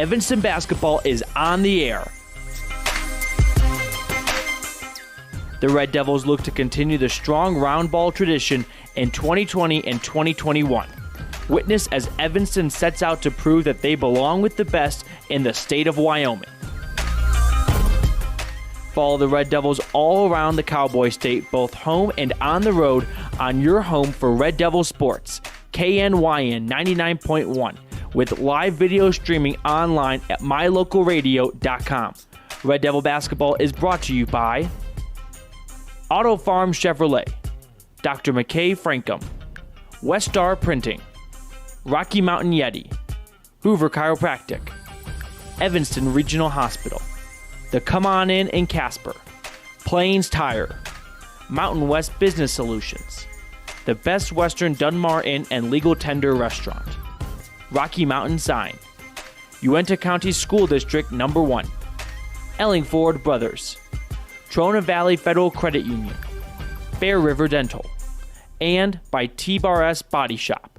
Evanston basketball is on the air. The Red Devils look to continue the strong round ball tradition in 2020 and 2021. Witness as Evanston sets out to prove that they belong with the best in the state of Wyoming. Follow the Red Devils all around the Cowboy State, both home and on the road, on your home for Red Devil Sports, KNYN 99.1, with live video streaming online at mylocalradio.com. Red Devil basketball is brought to you by Auto Farm Chevrolet, Dr. McKay Frankum, West Star Printing, Rocky Mountain Yeti, Hoover Chiropractic, Evanston Regional Hospital, the Come On in Casper, Plains Tire, Mountain West Business Solutions, the Best Western Dunmar Inn and Legal Tender Restaurant, Rocky Mountain Sign, Uinta County School District No. 1, Ellingford Brothers, Natrona Valley Federal Credit Union, Bear River Dental, and by T-Bar-S Body Shop.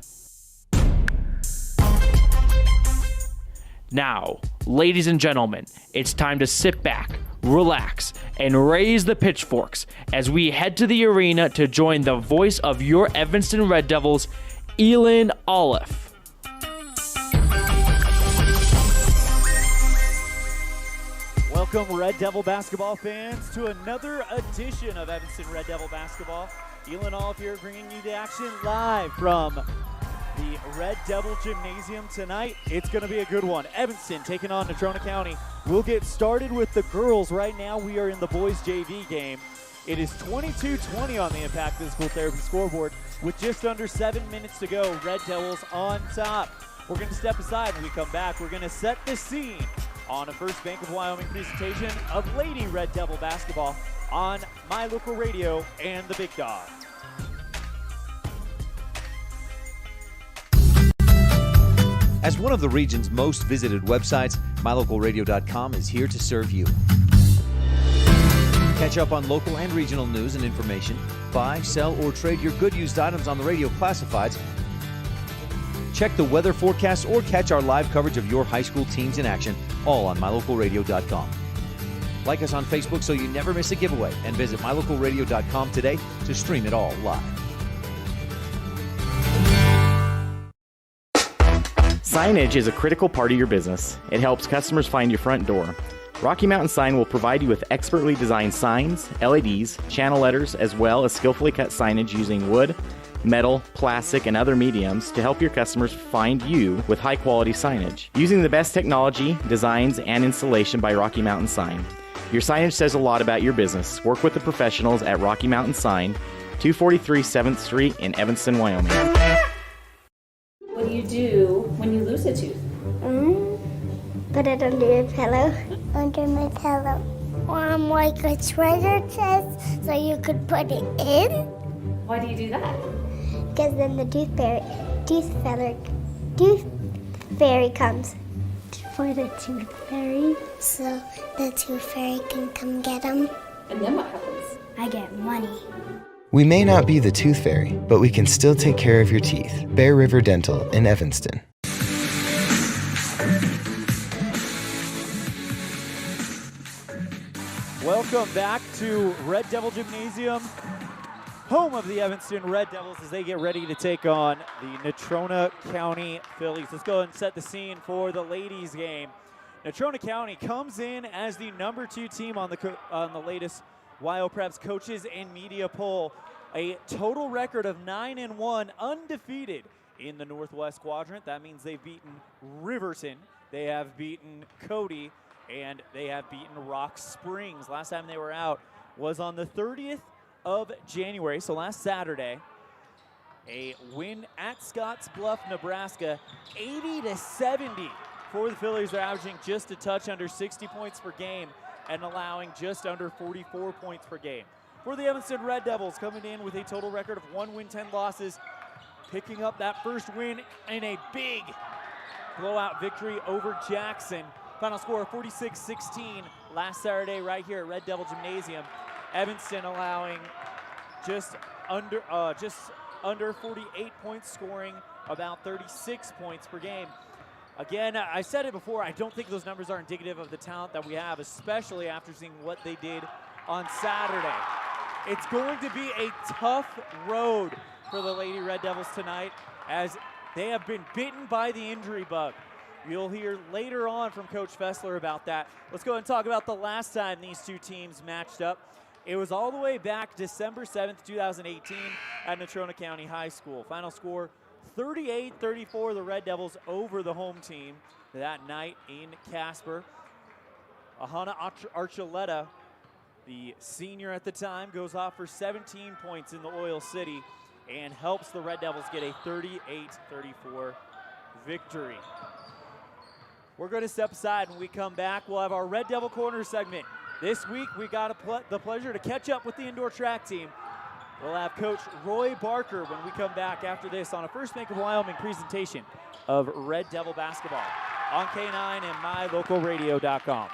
Now, ladies and gentlemen, it's time to sit back, relax, and raise the pitchforks as we head to the arena to join the voice of your Evanston Red Devils, Elan Olliff. Welcome, Red Devil basketball fans, to another edition of Evanston Red Devil basketball. Elan Olliff here, bringing you the action live from the Red Devil Gymnasium tonight. It's going to be a good one. Evanston taking on Natrona County. We'll get started with the girls. Right now we are in the boys JV game. It is 22-20 on the Impact Physical Therapy scoreboard with just under 7 minutes to go. Red Devils on top. We're going to step aside when we come back. We're going to set the scene on a First Bank of Wyoming presentation of Lady Red Devil basketball on My Local Radio and the Big Dog. As one of the region's most visited websites, mylocalradio.com is here to serve you. Catch up on local and regional news and information. Buy, sell, or trade your good used items on the radio classifieds. Check the weather forecast or catch our live coverage of your high school teams in action, all on mylocalradio.com. Like us on Facebook so you never miss a giveaway, and visit mylocalradio.com today to stream it all live. Signage is a critical part of your business. It helps customers find your front door. Rocky Mountain Sign will provide you with expertly designed signs, LEDs, channel letters, as well as skillfully cut signage using wood, metal, plastic, and other mediums to help your customers find you with high-quality signage. Using the best technology, designs, and installation by Rocky Mountain Sign. Your signage says a lot about your business. Work with the professionals at Rocky Mountain Sign, 243 7th Street in Evanston, Wyoming. What do you do when you lose a tooth? Put it under your pillow. Under my pillow. Like a treasure chest so you could put it in. Why do you do that? Because then the tooth fairy comes. For the tooth fairy. So the tooth fairy can come get them. And then what happens? I get money. We may not be the tooth fairy, but we can still take care of your teeth. Bear River Dental in Evanston. Welcome back to Red Devil Gymnasium, home of the Evanston Red Devils as they get ready to take on the Natrona County Phillies. Let's go ahead and set the scene for the ladies game. Natrona County comes in as the number 2 team on the latest WyoPreps coaches and media poll. A total record of 9-1, undefeated in the Northwest Quadrant. That means they've beaten Riverton, they have beaten Cody, and they have beaten Rock Springs. Last time they were out was on the 30th of January, so last Saturday. A win at Scotts Bluff, Nebraska, 80-70 for the Phillies. They're averaging just a touch under 60 points per game and allowing just under 44 points per game. For the Evanston Red Devils, coming in with a total record of 1 win, 10 losses, picking up that first win in a big blowout victory over Jackson. Final score of 46-16 last Saturday right here at Red Devil Gymnasium. Evanston allowing just under 48 points, scoring about 36 points per game. Again, I said it before, I don't think those numbers are indicative of the talent that we have, especially after seeing what they did on Saturday. It's going to be a tough road for the Lady Red Devils tonight, as they have been bitten by the injury bug. You'll hear later on from Coach Fessler about that. Let's go ahead and talk about the last time these two teams matched up. It was all the way back December 7th, 2018 at Natrona County High School. Final score, 38-34, the Red Devils over the home team that night in Casper. Ahana Archuleta, the senior at the time, goes off for 17 points in the Oil City and helps the Red Devils get a 38-34 victory. We're going to step aside. When we come back, we'll have our Red Devil Corner segment. This week, we got the pleasure to catch up with the indoor track team. We'll have Coach Roy Barker when we come back after this on a First Bank of Wyoming presentation of Red Devil basketball on K9 and mylocalradio.com.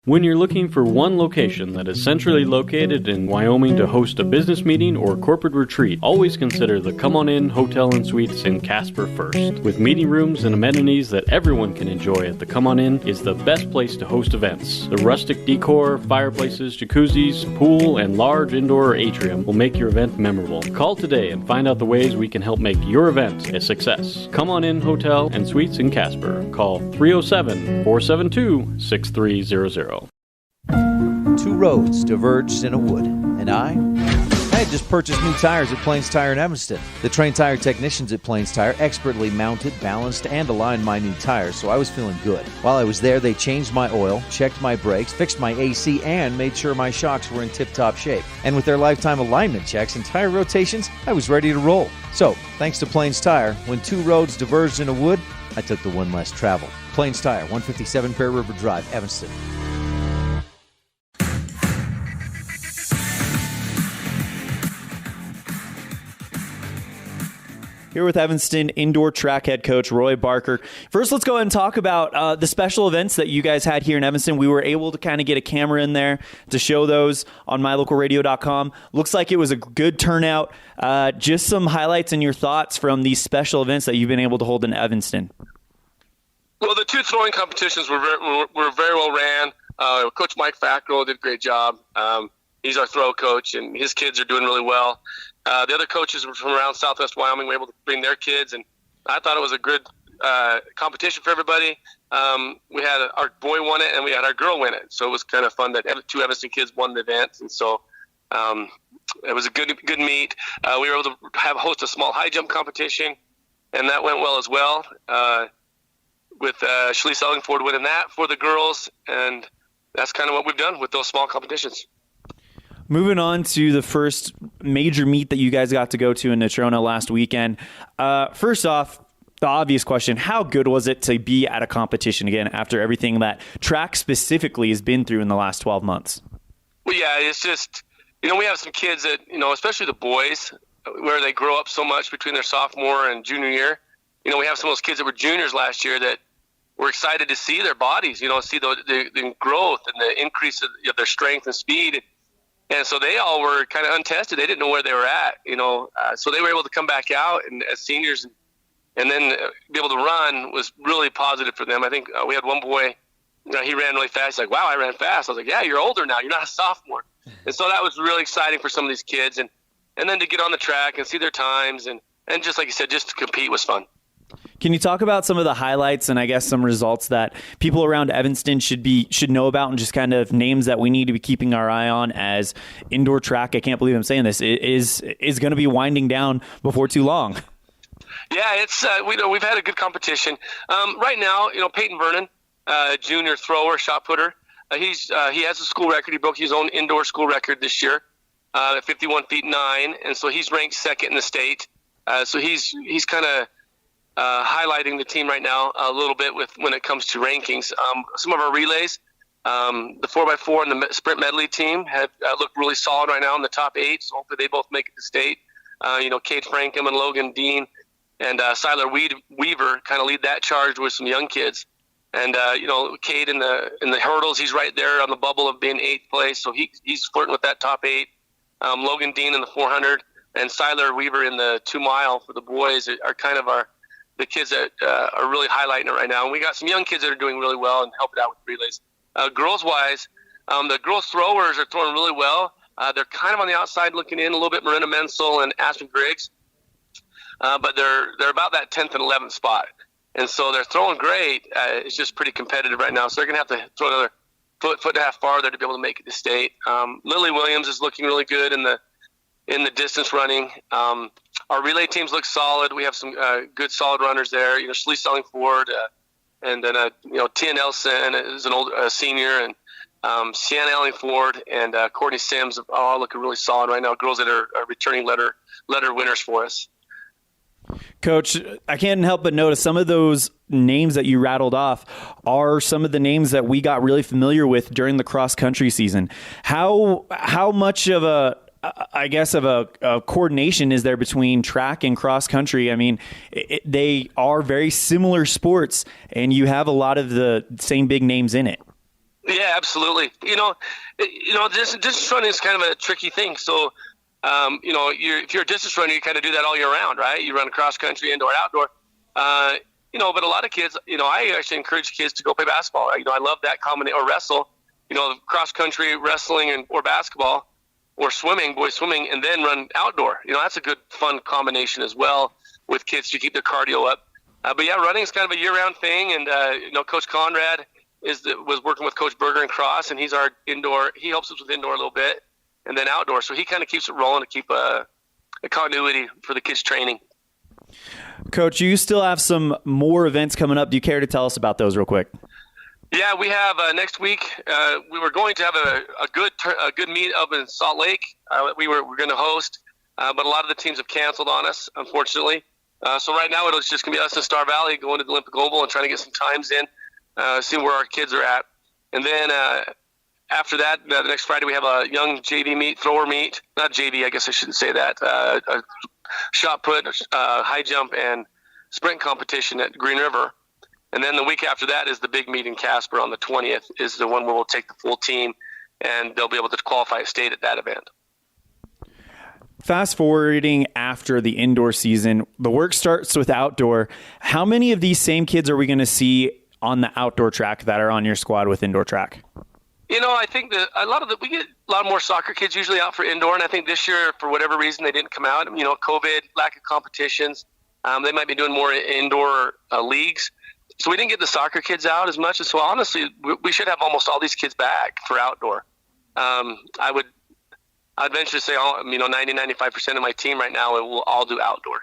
When you're looking for one location that is centrally located in Wyoming to host a business meeting or corporate retreat, always consider the Come On In Hotel and Suites in Casper first. With meeting rooms and amenities that everyone can enjoy at the Come On In is the best place to host events. The rustic decor, fireplaces, jacuzzis, pool, and large indoor atrium will make your event memorable. Call today and find out the ways we can help make your event a success. Come On In Hotel and Suites in Casper. Call 307-472-6300. Two roads diverged in a wood, and I had just purchased new tires at Plains Tire in Evanston. The trained tire technicians at Plains Tire expertly mounted, balanced, and aligned my new tires, so I was feeling good. While I was there, they changed my oil, checked my brakes, fixed my AC, and made sure my shocks were in tip-top shape. And with their lifetime alignment checks and tire rotations, I was ready to roll. So, thanks to Plains Tire, when two roads diverged in a wood, I took the one less traveled. Plains Tire, 157 Bear River Drive, Evanston. Here with Evanston indoor track head coach Roy Barker. First, let's go ahead and talk about the special events that you guys had here in Evanston. We were able to kind of get a camera in there to show those on mylocalradio.com. Looks like it was a good turnout. Just some highlights and your thoughts from these special events that you've been able to hold in Evanston. Well, the two throwing competitions were very well ran. Coach Mike Fackrell did a great job. He's our throw coach, and his kids are doing really well. The other coaches from around Southwest Wyoming were able to bring their kids, and I thought it was a good competition for everybody. We had our boy won it, and we had our girl win it, so it was kind of fun that two Evanston kids won the event, and so it was a good meet. We were able to host a small high jump competition, and that went well as well, with Shalise Ellingford winning that for the girls, and that's kind of what we've done with those small competitions. Moving on to the first major meet that you guys got to go to in Natrona last weekend. First off, the obvious question, how good was it to be at a competition again after everything that track specifically has been through in the last 12 months? Well, yeah, it's just, we have some kids that, especially the boys, where they grow up so much between their sophomore and junior year. We have some of those kids that were juniors last year that were excited to see their bodies, see the growth and the increase of their strength and speed. And so they all were kind of untested. They didn't know where they were at, so they were able to come back out and as seniors and then be able to run was really positive for them. I think we had one boy, he ran really fast. He's like, wow, I ran fast. I was like, yeah, you're older now. You're not a sophomore. And so that was really exciting for some of these kids. And then to get on the track and see their times and just like you said, just to compete was fun. Can you talk about some of the highlights and I guess some results that people around Evanston should know about, and just kind of names that we need to be keeping our eye on as indoor track, I can't believe I'm saying this, is going to be winding down before too long? Yeah, it's we've had a good competition. Right now, Peyton Vernon, junior thrower, shot putter, he has a school record. He broke his own indoor school record this year at 51 feet 9, and so he's ranked second in the state. So he's kind of highlighting the team right now a little bit when it comes to rankings. Some of our relays, the 4x4 and the sprint medley team have looked really solid right now in the top 8. So hopefully they both make it to state. Kate Frankham and Logan Dean and Siler Weaver kind of lead that charge with some young kids. And Cade in the hurdles, he's right there on the bubble of being 8th place. So he's flirting with that top 8. Logan Dean in the 400 and Siler Weaver in the 2 mile for the boys are kind of the kids that are really highlighting it right now. And we got some young kids that are doing really well and helping out with relays. Girls-wise, the girls throwers are throwing really well. They're kind of on the outside looking in a little bit, Marina Menzel and Aspen Griggs. But they're about that 10th and 11th spot. And so they're throwing great. It's just pretty competitive right now. So they're going to have to throw another foot and a half farther to be able to make it to state. Lily Williams is looking really good in the distance running. Our relay teams look solid. We have some good solid runners there. Shalice Sellingford, and then Tia Nelson is an old senior, and Sienna Ellingford and Courtney Sims all looking really solid right now. Girls that are returning letter winners for us. Coach, I can't help but notice some of those names that you rattled off are some of the names that we got really familiar with during the cross-country season. How much of a coordination is there between track and cross-country? I mean, they are very similar sports, and you have a lot of the same big names in it. Yeah, absolutely. Distance running is kind of a tricky thing. So, if you're a distance runner, you kind of do that all year round, right? You run cross country, indoor, outdoor. But a lot of kids, I actually encourage kids to go play basketball. I love that combination, or wrestle. Cross country, wrestling, or basketball, or swimming, boys swimming, and then run outdoor. That's a good, fun combination as well with kids to keep their cardio up. But yeah, running is kind of a year-round thing, and Coach Conrad was working with Coach Berger in cross, and he's our indoor. He helps us with indoor a little bit, and then outdoor. So he kind of keeps it rolling to keep a continuity for the kids' training. Coach, you still have some more events coming up. Do you care to tell us about those real quick? Yeah, we have next week. We were going to have a good meet up in Salt Lake. We're going to host, but a lot of the teams have canceled on us, unfortunately. So right now it's just going to be us in Star Valley going to the Olympic Oval and trying to get some times in, seeing where our kids are at. And then after that, the next Friday, we have a young JV meet, thrower meet. Not JV, I guess I shouldn't say that. A shot put, high jump, and sprint competition at Green River. And then the week after that is the big meet in Casper on the 20th, is the one where we'll take the full team, and they'll be able to qualify at state at that event. Fast forwarding after the indoor season, the work starts with outdoor. How many of these same kids are we going to see on the outdoor track that are on your squad with indoor track? I think that we get a lot more soccer kids usually out for indoor, and I think this year, for whatever reason, they didn't come out. COVID, lack of competitions. They might be doing more indoor leagues. So we didn't get the soccer kids out as much. So honestly, we should have almost all these kids back for outdoor. I'd venture to say, 90-95% of my team right now will all do outdoor.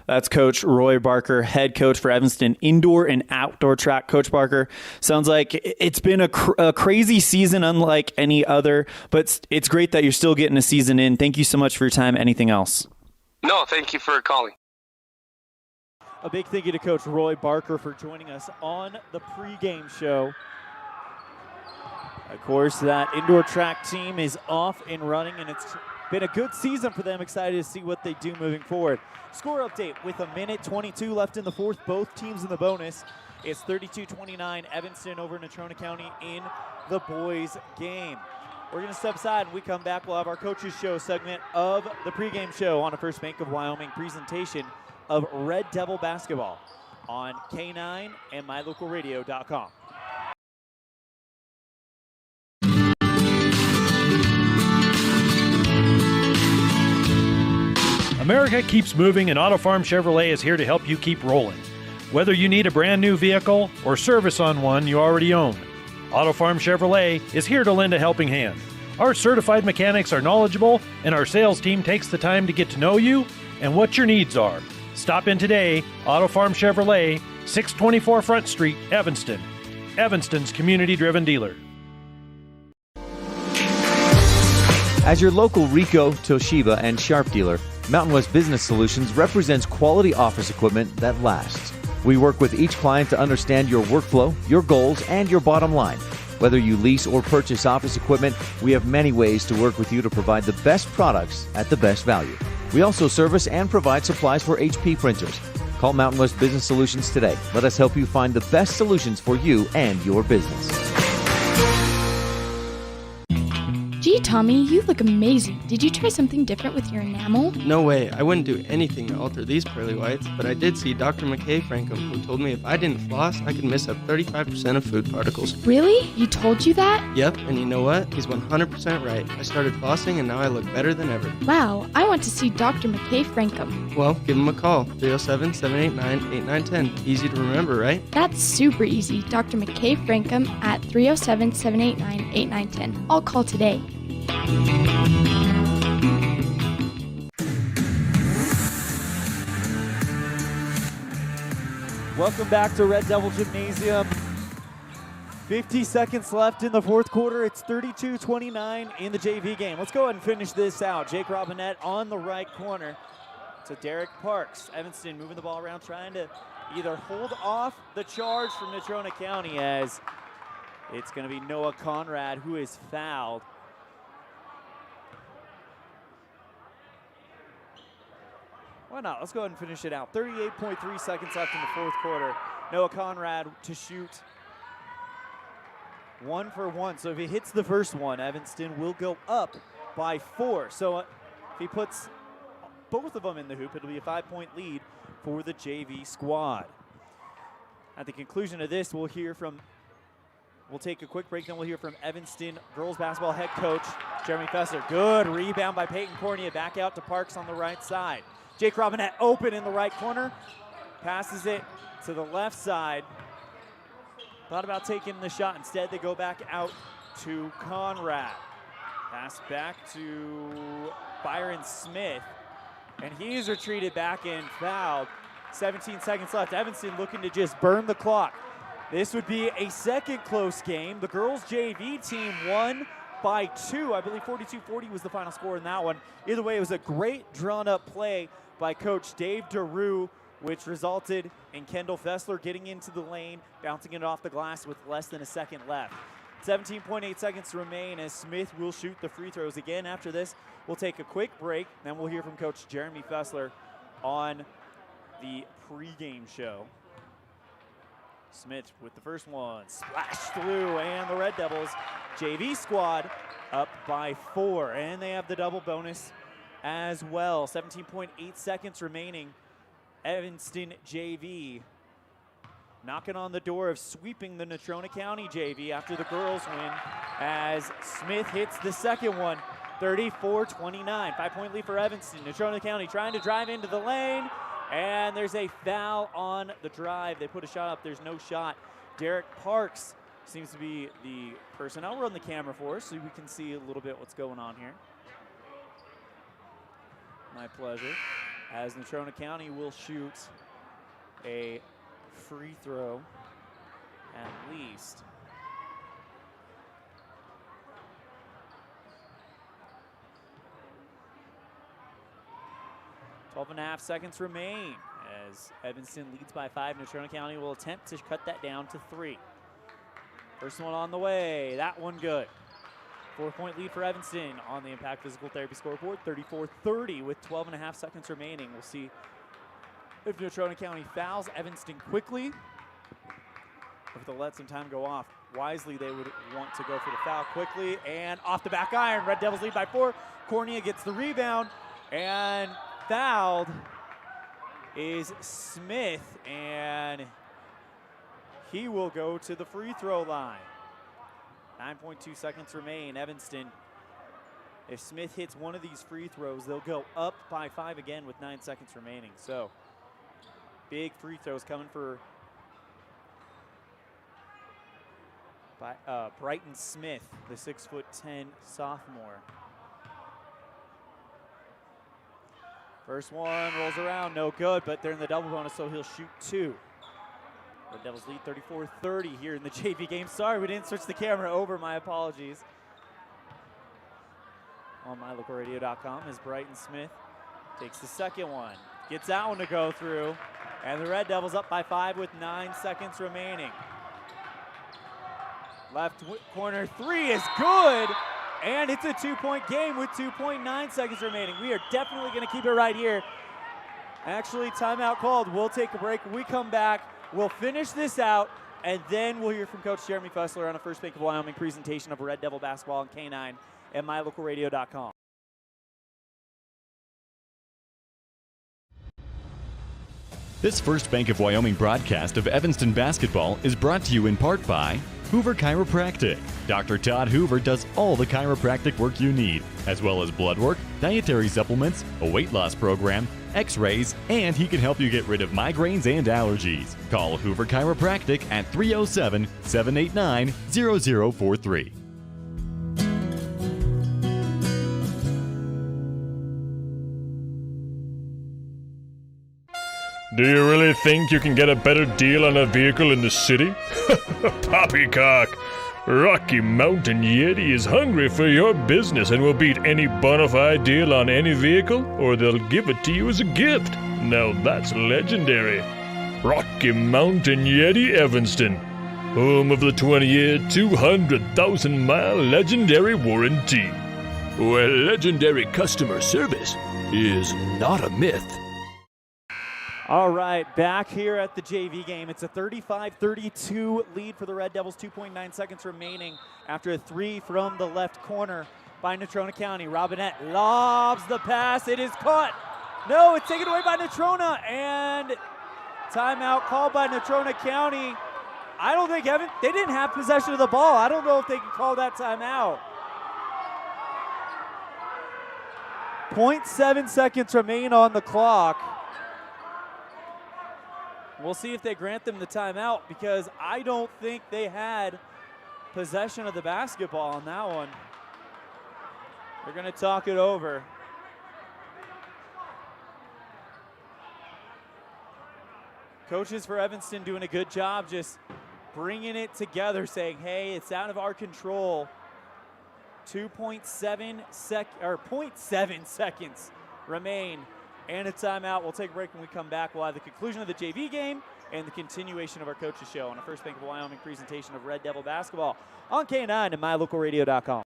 That's Coach Roy Barker, head coach for Evanston indoor and outdoor track. Coach Barker, sounds like it's been a crazy season unlike any other, but it's great that you're still getting a season in. Thank you so much for your time. Anything else? No, thank you for calling. A big thank you to Coach Roy Barker for joining us on the pregame show. Of course, that indoor track team is off and running, and it's been a good season for them. Excited to see what they do moving forward. Score update with 1:22 left in the fourth. Both teams in the bonus. It's 32-29 Evanston over Natrona County in the boys' game. We're going to step aside. When we come back, we'll have our Coaches Show segment of the pregame show on a First Bank of Wyoming presentation of Red Devil basketball on K9 and MyLocalRadio.com. America keeps moving, and Auto Farm Chevrolet is here to help you keep rolling. Whether you need a brand new vehicle or service on one you already own, Auto Farm Chevrolet is here to lend a helping hand. Our certified mechanics are knowledgeable, and our sales team takes the time to get to know you and what your needs are. Stop in today, Auto Farm Chevrolet, 624 Front Street, Evanston. Evanston's community-driven dealer. As your local Ricoh, Toshiba, and Sharp dealer, Mountain West Business Solutions represents quality office equipment that lasts. We work with each client to understand your workflow, your goals, and your bottom line. Whether you lease or purchase office equipment, we have many ways to work with you to provide the best products at the best value. We also service and provide supplies for HP printers. Call Mountain West Business Solutions today. Let us help you find the best solutions for you and your business. Gee, Tommy, you look amazing. Did you try something different with your enamel? No way. I wouldn't do anything to alter these pearly whites, but I did see Dr. McKay Frankham, who told me if I didn't floss, I could miss up 35% of food particles. Really? He told you that? Yep, and you know what? He's 100% right. I started flossing, and now I look better than ever. Wow, I want to see Dr. McKay Frankham. Well, give him a call. 307-789-8910. Easy to remember, right? That's super easy. Dr. McKay Frankham at 307-789-8910. I'll call today. Welcome back to Red Devil Gymnasium. 50 seconds left in the fourth quarter. It's 32-29 in the JV game. Let's go ahead and finish this out. Jake Robinette on the right corner to Derek Parks. Evanston moving the ball around, trying to either hold off the charge from Natrona County, as it's going to be Noah Conrad who is fouled. Why not? Let's go ahead and finish it out. 38.3 seconds left in the fourth quarter. Noah Conrad to shoot 1 for 1. So if he hits the first one, Evanston will go up by 4. So if he puts both of them in the hoop, it'll be a 5-point lead for the JV squad. At the conclusion of this, we'll take a quick break, then we'll hear from Evanston girls basketball head coach Jeremy Fessler. Good rebound by Peyton Cornea, back out to Parks on the right side. Jake Robinette open in the right corner, passes it to the left side. Thought about taking the shot. Instead, they go back out to Conrad. Pass back to Byron Smith, and he's retreated back and fouled. 17 seconds left. Evanston looking to just burn the clock. This would be a second close game. The girls JV team won by 2. I believe 42-40 was the final score in that one. Either way, it was a great drawn-up play by Coach Dave DeRue, which resulted in Kendall Fessler getting into the lane, bouncing it off the glass with less than a second left. 17.8 seconds remain as Smith will shoot the free throws again. After this, we'll take a quick break, then we'll hear from Coach Jeremy Fessler on the pregame show. Smith with the first one, splash through, and the Red Devils JV squad up by 4, and they have the double bonus as well. 17.8 seconds remaining. Evanston JV knocking on the door of sweeping the Natrona County JV after the girls win, as Smith hits the second one. 34-29, 5-point lead for Evanston. Natrona County trying to drive into the lane, and there's a foul on the drive. They put a shot up, there's no shot. Derek Parks seems to be the person. I'll run the camera for us so we can see a little bit what's going on here. My pleasure. As Natrona County will shoot a free throw at least. Twelve and a half seconds remain as Evanston leads by 5. Natrona County will attempt to cut that down to 3. First one on the way, that one good. 4-point lead for Evanston on the Impact Physical Therapy scoreboard, 34-30 with 12 and a half seconds remaining. We'll see if Natrona County fouls Evanston quickly, or if they'll let some time go off. Wisely, they would want to go for the foul quickly, and off the back iron, Red Devils lead by 4. Cornea gets the rebound, and fouled is Smith, and he will go to the free throw line. 9.2 seconds remain. Evanston, if Smith hits one of these free throws, they'll go up by 5 again with 9 seconds remaining. So, big free throws coming for Brighton Smith, the 6'10" sophomore. First one rolls around, no good, but they're in the double bonus, so he'll shoot 2. Red Devils lead 34-30 here in the JV game. Sorry, we didn't switch the camera over. My apologies. On mylocalradio.com as Brighton Smith takes the second one. Gets that one to go through. And the Red Devils up by 5 with 9 seconds remaining. Left corner 3 is good. And it's a 2-point game with 2.9 seconds remaining. We are definitely going to keep it right here. Actually, timeout called. We'll take a break. When we come back, we'll finish this out, and then we'll hear from Coach Jeremy Fessler on a First Bank of Wyoming presentation of Red Devil basketball and K9 and mylocalradio.com. This First Bank of Wyoming broadcast of Evanston basketball is brought to you in part by Hoover Chiropractic. Dr. Todd Hoover does all the chiropractic work you need, as well as blood work, dietary supplements, a weight loss program, x-rays, and he can help you get rid of migraines and allergies. Call Hoover Chiropractic at 307-789-0043. Do you really think you can get a better deal on a vehicle in the city? Poppycock! Rocky Mountain Yeti is hungry for your business and will beat any bona fide deal on any vehicle, or they'll give it to you as a gift. Now that's legendary. Rocky Mountain Yeti Evanston, home of the 20-year, 200,000-mile legendary warranty, where legendary customer service is not a myth. All right, back here at the JV game. It's a 35-32 lead for the Red Devils, 2.9 seconds remaining after a three from the left corner by Natrona County. Robinette lobs the pass. It is caught. No, it's taken away by Natrona, and timeout called by Natrona County. I don't think they didn't have possession of the ball. I don't know if they can call that timeout. 0.7 seconds remain on the clock. We'll see if they grant them the timeout, because I don't think they had possession of the basketball on that one. They're going to talk it over. Coaches for Evanston doing a good job just bringing it together, saying, hey, it's out of our control. 0.7 seconds remain. And a timeout. We'll take a break. When we come back, we'll have the conclusion of the JV game and the continuation of our coaches show on a First Bank of Wyoming presentation of Red Devil basketball on K9 and mylocalradio.com.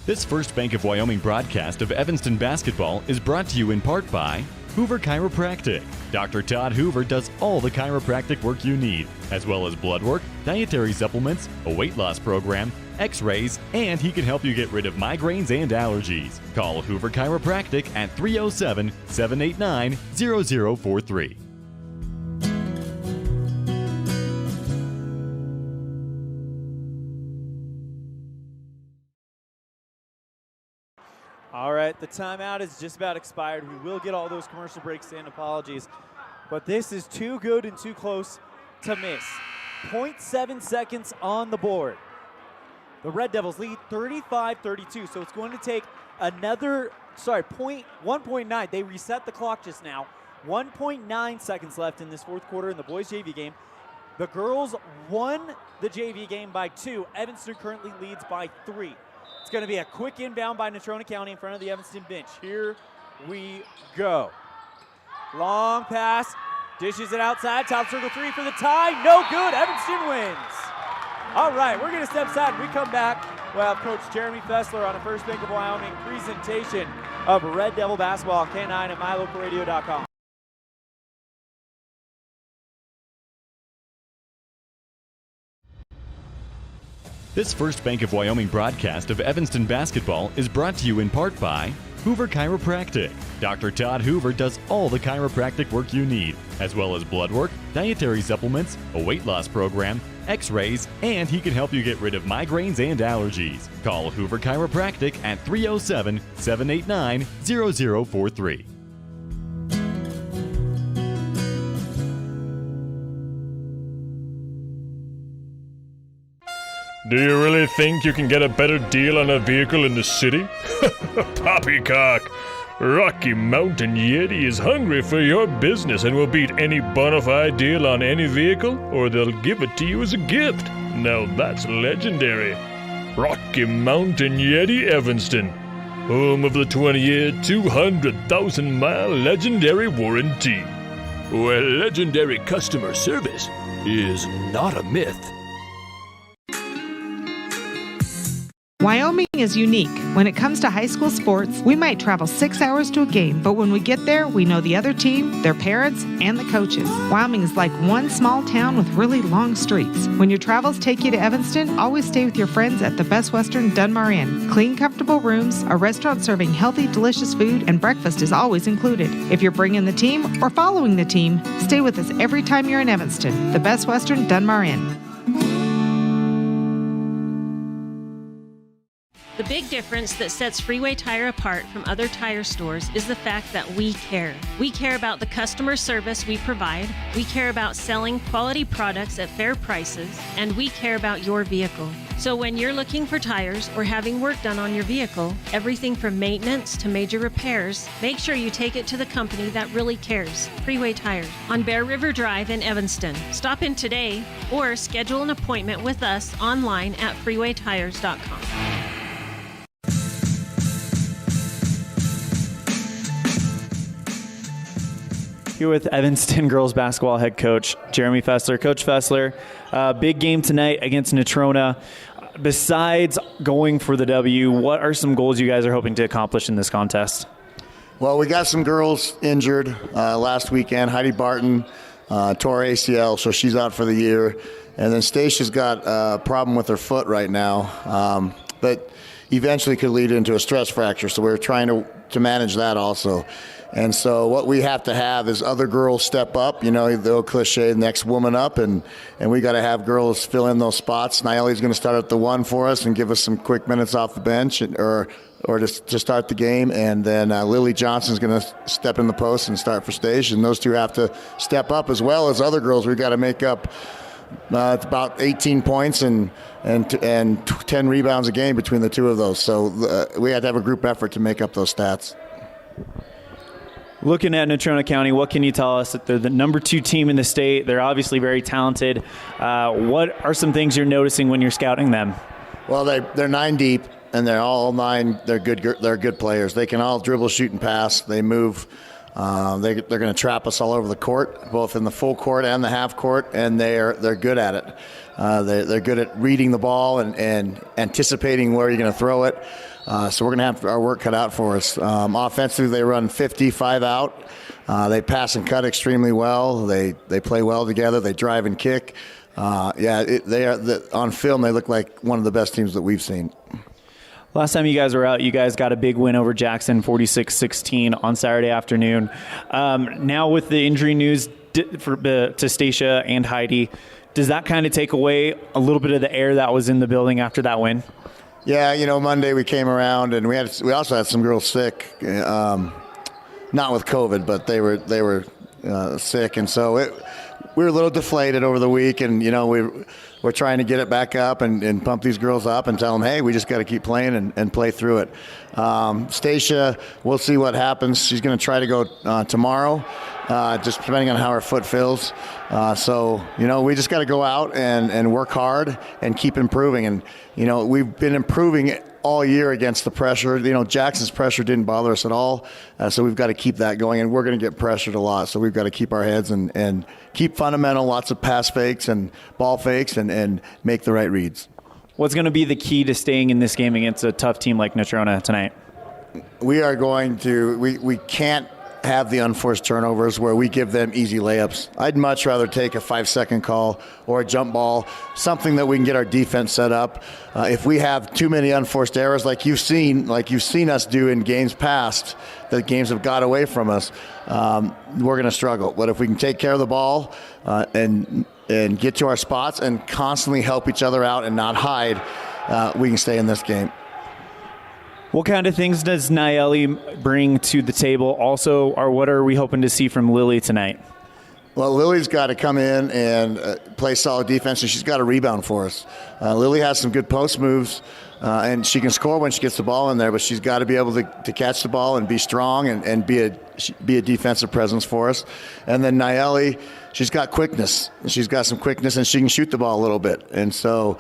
This First Bank of Wyoming broadcast of Evanston basketball is brought to you in part by Hoover Chiropractic. Dr. Todd Hoover does all the chiropractic work you need, as well as blood work, dietary supplements, a weight loss program, x-rays, and he can help you get rid of migraines and allergies. Call Hoover Chiropractic at 307-789-0043. All right, the timeout is just about expired. We will get all those commercial breaks in. Apologies. But this is too good and too close to miss. 0.7 seconds on the board. The Red Devils lead 35-32, so it's going to take another, 1.9. They reset the clock just now. 1.9 seconds left in this fourth quarter in the boys JV game. The girls won the JV game by 2. Evanston currently leads by 3. It's going to be a quick inbound by Natrona County in front of the Evanston bench. Here we go. Long pass, dishes it outside, top circle three for the tie. No good, Evanston wins. All right, we're going to step aside. When we come back, we'll have Coach Jeremy Fessler on a First Bank of Wyoming presentation of Red Devil basketball, K9 at mylocalradio.com. This First Bank of Wyoming broadcast of Evanston basketball is brought to you in part by Hoover Chiropractic. Dr. Todd Hoover does all the chiropractic work you need, as well as blood work, dietary supplements, a weight loss program, x-rays, and he can help you get rid of migraines and allergies. Call Hoover Chiropractic at 307-789-0043. Do you really think you can get a better deal on a vehicle in the city? Poppycock! Rocky Mountain Yeti is hungry for your business and will beat any bona fide deal on any vehicle, or they'll give it to you as a gift. Now that's legendary. Rocky Mountain Yeti Evanston, home of the 20-year, 200,000-mile legendary warranty, where legendary customer service is not a myth. Wyoming is unique. When it comes to high school sports, we might travel 6 hours to a game, but when we get there, we know the other team, their parents, and the coaches. Wyoming is like one small town with really long streets. When your travels take you to Evanston, always stay with your friends at the Best Western Dunmar Inn. Clean, comfortable rooms, a restaurant serving healthy, delicious food, and breakfast is always included. If you're bringing the team or following the team, stay with us every time you're in Evanston. The Best Western Dunmar Inn. The big difference that sets Freeway Tire apart from other tire stores is the fact that we care. We care about the customer service we provide, we care about selling quality products at fair prices, and we care about your vehicle. So when you're looking for tires or having work done on your vehicle, everything from maintenance to major repairs, make sure you take it to the company that really cares, Freeway Tires, on Bear River Drive in Evanston. Stop in today or schedule an appointment with us online at freewaytires.com. Here with Evanston girls basketball head coach Jeremy Fessler. Coach Fessler, big game tonight against Natrona. Besides going for the W, what are some goals you guys are hoping to accomplish in this contest? Well, we got some girls injured last weekend. Heidi Barton tore ACL, so she's out for the year. And then Stacia's got a problem with her foot right now, but eventually could lead into a stress fracture. So we're trying to manage that also. And so what we have to have is other girls step up, the old cliche, next woman up, and we got to have girls fill in those spots. Naeli's going to start at the 1 for us and give us some quick minutes off the bench or to start the game. And then Lily Johnson's going to step in the post and start for Stacia. And those two have to step up as well as other girls. We've got to make up about 18 points and 10 rebounds a game between the two of those. So we had to have a group effort to make up those stats. Looking at Natrona County, what can you tell us? They're the number 2 team in the state. They're obviously very talented. What are some things you're noticing when you're scouting them? Well, they're 9 deep, and they're all 9. They're good players. They can all dribble, shoot, and pass. They move. They're going to trap us all over the court, both in the full court and the half court, and they're good at it. They're good at reading the ball and anticipating where you're going to throw it. So we're going to have our work cut out for us. Offensively, they run 55 out. They pass and cut extremely well. They play well together. They drive and kick. On film, they look like one of the best teams that we've seen. Last time you guys were out, you guys got a big win over Jackson, 46-16 on Saturday afternoon. Now with the injury news to Stacia and Heidi, does that kind of take away a little bit of the air that was in the building after that win? Yeah, Monday we came around and we also had some girls sick, not with COVID, but they were sick, and so we were a little deflated over the week, and we're trying to get it back up and pump these girls up and tell them, hey, we just got to keep playing and play through it. Stacia, we'll see what happens. She's going to try to go tomorrow, just depending on how her foot feels. So we just got to go out and work hard and keep improving. And, we've been improving all year against the pressure. Jackson's pressure didn't bother us at all. So we've got to keep that going, and we're going to get pressured a lot. So we've got to keep our heads and keep fundamental, lots of pass fakes and ball fakes and make the right reads. What's going to be the key to staying in this game against a tough team like Natrona tonight? We are going to, we can't have the unforced turnovers where we give them easy layups. I'd much rather take a 5-second call or a jump ball, something that we can get our defense set up. If we have too many unforced errors like you've seen us do in games past, that games have got away from us, we're going to struggle. But if we can take care of the ball and get to our spots and constantly help each other out and not hide, we can stay in this game. What kind of things does Naeli bring to the table? Also, what are we hoping to see from Lily tonight? Well, Lily's got to come in and play solid defense, and she's got to rebound for us. Lily has some good post moves, and she can score when she gets the ball in there, but she's got to be able to catch the ball and be strong and be a defensive presence for us. And then Naeli, she's got quickness. She's got some quickness, and she can shoot the ball a little bit. And so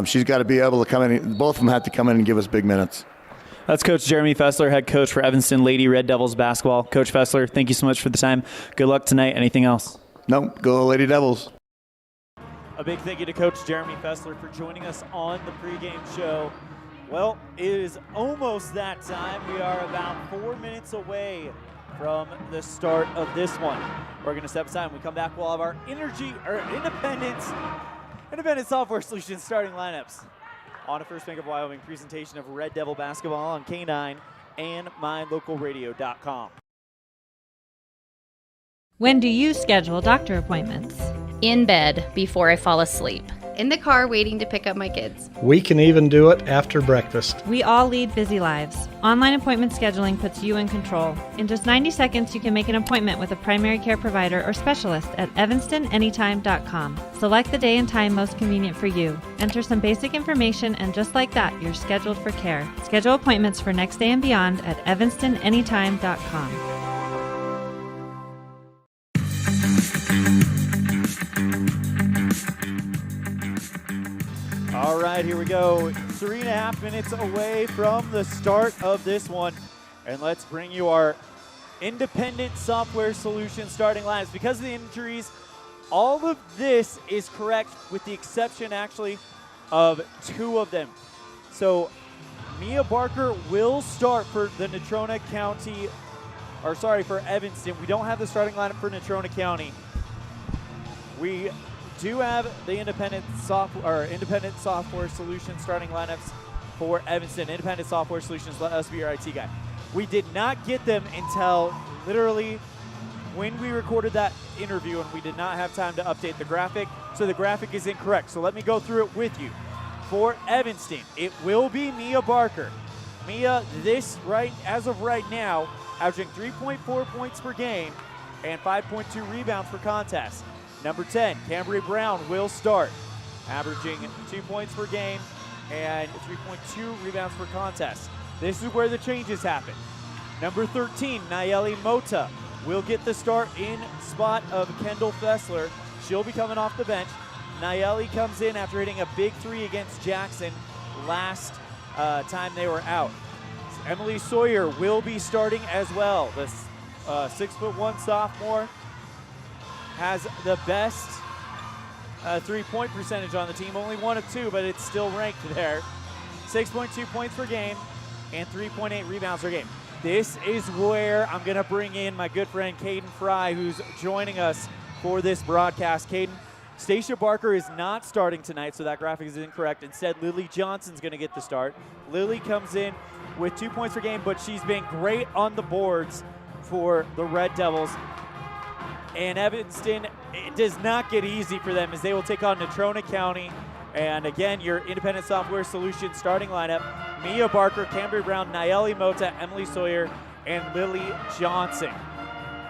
she's got to be able to come in. Both of them have to come in and give us big minutes. That's Coach Jeremy Fessler, head coach for Evanston Lady Red Devils basketball. Coach Fessler, thank you so much for the time. Good luck tonight. Anything else? No, go Lady Devils. A big thank you to Coach Jeremy Fessler for joining us on the pregame show. Well, it is almost that time. We are about 4 minutes away from the start of this one. We're going to step aside. When we come back, we'll have our independent software solutions starting lineups on a First Bank of Wyoming presentation of Red Devil basketball on K9 and mylocalradio.com. When do you schedule doctor appointments? In bed before I fall asleep. In the car waiting to pick up my kids. We can even do it after breakfast. We all lead busy lives. Online appointment scheduling puts you in control. In just 90 seconds, you can make an appointment with a primary care provider or specialist at evanstonanytime.com. Select the day and time most convenient for you. Enter some basic information, and just like that, you're scheduled for care. Schedule appointments for next day and beyond at evanstonanytime.com. All right, here we go. 3.5 minutes away from the start of this one. And let's bring you our independent software solution starting lines. Because of the injuries, all of this is correct with the exception, actually, of 2 of them. So Mia Barker will start for the Natrona County, or sorry, for Evanston. We don't have the starting lineup for Natrona County. We do have the independent software solution starting lineups for Evanston. Independent software solutions, let us be your IT guy. We did not get them until literally when we recorded that interview, and we did not have time to update the graphic, so the graphic is incorrect. So let me go through it with you. For Evanston, it will be Mia Barker. Mia, as of right now, averaging 3.4 points per game and 5.2 rebounds per contest. Number 10, Cambry Brown will start, averaging 2 points per game and 3.2 rebounds per contest. This is where the changes happen. Number 13, Nayeli Mota will get the start in spot of Kendall Fessler. She'll be coming off the bench. Nayeli comes in after hitting a big 3 against Jackson last time they were out. Emily Sawyer will be starting as well. The 6'1" sophomore has the best three-point percentage on the team. Only 1 of 2, but it's still ranked there. 6.2 points per game and 3.8 rebounds per game. This is where I'm going to bring in my good friend Caden Fry, who's joining us for this broadcast. Caden, Stacia Barker is not starting tonight, so that graphic is incorrect. Instead, Lily Johnson's going to get the start. Lily comes in with 2 points per game, but she's been great on the boards for the Red Devils. And Evanston, it does not get easy for them as they will take on Natrona County. And again, your independent software solution starting lineup: Mia Barker, Cambry Brown, Nayeli Mota, Emily Sawyer, and Lily Johnson.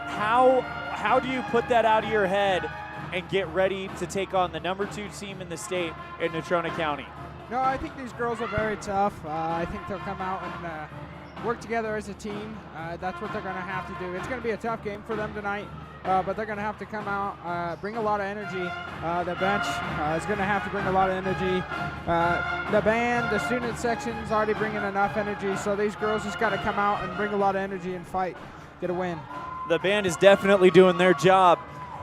How do you put that out of your head and get ready to take on the number 2 team in the state in Natrona County? No, I think these girls are very tough. I think they'll come out and work together as a team. That's what they're going to have to do. It's going to be a tough game for them tonight. But they're going to have to come out, bring a lot of energy. The bench is going to have to bring a lot of energy. The band, the student section is already bringing enough energy, so these girls just got to come out and bring a lot of energy and fight, get a win. The band is definitely doing their job.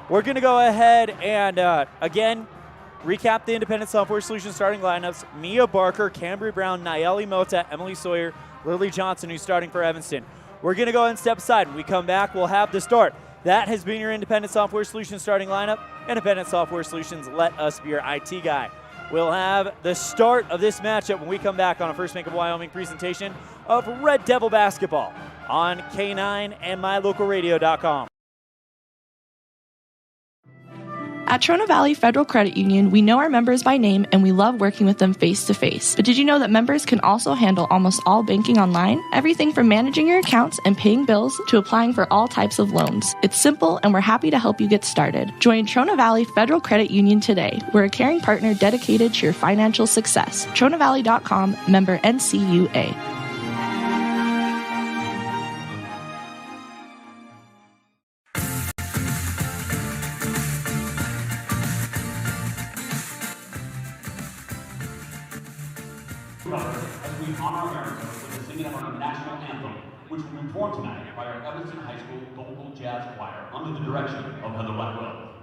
We're going to go ahead and, again, recap the independent software solution starting lineups: Mia Barker, Cambry Brown, Nayeli Mota, Emily Sawyer, Lily Johnson, who's starting for Evanston. We're going to go ahead and step aside. When we come back, we'll have the start. That has been your independent software solutions starting lineup. Independent software solutions, let us be your IT guy. We'll have the start of this matchup when we come back on a First Bank of Wyoming presentation of Red Devil basketball on K9 and mylocalradio.com. At Trona Valley Federal Credit Union, we know our members by name and we love working with them face-to-face. But did you know that members can also handle almost all banking online? Everything from managing your accounts and paying bills to applying for all types of loans. It's simple, and we're happy to help you get started. Join Trona Valley Federal Credit Union today. We're a caring partner dedicated to your financial success. TronaValley.com, member NCUA. As we honor America with the singing of our national anthem, which will be performed tonight by our Evanston High School Vocal Jazz Choir under the direction of Heather Blackwell.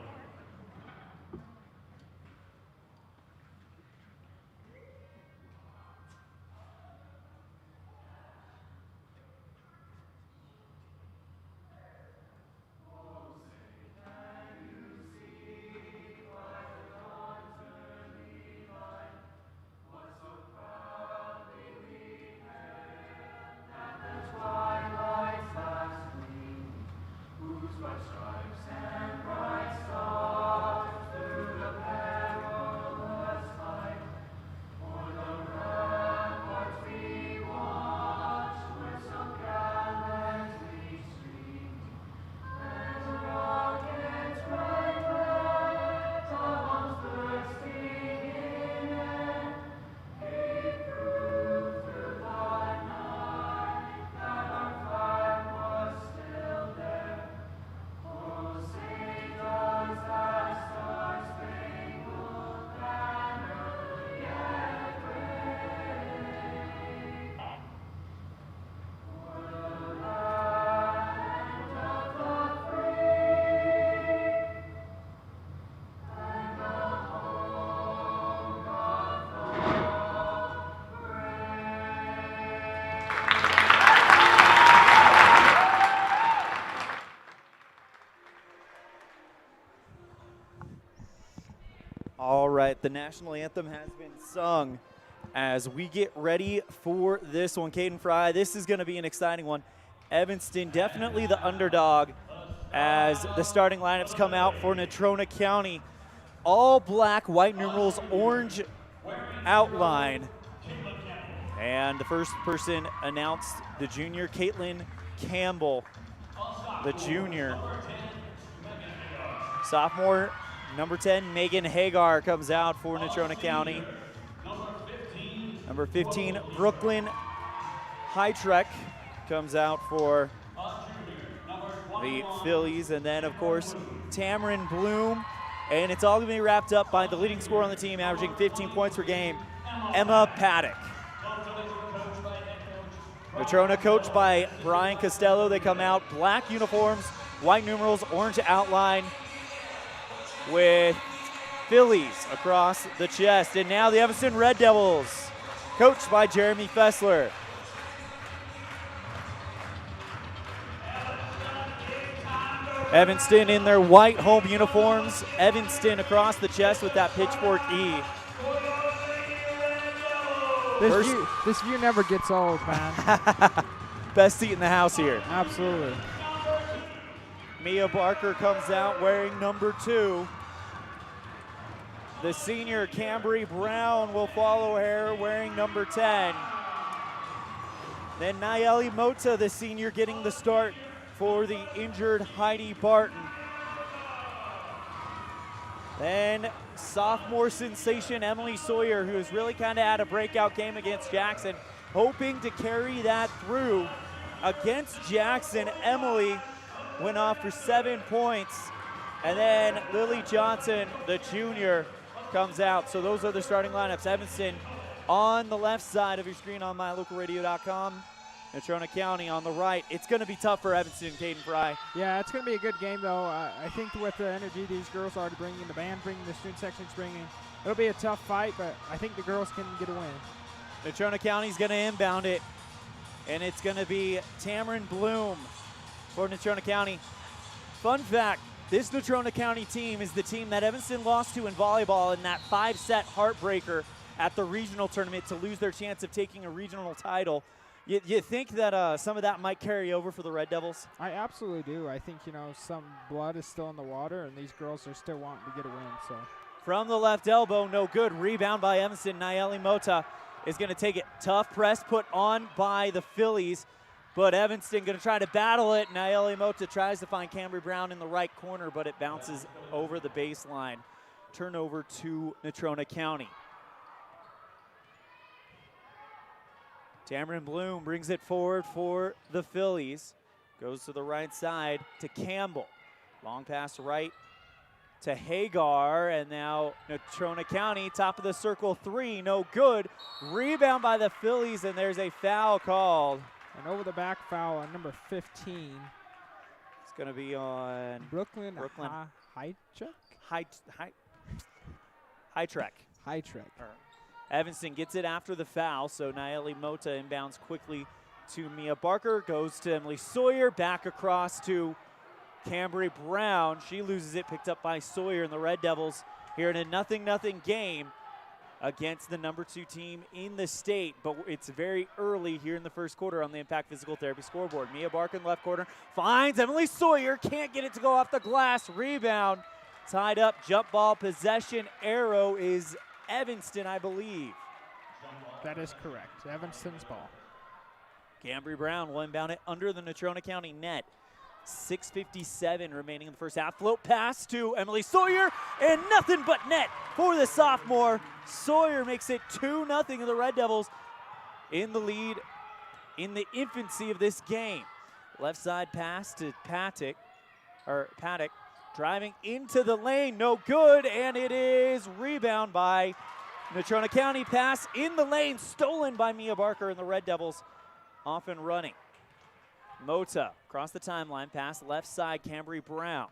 All right, the national anthem has been sung as we get ready for this one. Caden Fry, this is going to be an exciting one. Evanston definitely the underdog as the starting lineups come out for Natrona County. All black, white numerals, orange outline. And the first person announced, the junior, Caitlin Campbell, the junior. Sophomore, number 10, Megan Hagar comes out for Natrona County. Number 15, Brooklyn Hytrek comes out for the Phillies. And then, of course, Tamarin Bloom. And it's all going to be wrapped up by the leading scorer on the team, averaging 15 points per game, Emma Paddock. Natrona coached by Brian Costello. They come out black uniforms, white numerals, orange outline with Phillies across the chest. And now the Evanston Red Devils, coached by Jeremy Fessler. Evanston in their white home uniforms. Evanston across the chest with that pitchfork E. This view never gets old, man. Best seat in the house here. Absolutely. Mia Barker comes out wearing number 2. The senior, Cambry Brown, will follow her wearing number 10. Then Nayeli Mota, the senior, getting the start for the injured Heidi Barton. Then sophomore sensation Emily Sawyer, who has really kind of had a breakout game against Jackson, hoping to carry that through against Jackson. Emily went off for 7 points. And then Lily Johnson, the junior, comes out. So those are the starting lineups. Evanston on the left side of your screen on mylocalradio.com. Natrona County on the right. It's going to be tough for Evanston, Caden Fry. Yeah, it's going to be a good game, though. I think with the energy these girls are bringing, the band bringing, the student section's bringing, it'll be a tough fight, but I think the girls can get a win. Natrona County's going to inbound it, and it's going to be Tamarin Bloom for Natrona County. Fun fact, this Natrona County team is the team that Evanston lost to in volleyball in that 5-set heartbreaker at the regional tournament to lose their chance of taking a regional title. You think that some of that might carry over for the Red Devils? I absolutely do. I think, some blood is still in the water, and these girls are still wanting to get a win. So from the left elbow, no good. Rebound by Evanston. Nayeli Mota is going to take it. Tough press put on by the Phillies, but Evanston going to try to battle it. Nayeli Mota tries to find Cambry Brown in the right corner, but it bounces over the baseline. Turnover to Natrona County. Tamarin Bloom brings it forward for the Phillies. Goes to the right side to Campbell. Long pass right to Hagar, and now Natrona County, top of the circle 3, no good. Rebound by the Phillies, and there's a foul called. An over-the-back foul on number 15. It's going to be on Brooklyn Hytrek. Evanston gets it after the foul, so Nayeli Mota inbounds quickly to Mia Barker, goes to Emily Sawyer, back across to Cambry Brown. She loses it, picked up by Sawyer, and the Red Devils here in a 0-0 game against the number 2 team in the state, but it's very early here in the first quarter on the Impact Physical Therapy scoreboard. Mia Barker in the left corner finds Emily Sawyer, can't get it to go off the glass. Rebound, tied up, jump ball, possession, arrow is Evanston, I believe. That is correct. Evanston's ball. Cambry Brown will inbound it under the Natrona County net. 6:57 remaining in the first half. Float pass to Emily Sawyer, and nothing but net for the sophomore. Sawyer makes it 2-0, and the Red Devils in the lead in the infancy of this game. Left side pass to Paddock, driving into the lane, no good, and it is rebound by Natrona County. Pass in the lane, stolen by Mia Barker, and the Red Devils off and running. Mota across the timeline, pass left side, Cambry Brown.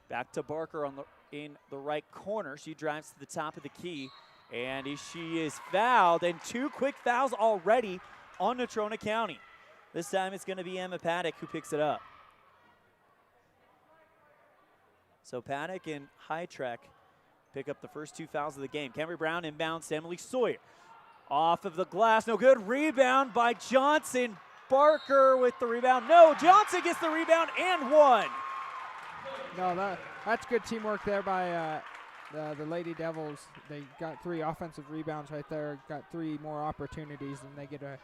Back to Barker in the right corner. She drives to the top of the key, and she is fouled, and 2 quick fouls already on Natrona County. This time it's going to be Emma Paddock who picks it up. So Paddock and Hytrek pick up the first 2 fouls of the game. Camry Brown inbounds to Emily Sawyer. Off of the glass, no good. Rebound by Johnson. Barker with the rebound. No, Johnson gets the rebound and one. No, that's good teamwork there by the Lady Devils. They got 3 offensive rebounds right there, got 3 more opportunities, and they get a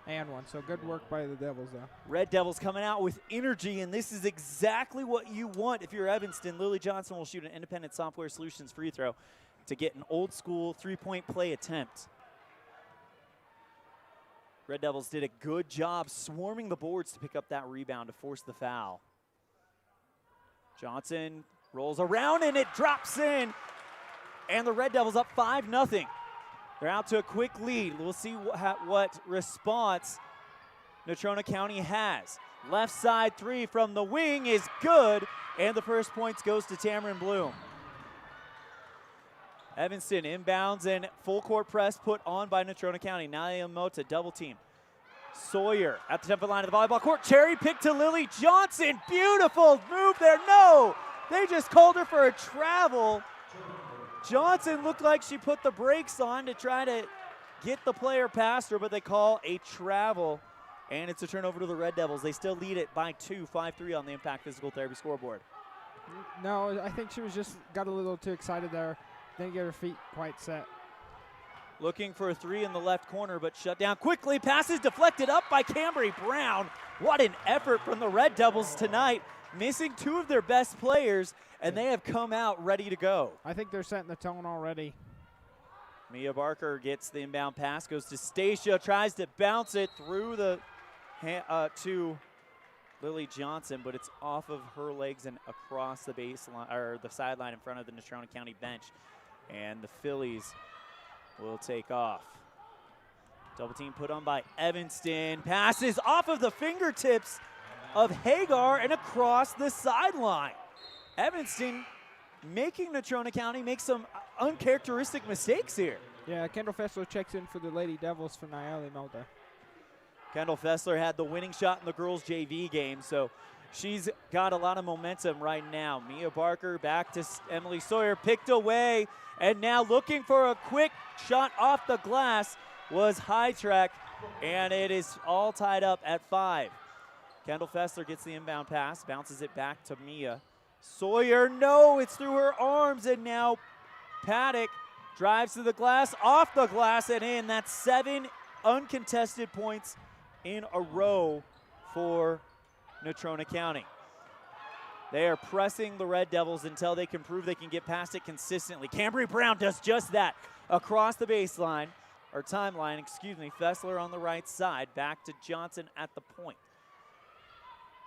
and one. So good work by the Devils, though. Red Devils coming out with energy, and this is exactly what you want if you're Evanston. Lily Johnson will shoot an Independent Software Solutions free throw to get an old school 3-point play attempt. Red Devils did a good job swarming the boards to pick up that rebound to force the foul. Johnson rolls around and it drops in, and the Red Devils up 5-0. They're out to a quick lead. We'll see what response Natrona County has. Left side 3 from the wing is good, and the first points goes to Tamarin Bloom. Evanston inbounds and full court press put on by Natrona County. Nalia Mota double team. Sawyer at the temple line of the volleyball court. Cherry pick to Lily Johnson. Beautiful move there. No, they just called her for a travel. Johnson looked like she put the brakes on to try to get the player past her, but they call a travel, and it's a turnover to the Red Devils. They still lead it by 2, 5-3 on the Impact Physical Therapy scoreboard. No, I think she was just got a little too excited there. Didn't get her feet quite set. Looking for a 3 in the left corner, but shut down quickly. Passes deflected up by Camry Brown. What an effort from the Red Devils tonight. Missing 2 of their best players, and they have come out ready to go. I think they're setting the tone already. Mia Barker gets the inbound pass, goes to Stacia, tries to bounce it through the to Lily Johnson, but it's off of her legs and across the baseline or the sideline in front of the Natrona County bench, and the Phillies will take off. Double team put on by Evanston. Passes off of the fingertips of Hagar and across the sideline. Evanston making Natrona County make some uncharacteristic mistakes here. Yeah, Kendall Fessler checks in for the Lady Devils for Naomi Mulder. Kendall Fessler had the winning shot in the girls' JV game, so she's got a lot of momentum right now. Mia Barker back to Emily Sawyer, picked away, and now looking for a quick shot off the glass was High Trek, and it is all tied up at 5. Kendall Fessler gets the inbound pass, bounces it back to Mia. Sawyer, no, it's through her arms, and now Paddock drives to the glass, off the glass, and in. That's 7 uncontested points in a row for Natrona County. They are pressing the Red Devils until they can prove they can get past it consistently. Camry Brown does just that across the baseline, or timeline, excuse me. Fessler on the right side, back to Johnson at the point.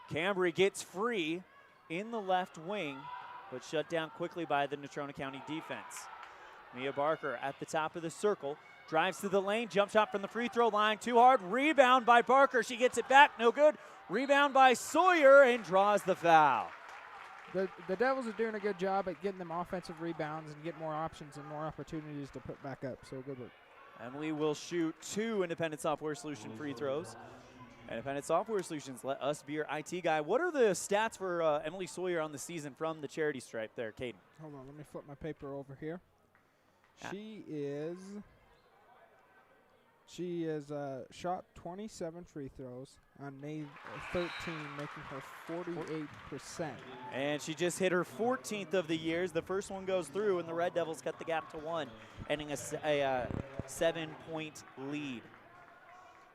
Camry gets free in the left wing, but shut down quickly by the Natrona County defense. Mia Barker at the top of the circle, drives to the lane, jump shot from the free throw line, too hard, rebound by Barker. She gets it back, no good. Rebound by Sawyer and draws the foul. The Devils are doing a good job at getting them offensive rebounds and get more options and more opportunities to put back up, so good work. Emily will shoot 2 Independent Software Solution free throws. Independent Software Solutions, let us be your IT guy. What are the stats for Emily Sawyer on the season from the charity stripe there, Caden? Hold on, let me flip my paper over here. She is shot 27 free throws on May 13, making her 48%. And she just hit her 14th of the years. The first one goes through, and the Red Devils cut the gap to 1, ending a 7-point lead.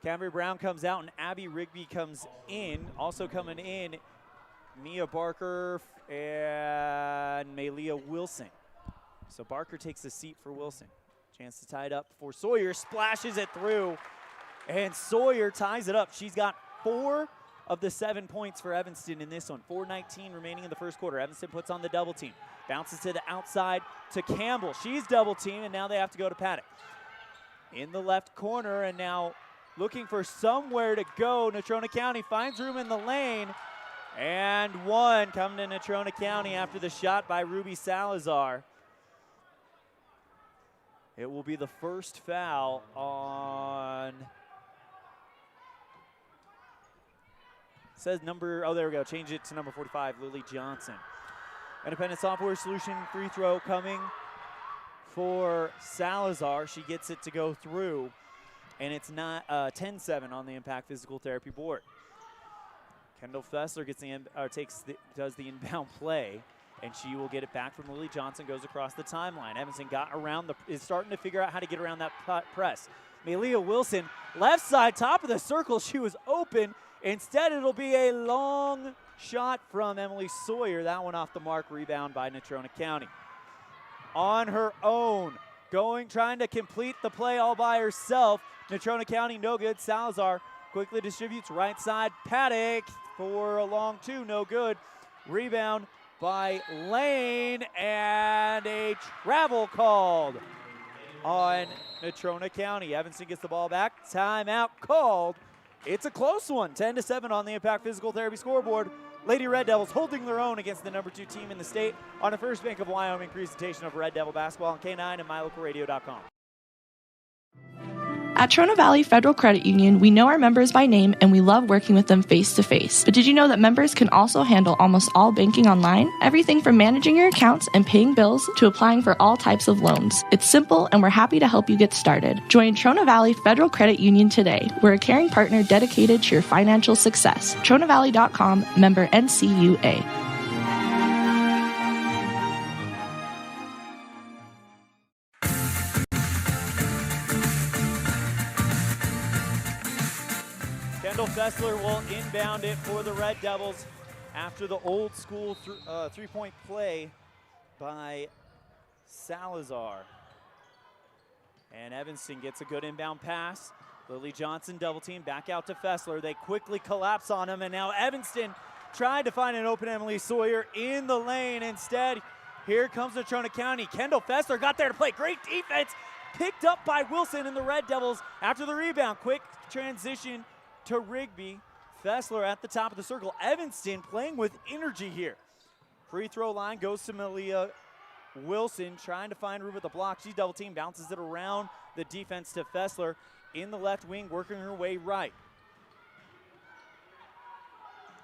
Camry Brown comes out, and Abby Rigby comes in. Also coming in, Mia Barker and Malia Wilson. So Barker takes a seat for Wilson. Chance to tie it up before Sawyer splashes it through, and Sawyer ties it up. She's got 4 of the 7 points for Evanston in this one. 4:19 remaining in the first quarter. Evanston puts on the double team. Bounces to the outside to Campbell. She's double teamed, and now they have to go to Paddock. In the left corner, and now looking for somewhere to go. Natrona County finds room in the lane, and 1 coming to Natrona County after the shot by Ruby Salazar. It will be the first foul on, says number, oh, there we go, change it to number 45, Lily Johnson. Independent Software Solution free throw coming for Salazar. She gets it to go through, and it's not 10-7 on the Impact Physical Therapy board. Kendall Fessler gets does the inbound play, and she will get it back from Lily Johnson, goes across the timeline. Evanston got around is starting to figure out how to get around that press. Malia Wilson, left side, top of the circle. She was open. Instead, it'll be a long shot from Emily Sawyer. That one off the mark, rebound by Natrona County. On her own, trying to complete the play all by herself. Natrona County, no good. Salazar quickly distributes right side. Paddock for a long two, no good. Rebound by Lane, and a travel called on Natrona County. Evanston gets the ball back. Timeout called. It's a close one, 10-7 on the Impact Physical Therapy scoreboard. Lady Red Devils holding their own against the number 2 team in the state on a First Bank of Wyoming presentation of Red Devil basketball on K9 and MyLocalRadio.com. At Trona Valley Federal Credit Union, we know our members by name and we love working with them face-to-face. But did you know that members can also handle almost all banking online? Everything from managing your accounts and paying bills to applying for all types of loans. It's simple, and we're happy to help you get started. Join Trona Valley Federal Credit Union today. We're a caring partner dedicated to your financial success. TronaValley.com, member NCUA. Kendall Fessler will inbound it for the Red Devils after the old school three-point play by Salazar. And Evanston gets a good inbound pass. Lily Johnson double team back out to Fessler. They quickly collapse on him, and now Evanston tried to find an open Emily Sawyer in the lane. Instead, here comes Natrona County. Kendall Fessler got there to play. Great defense, picked up by Wilson and the Red Devils after the rebound. Quick transition to Rigby. Fessler at the top of the circle. Evanston playing with energy here. Free throw line goes to Malia Wilson, trying to find room at the block. She's double team, bounces it around the defense to Fessler in the left wing, working her way right.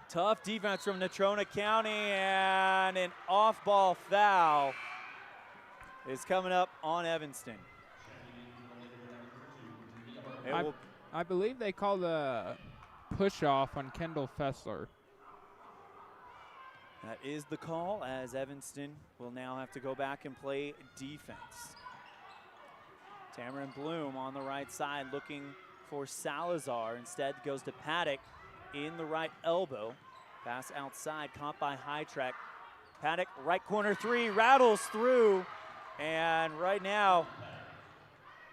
Tough defense from Natrona County, and an off-ball foul is coming up on Evanston. I believe they called a push-off on Kendall Fessler. That is the call, as Evanston will now have to go back and play defense. Tamarin Bloom on the right side looking for Salazar. Instead goes to Paddock in the right elbow. Pass outside, caught by High Track. Paddock, right corner three, rattles through. And right now,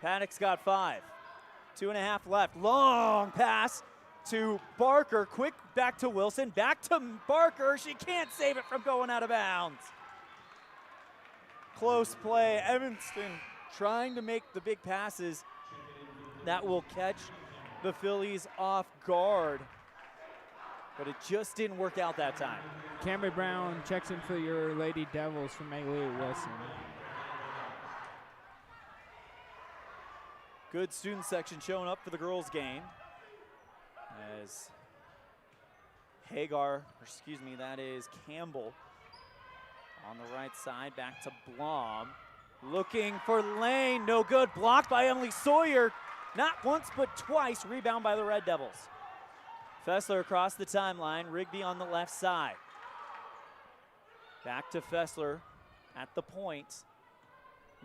Paddock's got 5. 2.5 left. Long pass to Barker. Quick back to Wilson. Back to Barker. She can't save it from going out of bounds. Close play. Evanston trying to make the big passes that will catch the Phillies off guard. But it just didn't work out that time. Cameron Brown checks in for your Lady Devils from Malia Wilson. Good student section showing up for the girls' game. As that is Campbell on the right side, back to Blom. Looking for Lane, no good. Blocked by Emily Sawyer. Not once, but twice. Rebound by the Red Devils. Fessler across the timeline, Rigby on the left side. Back to Fessler at the point.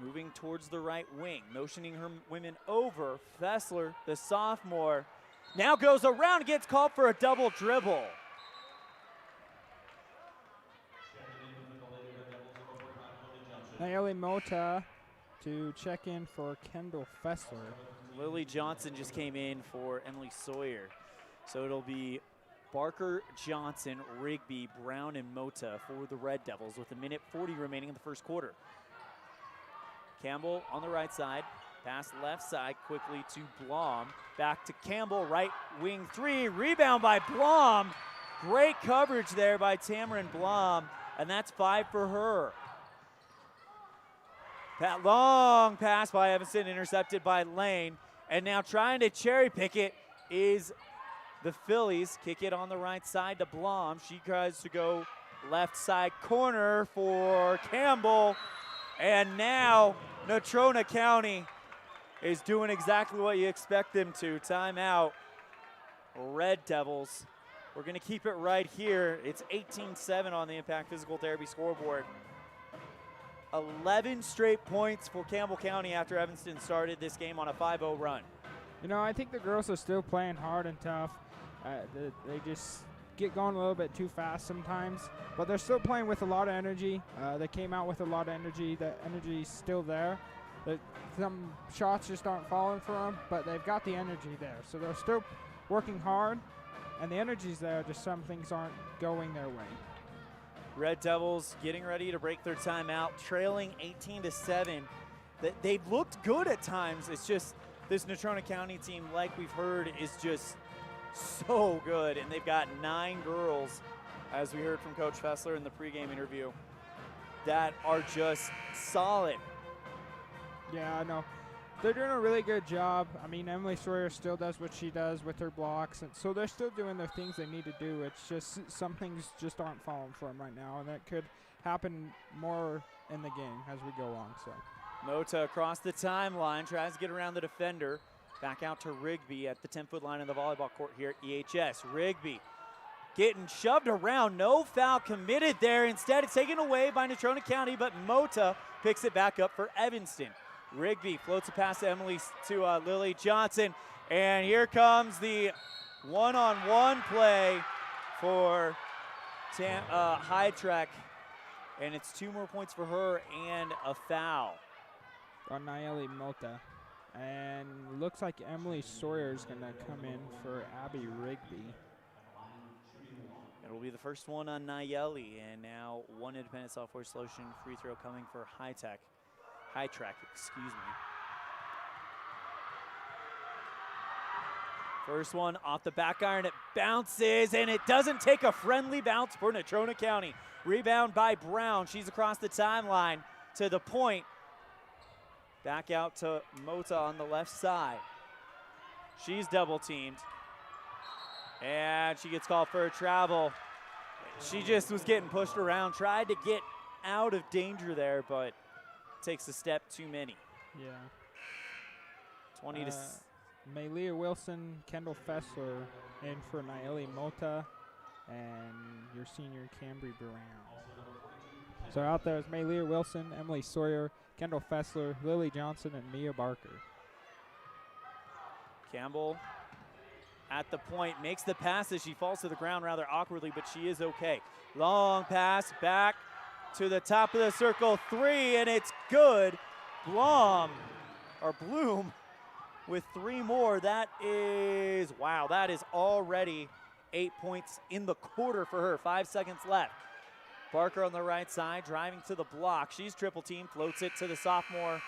Moving towards the right wing, motioning her women over. Fessler, the sophomore, now goes around, gets called for a double dribble. Naomi Mota to check in for Kendall Fessler. Lily Johnson just came in for Emily Sawyer. So it'll be Barker, Johnson, Rigby, Brown, and Mota for the Red Devils with 1:40 remaining in the first quarter. Campbell on the right side, pass left side quickly to Blom. Back to Campbell, right wing three, rebound by Blom. Great coverage there by Tamarin Blom, and that's 5 for her. That long pass by Evanston, intercepted by Lane, and now trying to cherry pick it is the Phillies. Kick it on the right side to Blom. She tries to go left side corner for Campbell, and now Natrona County is doing exactly what you expect them to. Timeout, Red Devils. We're going to keep it right here. It's 18-7 on the Impact Physical Therapy scoreboard. 11 straight points for Campbell County after Evanston started this game on a 5-0 run. You know, I think the girls are still playing hard and tough. They just get going a little bit too fast sometimes, but they're still playing with a lot of energy. They came out with a lot of energy. The energy's still there. Some shots just aren't falling for them, but they've got the energy there. So they're still working hard, and the energy's there, just some things aren't going their way. Red Devils getting ready to break their timeout, trailing 18-7. They've looked good at times. It's just this Natrona County team, like we've heard, is just so good, and they've got 9 girls, as we heard from Coach Fessler in the pregame interview, that are just solid. Yeah, I know. They're doing a really good job. I mean, Emily Sawyer still does what she does with her blocks, and so they're still doing the things they need to do. It's just some things just aren't falling for them right now, and that could happen more in the game as we go on. So Mota across the timeline, tries to get around the defender. Back out to Rigby at the 10-foot line in the volleyball court here at EHS. Rigby getting shoved around. No foul committed there. Instead, it's taken away by Natrona County, but Mota picks it back up for Evanston. Rigby floats it past to Lily Johnson. And here comes the one-on-one play for High Trek. And it's 2 more points for her and a foul. On Nayeli Mota. And looks like Emily Sawyer is going to come in for Abby Rigby. It'll be the first one on Nayeli, and now 1 independent software solution free throw coming for High Trek, excuse me. First one off the back iron, it bounces, and it doesn't take a friendly bounce for Natrona County. Rebound by Brown. She's across the timeline to the point. Back out to Mota on the left side. She's double teamed. And she gets called for a travel. She just was getting pushed around, tried to get out of danger there, but takes a step too many. Yeah. 20 to Maylia Wilson, Kendall Fessler in for Nayeli Mota, and your senior Cambry Brown. So out there is Maylia Wilson, Emily Sawyer, Kendall Fessler, Lily Johnson, and Mia Barker. Campbell at the point makes the pass as she falls to the ground rather awkwardly, but she is okay. Long pass back to the top of the circle, 3, and it's good. Bloom with 3 more. That is, wow, that is already 8 points in the quarter for her. 5 seconds left. Barker on the right side, driving to the block. She's triple team, floats it to the sophomore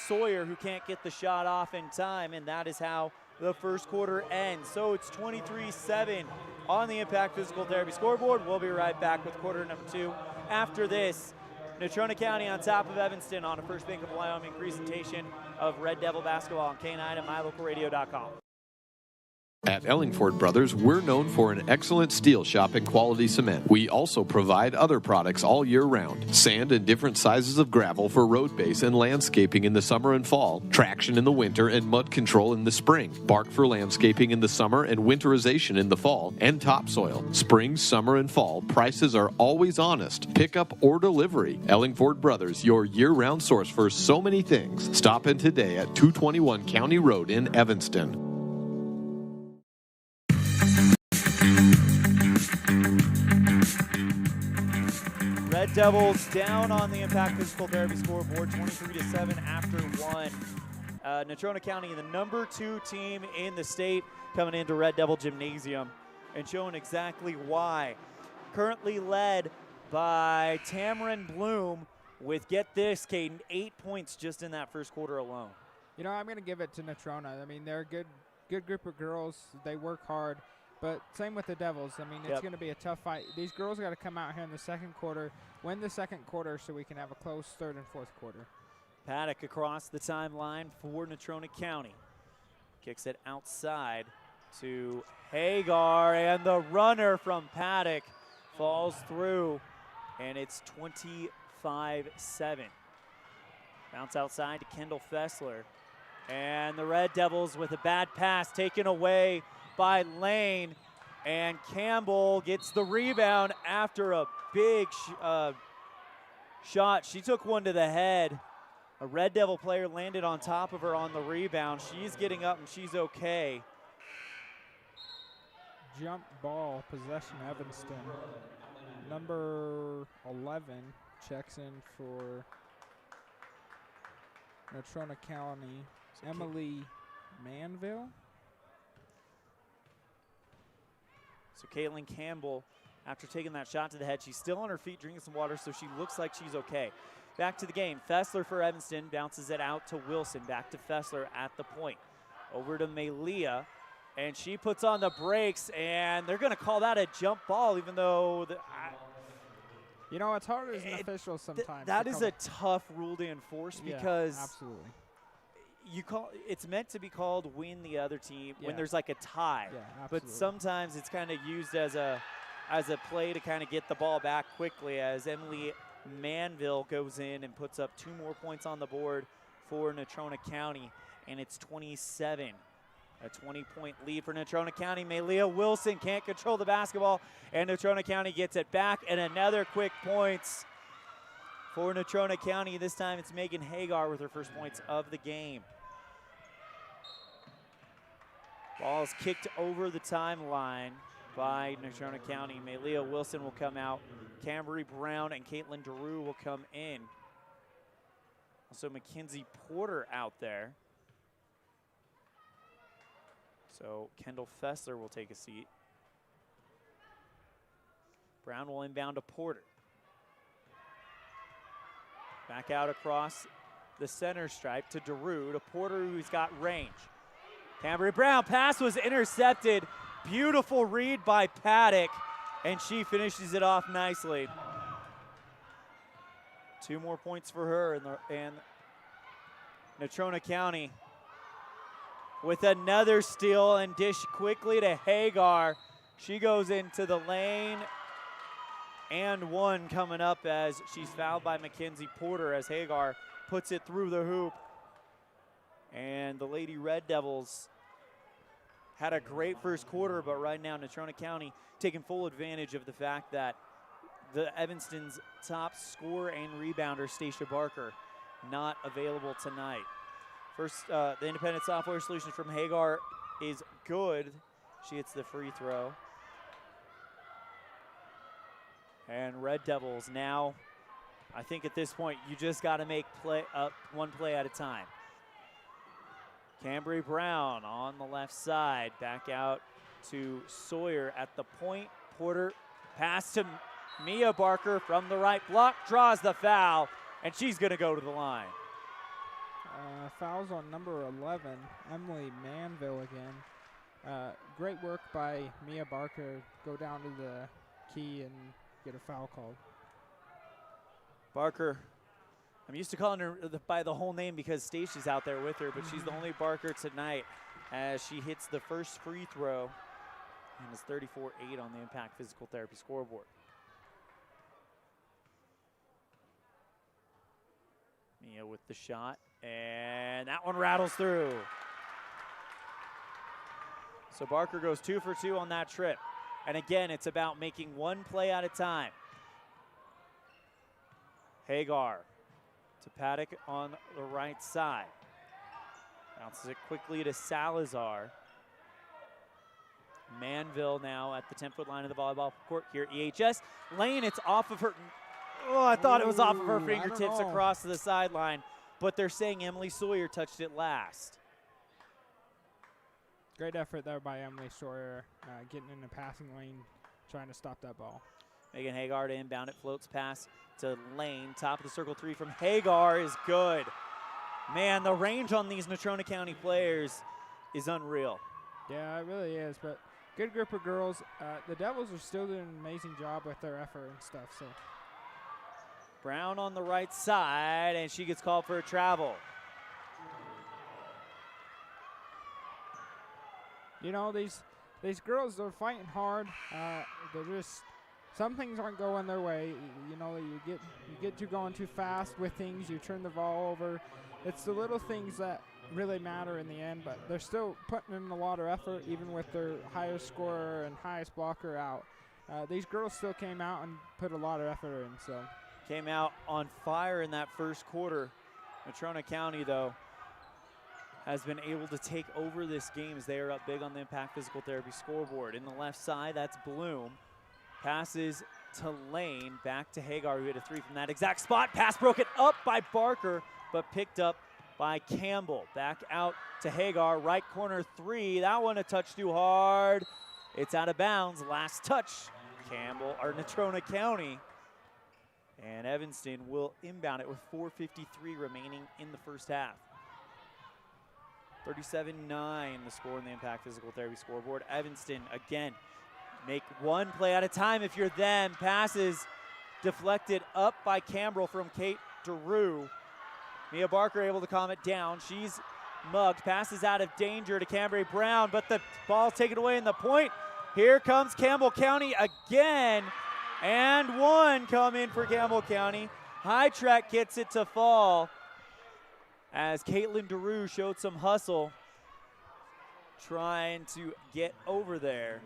Sawyer, who can't get the shot off in time, and that is how the first quarter ends. So it's 23-7 on the Impact Physical Therapy scoreboard. We'll be right back with quarter number 2. After this, Natrona County on top of Evanston on a First Bank of Wyoming presentation of Red Devil basketball on K9 and MyLocalRadio.com. At Ellingford Brothers, we're known for an excellent steel shop and quality cement. We also provide other products all year round. Sand and different sizes of gravel for road base and landscaping in the summer and fall. Traction in the winter and mud control in the spring. Bark for landscaping in the summer and winterization in the fall. And topsoil. Spring, summer, and fall, prices are always honest. Pickup or delivery. Ellingford Brothers, your year-round source for so many things. Stop in today at 221 County Road in Evanston. Red Devils down on the Impact Physical Therapy scoreboard, 23-7 after 1. Natrona County, the number 2 team in the state, coming into Red Devil Gymnasium and showing exactly why. Currently led by Tamarin Bloom with, get this, Caden, 8 points just in that first quarter alone. You know, I'm going to give it to Natrona. I mean, they're a good group of girls. They work hard. But same with the Devils. I mean, it's going to be a tough fight. These girls got to come out here in the second quarter, win the second quarter so we can have a close third and fourth quarter. Paddock across the timeline for Natrona County. Kicks it outside to Hagar, and the runner from Paddock falls through, and it's 25-7. Bounce outside to Kendall Fessler. And the Red Devils with a bad pass taken away by Lane. And Campbell gets the rebound after a big shot. She took one to the head. A Red Devil player landed on top of her on the rebound. She's getting up and she's okay. Jump ball, possession, Evanston. Number 11 checks in for Natrona County, Emily Manville. So Caitlin Campbell, after taking that shot to the head, she's still on her feet drinking some water, so she looks like she's okay. Back to the game. Fessler for Evanston bounces it out to Wilson. Back to Fessler at the point. Over to Melia, and she puts on the brakes, and they're going to call that a jump ball, even though you know, it's hard as an official sometimes. That is a tough rule to enforce because absolutely. It's meant to be called when the other team when Yeah. there's like a tie. Yeah, but absolutely. sometimes it's kind of used as a play to kind of get the ball back quickly as Emily Manville goes in and puts up 2 more points on the board for Natrona County, and it's 27. A 20-point lead for Natrona County. Melia Wilson can't control the basketball, and Natrona County gets it back, and another quick points for Natrona County. This time it's Megan Hagar with her first points of the game. Ball is kicked over the timeline by Natrona County. Melia Wilson will come out. Camry Brown and Caitlin DeRue will come in. Also Mackenzie Porter out there. So Kendall Fessler will take a seat. Brown will inbound to Porter. Back out across the center stripe to DeRue, to Porter, who's got range. Camry Brown, pass was intercepted. Beautiful read by Paddock, and she finishes it off nicely. 2 more points for her, and Natrona County with another steal and dish quickly to Hagar. She goes into the lane, and 1 coming up as she's fouled by Mackenzie Porter as Hagar puts it through the hoop. And the Lady Red Devils had a great first quarter, but right now Natrona County taking full advantage of the fact that the Evanston's top scorer and rebounder, Stacia Barker, not available tonight. First, the independent software solution from Hagar is good. She hits the free throw. And Red Devils now, I think at this point, you just got to make one play at a time. Camry Brown on the left side, back out to Sawyer at the point. Porter, pass to Mia Barker from the right block, draws the foul, and she's going to go to the line. Fouls on number 11, Emily Manville again. Great work by Mia Barker. Go down to the key and get a foul called. Barker, I'm used to calling her by the whole name because Stacia's out there with her, but she's the only Barker tonight as she hits the first free throw and is 34-8 on the Impact Physical Therapy scoreboard. Mia with the shot, and that one rattles through. So Barker goes 2 for 2 on that trip. And again, it's about making one play at a time. Hagar to Paddock on the right side. Bounces it quickly to Salazar. Manville now at the 10-foot line of the volleyball court here. EHS Lane, it's off of her. Oh, I thought it was off of her fingertips across to the sideline, but they're saying Emily Sawyer touched it last. Great effort there by Emily Sawyer, getting in the passing lane, trying to stop that ball. Megan Hagar to inbound it, floats pass to Lane. Top of the circle 3 from Hagar is good. Man, the range on these Natrona County players is unreal. Yeah, it really is, but good group of girls. The Devils are still doing an amazing job with their effort and stuff. So Brown on the right side, and she gets called for a travel. You know, these girls, they're fighting hard. They're just some things aren't going their way. You know, you get to going too fast with things. You turn the ball over. It's the little things that really matter in the end, but they're still putting in a lot of effort, even with their highest scorer and highest blocker out. These girls still came out and put a lot of effort in. So came out on fire in that first quarter. Natrona County, though, has been able to take over this game as they are up big on the Impact Physical Therapy scoreboard. In the left side, that's Bloom. Passes to Lane, back to Hagar, who hit a 3 from that exact spot. Pass broken up by Barker, but picked up by Campbell. Back out to Hagar, right corner 3. That one a touch too hard. It's out of bounds. Last touch, Campbell, or Natrona County. And Evanston will inbound it with 4:53 remaining in the first half. 37-9 the score in the Impact Physical Therapy scoreboard. Evanston, again, make one play at a time if you're them. Passes deflected up by Campbell from Kate DeRue. Mia Barker able to calm it down. She's mugged, passes out of danger to Cambry Brown, but the ball taken away in the point. Here comes Campbell County again, and one come in for Campbell County. High Track gets it to fall as Caitlin DeRue showed some hustle trying to get over there.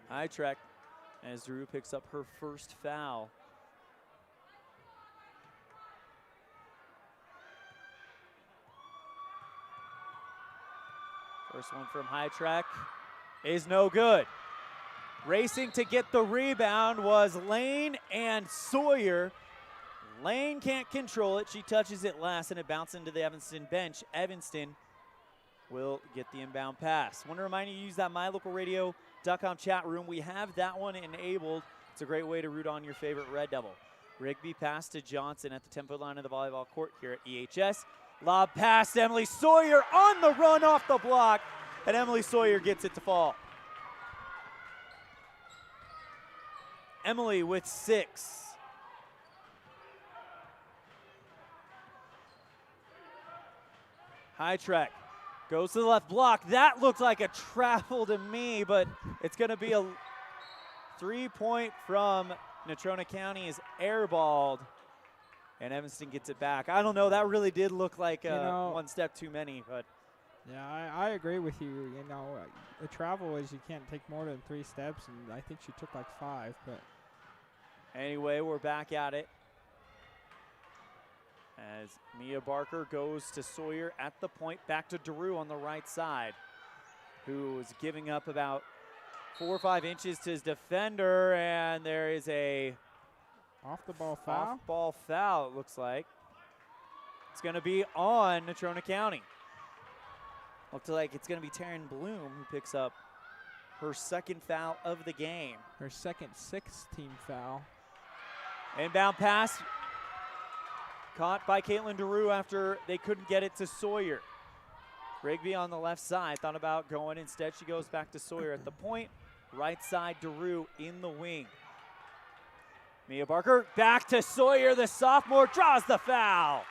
High Track as DeRue picks up her first foul. First one from High Track is no good. Racing to get the rebound was Lane and Sawyer. Lane can't control it. She touches it last and it bounces into the Evanston bench. Evanston will get the inbound pass. Want to remind you to use that mylocalradio.com chat room. We have that one enabled. It's a great way to root on your favorite Red Devil. Rigby pass to Johnson at the 10-foot line of the volleyball court here at EHS. Lob pass to Emily Sawyer on the run off the block, and Emily Sawyer gets it to fall. Emily with 6. High Track goes to the left block. That looked like a travel to me, but it's going to be a 3-point from Natrona County is airballed. And Evanston gets it back. I don't know. That really did look like one step too many. But yeah, I agree with you. You know, the travel is you can't take more than 3 steps, and I think she took like 5. But anyway, we're back at it as Mia Barker goes to Sawyer at the point, back to DeRue on the right side, who was giving up about 4 or 5 inches to his defender, and there is a off-the-ball foul? Off-ball foul, it looks like. It's going to be on Natrona County. Looks like it's going to be Taryn Bloom who picks up her second foul of the game. Her second 6th-team foul. Inbound pass caught by Caitlin DeRue after they couldn't get it to Sawyer. Rigby on the left side thought about going. Instead, she goes back to Sawyer at the point. Right side, DeRue in the wing. Mia Barker back to Sawyer, the sophomore, draws the foul.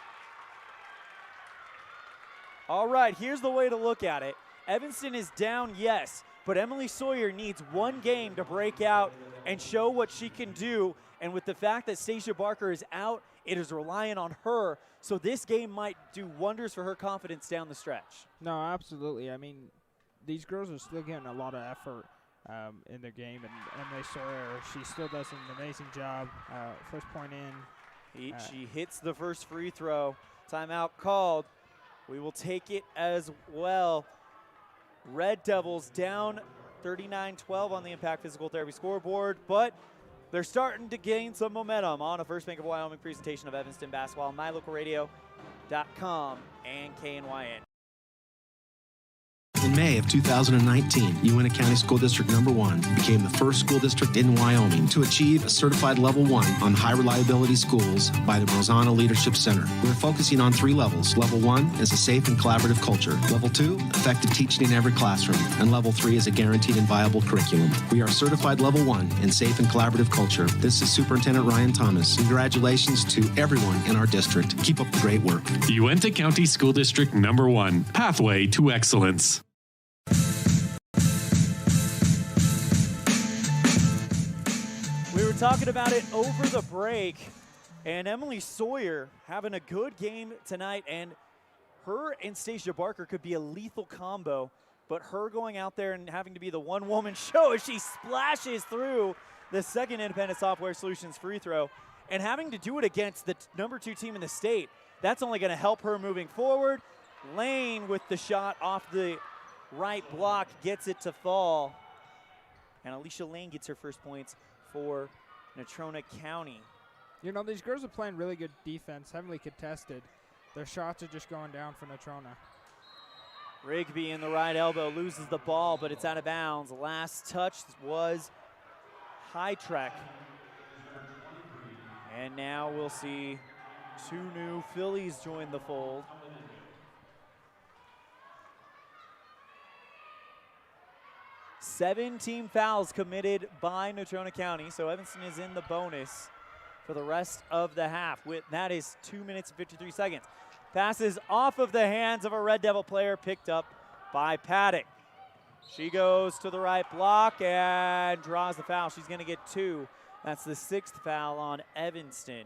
All right, here's the way to look at it. Evanston is down, yes, but Emily Sawyer needs one game to break out and show what she can do. And with the fact that Stacia Barker is out, it is relying on her. So this game might do wonders for her confidence down the stretch. No, absolutely. I mean, these girls are still getting a lot of effort in their game, and Emily Sawyer, she still does an amazing job. First point in. She hits the first free throw. Timeout called. We will take it as well. Red Devils down 39-12 on the Impact Physical Therapy scoreboard, but they're starting to gain some momentum on a First Bank of Wyoming presentation of Evanston basketball, mylocalradio.com and KNYN. In May of 2019, Uintah County School District Number 1 became the first school district in Wyoming to achieve a certified level 1 on high reliability schools by the Rosanna Leadership Center. We're focusing on 3 levels. Level 1 is a safe and collaborative culture. Level 2, effective teaching in every classroom. And Level 3 is a guaranteed and viable curriculum. We are certified Level 1 in safe and collaborative culture. This is Superintendent Ryan Thomas. Congratulations to everyone in our district. Keep up the great work. Uintah County School District Number 1, pathway to excellence. talking about it over the break, and Emily Sawyer having a good game tonight, and her and Stacia Barker could be a lethal combo, but her going out there and having to be the one-woman show as she splashes through the second Independent Software Solutions free throw, and having to do it against the number 2 team in the state, that's only going to help her moving forward. Lane with the shot off the right block gets it to fall. And Alicia Lane gets her first points for Natrona County. You know, these girls are playing really good defense, heavily contested. Their shots are just going down for Natrona. Rigby in the right elbow loses the ball, but it's out of bounds. Last touch was High Trek. And now we'll see 2 new Phillies join the fold. Seven team fouls committed by Natrona County, so Evanston is in the bonus for the rest of the half. That is 2 minutes and 53 seconds. Passes off of the hands of a Red Devil player, picked up by Paddock. She goes to the right block and draws the foul. She's going to get 2. That's the 6th foul on Evanston.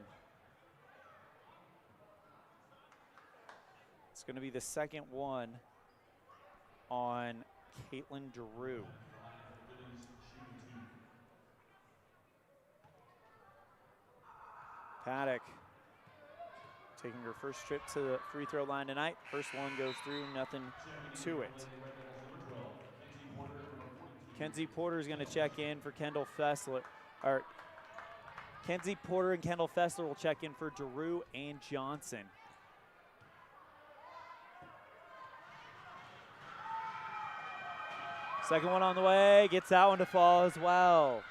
It's going to be the second one on Caitlin Drew. Paddock taking her first trip to the free throw line tonight. First one goes through, nothing to it. Kenzie Porter is going to check in for Kendall Fessler. Or Kenzie Porter and Kendall Fessler will check in for Drew and Johnson. Second one on the way, gets that one to fall as well.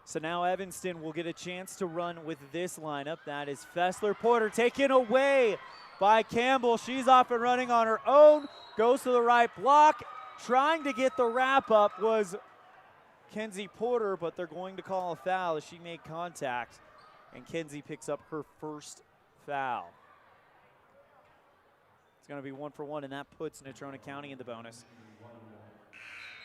So now Evanston will get a chance to run with this lineup. That is Fessler. Porter taken away by Campbell. She's off and running on her own. Goes to the right block. Trying to get the wrap up was Kenzie Porter, but they're going to call a foul as she made contact. And Kenzie picks up her first foul. It's going to be 1 for 1, and that puts Natrona County in the bonus.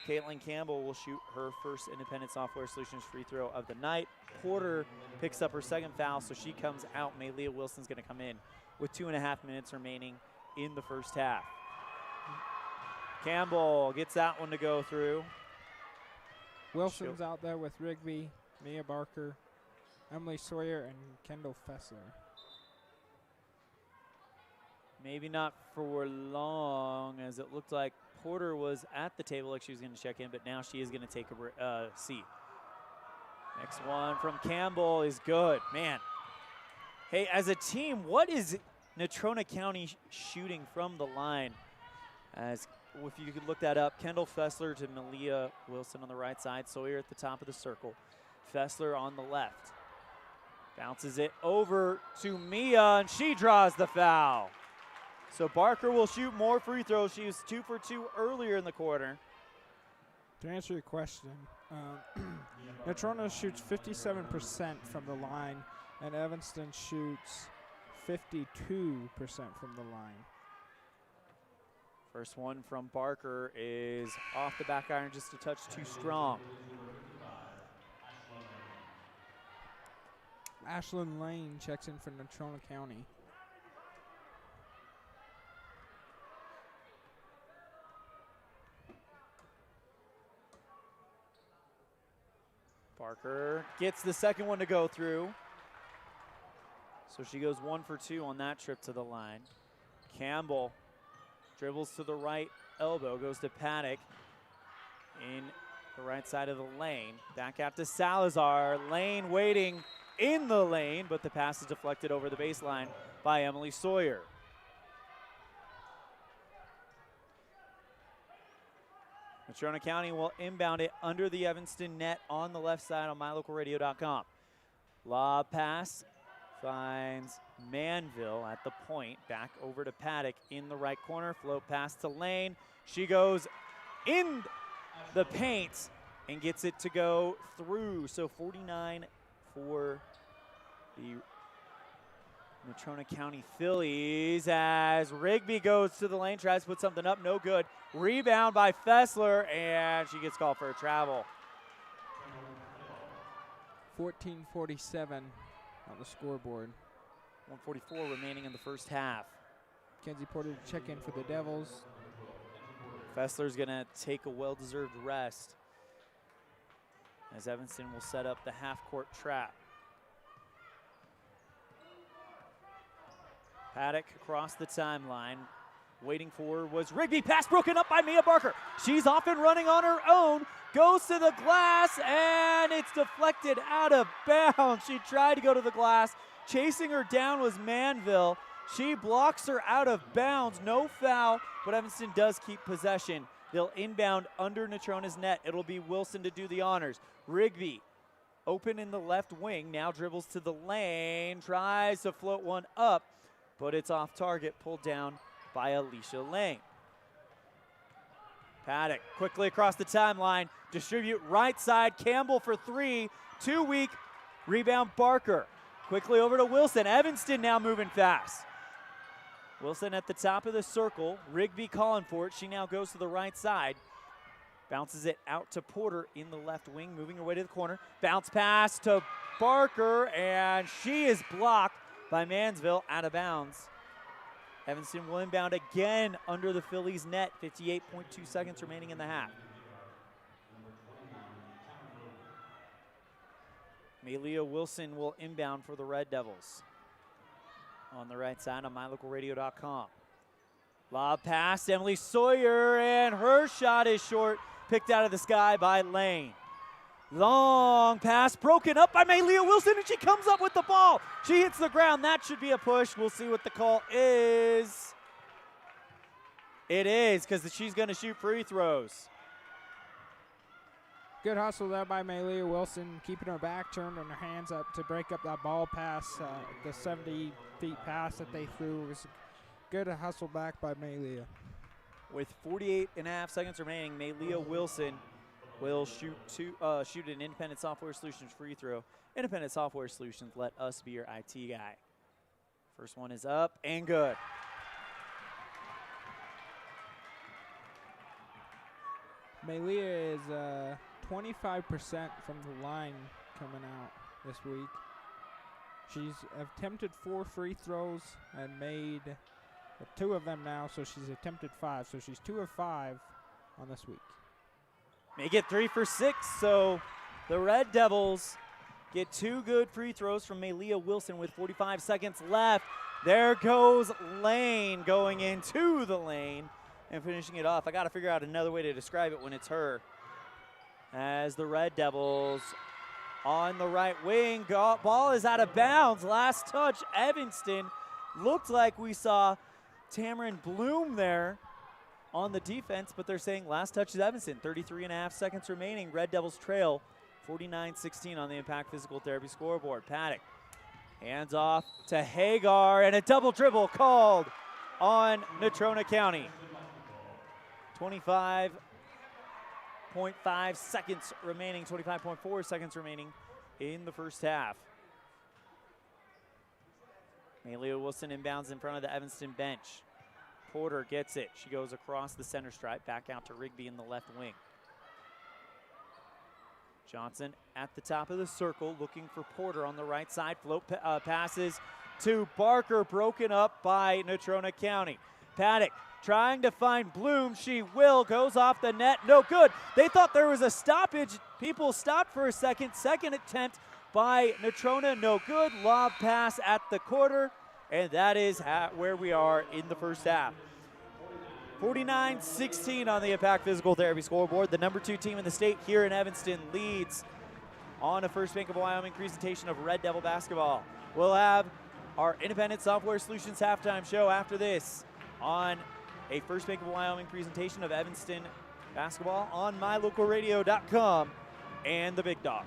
Caitlin Campbell will shoot her first Independent Software Solutions free throw of the night. Porter picks up her second foul, so she comes out. Leah Wilson's going to come in with 2.5 minutes remaining in the first half. Campbell gets that one to go through. Wilson's out there with Rigby, Mia Barker, Emily Sawyer, and Kendall Fessler. Maybe not for long, as it looked like Porter was at the table like she was going to check in, but now she is going to take a seat. Next one from Campbell is good. Man, hey, as a team, what is Natrona County shooting from the line? As if you could look that up, Kendall Fessler to Malia Wilson on the right side, Sawyer at the top of the circle, Fessler on the left. Bounces it over to Mia, and she draws the foul. So Barker will shoot more free throws. She was 2 for 2 earlier in the quarter. To answer your question, Natrona shoots 57% from the line, and Evanston shoots 52% from the line. First one from Barker is off the back iron, just a touch too strong. Ashlyn Lane checks in for Natrona County. Barker gets the second one to go through. So she goes 1 for 2 on that trip to the line. Campbell dribbles to the right elbow, goes to Paddock in the right side of the lane. Back out to Salazar. Lane waiting in the lane, but the pass is deflected over the baseline by Emily Sawyer. Natrona County will inbound it under the Evanston net on the left side on mylocalradio.com. Lob pass finds Manville at the point. Back over to Paddock in the right corner. Float pass to Lane. She goes in the paint and gets it to go through. So 49 for the Natrona County Phillies as Rigby goes to the lane, tries to put something up, no good. Rebound by Fessler, and she gets called for a travel. 14:47 on the scoreboard. 1:44 remaining in the first half. Kenzie Porter to check in for the Devils. Fessler's going to take a well-deserved rest as Evanston will set up the half-court trap. Paddock across the timeline. Waiting for was Rigby. Pass broken up by Mia Barker. She's off and running on her own. Goes to the glass, and it's deflected out of bounds. She tried to go to the glass. Chasing her down was Manville. She blocks her out of bounds. No foul, but Evanston does keep possession. They'll inbound under Natrona's net. It'll be Wilson to do the honors. Rigby open in the left wing. Now dribbles to the lane. Tries to float one up, but it's off target. Pulled down by Alicia Lane. Paddock quickly across the timeline. Distribute right side. Campbell for three. Too weak. Rebound Barker. Quickly over to Wilson. Evanston now moving fast. Wilson at the top of the circle. Rigby calling for it. She now goes to the right side. Bounces it out to Porter in the left wing, moving her way to the corner. Bounce pass to Barker, and she is blocked by Mansville out of bounds. Evanston will inbound again under the Phillies' net. 58.2 seconds remaining in the half. Malia Wilson will inbound for the Red Devils. On the right side on mylocalradio.com. Lob pass, Emily Sawyer, and her shot is short. Picked out of the sky by Lane. Long pass broken up by Malia Wilson, and she comes up with the ball. She hits the ground. That should be a push. We'll see what the call is. It is, because she's going to shoot free throws. Good hustle there by Malia Wilson, keeping her back turned and her hands up to break up that ball pass. The 70 feet pass that they threw was good hustle back by Malia. With 48.5 seconds remaining, Malia Wilson will shoot an Independent Software Solutions free throw. Independent Software Solutions, let us be your IT guy. First one is up and good. Malia is 25% from the line coming out this week. She's attempted 4 free throws and made 2 of them now, so she's attempted 5. So she's 2 of 5 on this week. Make it 3 for 6, so the Red Devils get 2 good free throws from Malia Wilson with 45 seconds left. There goes Lane going into the lane and finishing it off. I got to figure out another way to describe it when it's her. As the Red Devils on the right wing, ball is out of bounds. Last touch, Evanston. Looked like we saw Tamarin Bloom there on the defense, but they're saying last touch is Evanston. 33.5 seconds remaining. Red Devils trail 49-16 on the Impact Physical Therapy scoreboard. Paddock hands off to Hagar, and a double dribble called on Natrona County. 25.5 seconds remaining, 25.4 seconds remaining in the first half. Malia Wilson inbounds in front of the Evanston bench. Porter gets it. She goes across the center stripe, back out to Rigby in the left wing. Johnson at the top of the circle, looking for Porter on the right side. Float passes to Barker, broken up by Natrona County. Paddock trying to find Bloom. She will. Goes off the net. No good. They thought there was a stoppage. People stopped for a second. Second attempt by Natrona. No good. Lob pass at the quarter. And that is where we are in the first half. 49-16 on the Impact Physical Therapy scoreboard. The number 2 team in the state here in Evanston leads on a First Bank of Wyoming presentation of Red Devil basketball. We'll have our Independent Software Solutions halftime show after this on a First Bank of Wyoming presentation of Evanston basketball on mylocalradio.com and the Big Dog.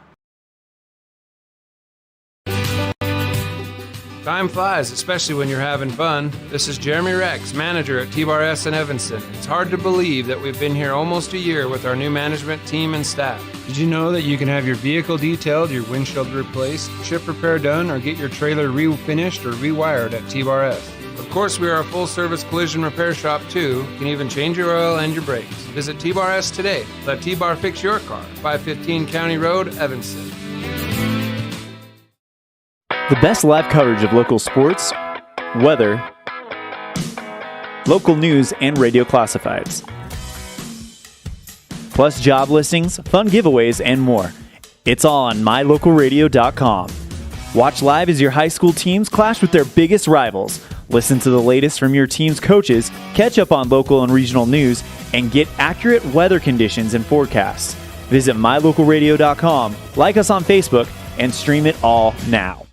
Time flies, especially when you're having fun. This is Jeremy Rex, manager at T-Bar S in Evanston. It's hard to believe that we've been here almost a year with our new management team and staff. Did you know that you can have your vehicle detailed, your windshield replaced, chip repair done, or get your trailer refinished or rewired at T-Bar S? Of course, we are a full-service collision repair shop, too. You can even change your oil and your brakes. Visit T-Bar S today. Let T-Bar fix your car. 515 County Road, Evanston. The best live coverage of local sports, weather, local news, and radio classifieds. Plus job listings, fun giveaways, and more. It's all on mylocalradio.com. Watch live as your high school teams clash with their biggest rivals. Listen to the latest from your team's coaches, catch up on local and regional news, and get accurate weather conditions and forecasts. Visit mylocalradio.com, like us on Facebook, and stream it all now.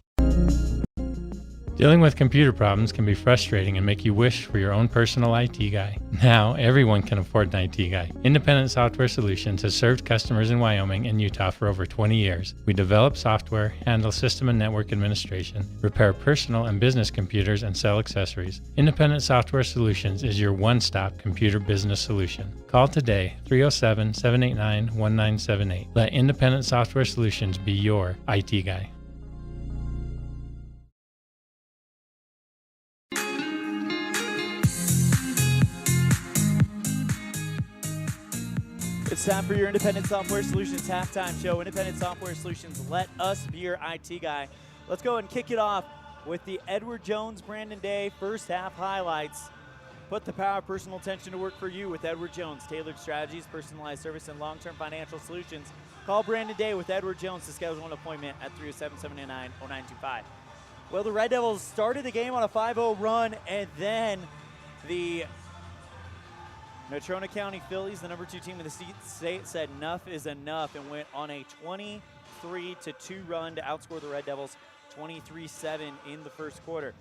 Dealing with computer problems can be frustrating and make you wish for your own personal IT guy. Now, everyone can afford an IT guy. Independent Software Solutions has served customers in Wyoming and Utah for over 20 years. We develop software, handle system and network administration, repair personal and business computers, and sell accessories. Independent Software Solutions is your one-stop computer business solution. Call today, 307-789-1978. Let Independent Software Solutions be your IT guy. It's time for your Independent Software Solutions halftime show. Independent Software Solutions, let us be your IT guy. Let's go ahead and kick it off with the Edward Jones Brandon Day first half highlights. Put the power of personal attention to work for you with Edward Jones. Tailored strategies, personalized service, and long-term financial solutions. Call Brandon Day with Edward Jones to schedule an appointment at 307-789-0925. Well, the Red Devils started the game on a 5-0 run, and then the Natrona County Phillies, the number 2 team in the state, said enough is enough and went on a 23-2 run to outscore the Red Devils 23-7 in the first quarter.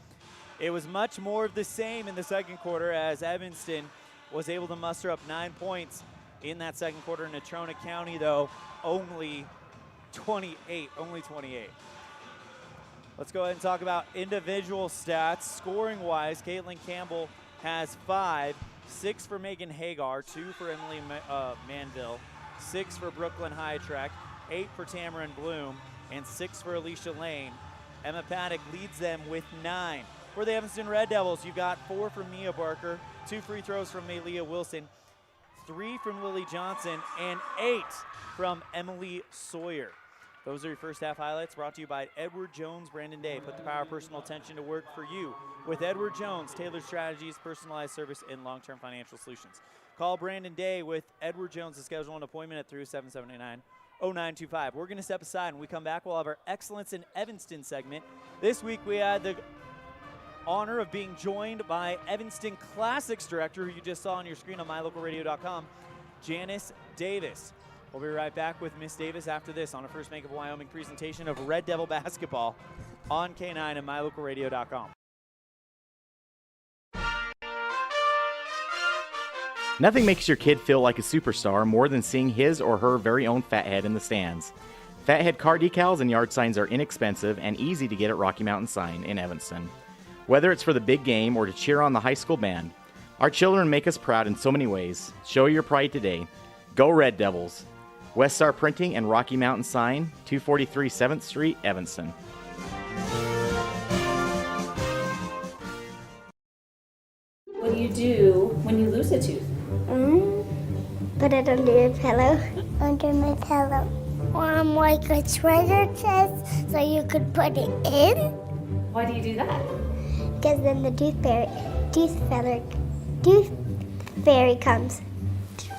It was much more of the same in the second quarter as Evanston was able to muster up 9 points in that second quarter. Natrona County, though, only 28. Let's go ahead and talk about individual stats. Scoring-wise, Caitlin Campbell has 5. 6 for Megan Hagar, 2 for Emily Manville, 6 for Brooklyn Hightrack, 8 for Tamarin Bloom, and 6 for Alicia Lane. Emma Paddock leads them with 9. For the Evanston Red Devils, you've got 4 from Mia Barker, 2 free throws from Malia Wilson, 3 from Lily Johnson, and 8 from Emily Sawyer. Those are your first half highlights brought to you by Edward Jones Brandon Day. Put the power of personal attention to work for you with Edward Jones, tailored strategies, personalized service, and long-term financial solutions. Call Brandon Day with Edward Jones to schedule an appointment at 307-789-0925. We're going to step aside. When we come back, we'll have our Excellence in Evanston segment. This week, we had the honor of being joined by Evanston Classics Director, who you just saw on your screen on mylocalradio.com, Janice Davis. We'll be right back with Miss Davis after this on a First Bank of Wyoming presentation of Red Devil basketball on K9 and mylocalradio.com. Nothing makes your kid feel like a superstar more than seeing his or her very own Fathead in the stands. Fathead car decals and yard signs are inexpensive and easy to get at Rocky Mountain Sign in Evanston. Whether it's for the big game or to cheer on the high school band, our children make us proud in so many ways. Show your pride today. Go Red Devils! West Star Printing and Rocky Mountain Sign, 243 7th Street, Evanston. What do you do when you lose a tooth? Put it under your pillow. Under my pillow. Like a treasure chest so you could put it in. Why do you do that? Because then the tooth fairy comes.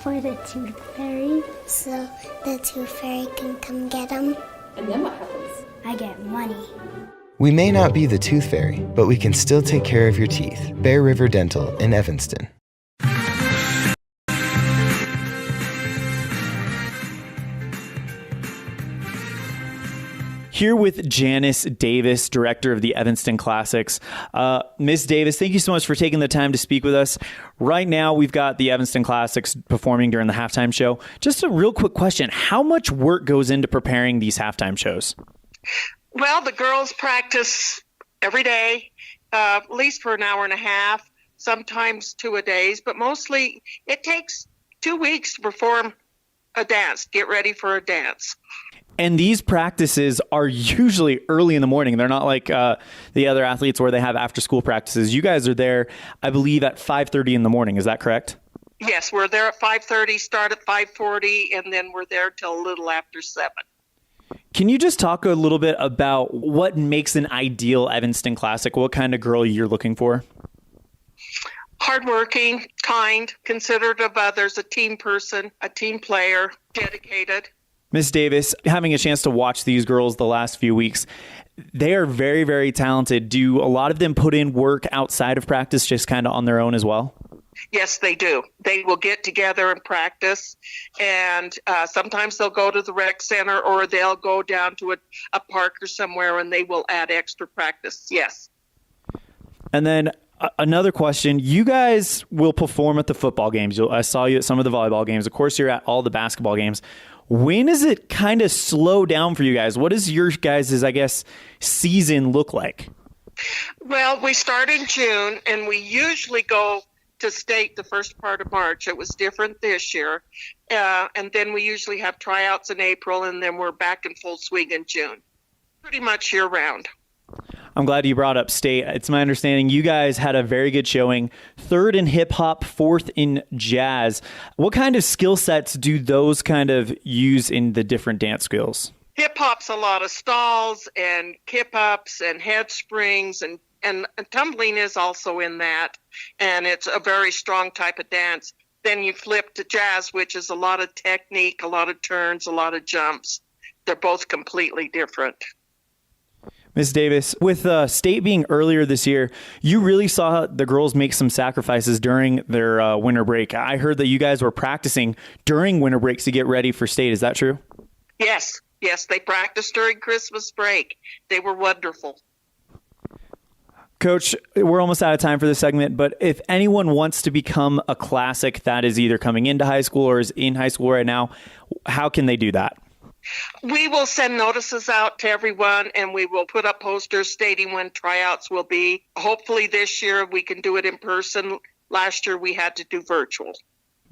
For the tooth fairy, so the tooth fairy can come get them. And then what happens? I get money. We may not be the tooth fairy, but we can still take care of your teeth. Bear River Dental in Evanston. Here with Janice Davis, director of the Evanston Classics. Ms. Davis, thank you so much for taking the time to speak with us. Right now, we've got the Evanston Classics performing during the halftime show. Just a real quick question. How much work goes into preparing these halftime shows? Well, the girls practice every day, at least for an hour and a half, sometimes 2 a days, but mostly it takes 2 weeks to perform a dance, get ready for a dance. And these practices are usually early in the morning. They're not like the other athletes where they have after-school practices. You guys are there, I believe, at 5:30 in the morning. Is that correct? Yes, we're there at 5:30, start at 5:40, and then we're there till a little after 7. Can you just talk a little bit about what makes an ideal Evanston Classic? What kind of girl you're looking for? Hardworking, kind, considerate of others, a team person, a team player, dedicated. Miss Davis, having a chance to watch these girls the last few weeks, they are very, very talented. Do a lot of them put in work outside of practice, just kind of on their own as well? Yes, they do. They will get together and practice, and sometimes they'll go to the rec center or they'll go down to a park or somewhere and they will add extra practice. Yes. And then another question. You guys will perform at the football games. I saw you at some of the volleyball games. Of course, you're at all the basketball games. When does it kind of slow down for you guys? What does your guys' season look like? Well, we start in June, and we usually go to state the first part of March. It was different this year. And then we usually have tryouts in April, and then we're back in full swing in June. Pretty much year-round. I'm glad you brought up state. It's my understanding you guys had a very good showing. 3rd in hip-hop, 4th in jazz. What kind of skill sets do those kind of use in the different dance skills? Hip-hop's a lot of stalls and kip-ups and head springs, and tumbling is also in that. And it's a very strong type of dance. Then you flip to jazz, which is a lot of technique, a lot of turns, a lot of jumps. They're both completely different. Ms. Davis, with state being earlier this year, you really saw the girls make some sacrifices during their winter break. I heard that you guys were practicing during winter breaks to get ready for state. Is that true? Yes, they practiced during Christmas break. They were wonderful. Coach, we're almost out of time for this segment, but if anyone wants to become a classic that is either coming into high school or is in high school right now, how can they do that? We will send notices out to everyone, and we will put up posters stating when tryouts will be. Hopefully this year we can do it in person. Last year we had to do virtual.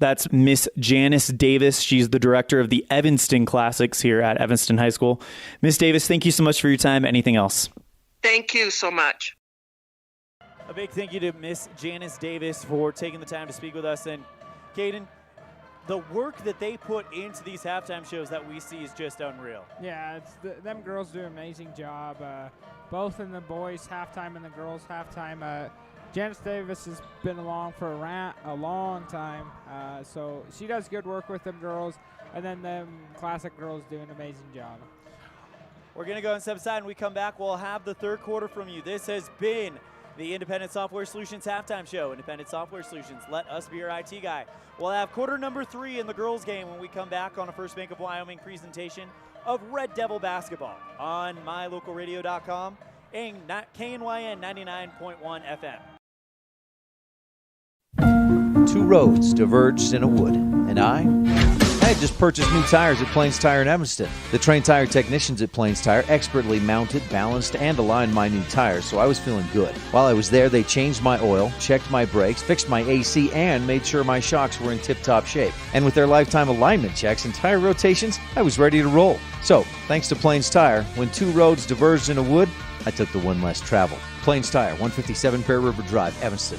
That's Miss Janice Davis. She's the director of the Evanston Classics here at Evanston High School. Miss Davis, thank you so much for your time. Anything else? Thank you so much. A big thank you to Miss Janice Davis for taking the time to speak with us. And Caden, the work that they put into these halftime shows that we see is just unreal. Yeah, them girls do an amazing job, both in the boys' halftime and the girls' halftime. Janice Davis has been along for a long time, so she does good work with them girls, and then them classic girls do an amazing job. We're going to go and step aside, and we come back. We'll have the third quarter from you. This has been the Independent Software Solutions Halftime Show. Independent Software Solutions, let us be your IT guy. We'll have quarter number 3 in the girls' game when we come back on a First Bank of Wyoming presentation of Red Devil basketball on mylocalradio.com and KNYN 99.1 FM. Two roads diverged in a wood, and I had just purchased new tires at Plains Tire in Evanston. The trained tire technicians at Plains Tire expertly mounted, balanced, and aligned my new tires, so I was feeling good. While I was there, they changed my oil, checked my brakes, fixed my AC, and made sure my shocks were in tip-top shape. And with their lifetime alignment checks and tire rotations, I was ready to roll. So, thanks to Plains Tire, when two roads diverged in a wood, I took the one less traveled. Plains Tire, 157 Bear River Drive, Evanston.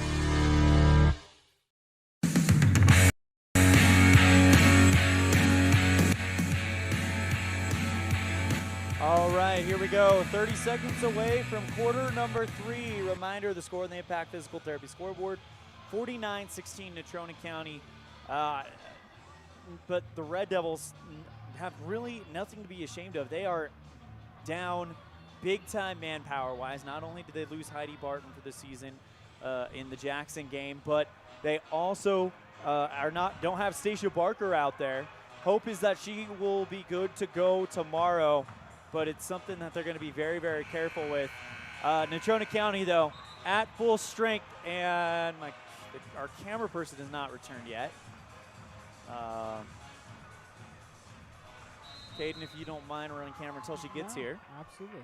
All right, here we go. 30 seconds away from quarter number 3. Reminder, the score on the Impact Physical Therapy scoreboard, 49-16 Natrona County. But the Red Devils have really nothing to be ashamed of. They are down big-time manpower-wise. Not only did they lose Heidi Barton for the season in the Jackson game, but they also don't have Stacia Barker out there. Hope is that she will be good to go tomorrow, but it's something that they're going to be very, very careful with. Natrona County, though, at full strength, and our camera person has not returned yet. Caden, if you don't mind running camera until she gets here. Absolutely.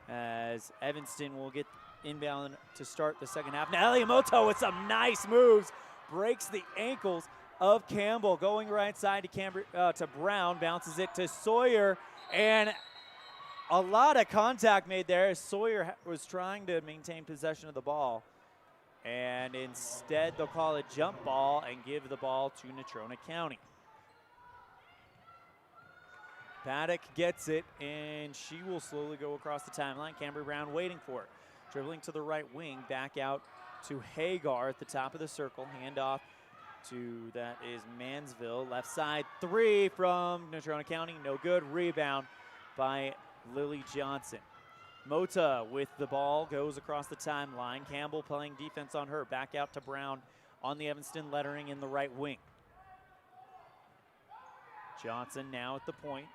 As Evanston will get inbound to start the second half. Now Eliamoto with some nice moves. Breaks the ankles of Campbell. Going right side to Brown. Bounces it to Sawyer. And a lot of contact made there as Sawyer was trying to maintain possession of the ball. And instead they'll call a jump ball and give the ball to Natrona County. Paddock gets it, and she will slowly go across the timeline. Cambry Brown waiting for it. Dribbling to the right wing, back out to Hagar at the top of the circle. Handoff to, that is Mansville. Left side three from Natrona County, no good. Rebound by Lily Johnson. Mota with the ball, goes across the timeline. Campbell playing defense on her. Back out to Brown on the Evanston lettering in the right wing. Johnson now at the point.